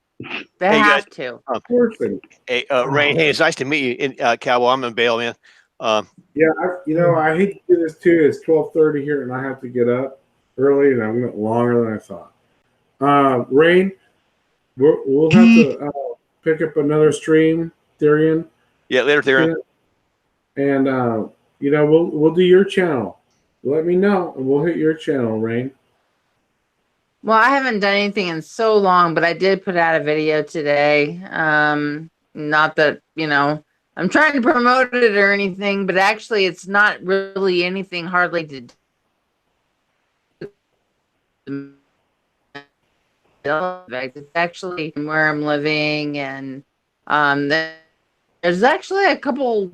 They Hey, guys. have to. Of course, they know. Hey, Rain. Hey, it's nice to meet you, Cowboy. I'm in bail, man. Yeah, I hate to do this too. It's 12:30 here, and I have to get up early, and I went longer than I thought. Rain, we'll have to pick up another stream, Therian. Yeah, later, Theron. And we'll do your channel. Let me know, and we'll hit your channel, Rain. Well, I haven't done anything in so long, but I did put out a video today. Not that, I'm trying to promote it or anything, but actually it's not really anything hardly to do. It's actually where I'm living, and there's actually a couple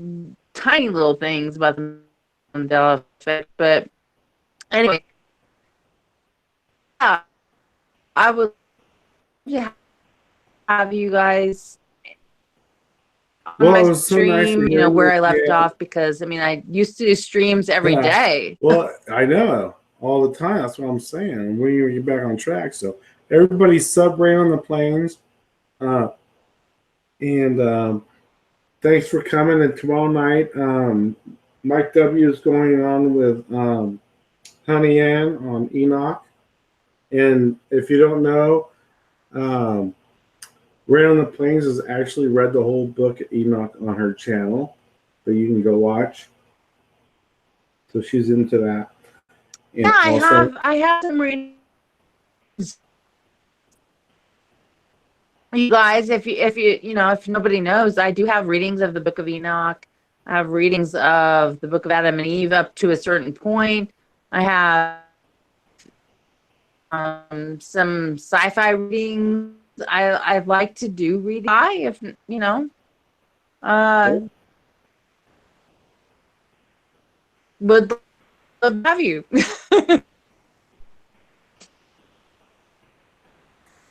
tiny little things about the Mandela effect, but anyway, yeah, I would have you guys on Well, my it was so nice to stream, hear where you I left again. off, because I used to do streams every day. Well, I know all the time. That's what I'm saying. When you get back on track, so everybody sub Rain on the plains, and thanks for coming. And tomorrow night, Mike W is going on with Honey Ann on Enoch. And if you don't know, Ray on the Plains has actually read the whole book of Enoch on her channel that you can go watch. So she's into that. And Yeah, also, I have some readings. You guys, if if nobody knows, I do have readings of the Book of Enoch. I have readings of the Book of Adam and Eve up to a certain point. I have some sci-fi readings. I like to do reading. If would love to have you.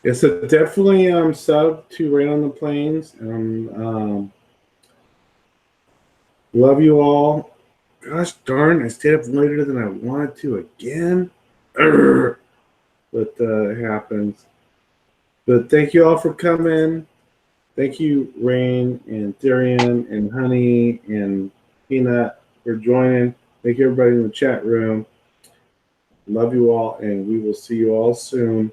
yeah, so definitely sub to Ray on the Plains. Love you all. Gosh darn, I stayed up later than I wanted to again. Urgh. But it happens. But thank you all for coming. Thank you, Rain and Therian and Honey and Peanut for joining. Thank you, everybody in the chat room. Love you all, and we will see you all soon.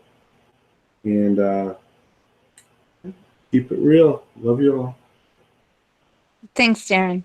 And keep it real. Love you all. Thanks, Darren.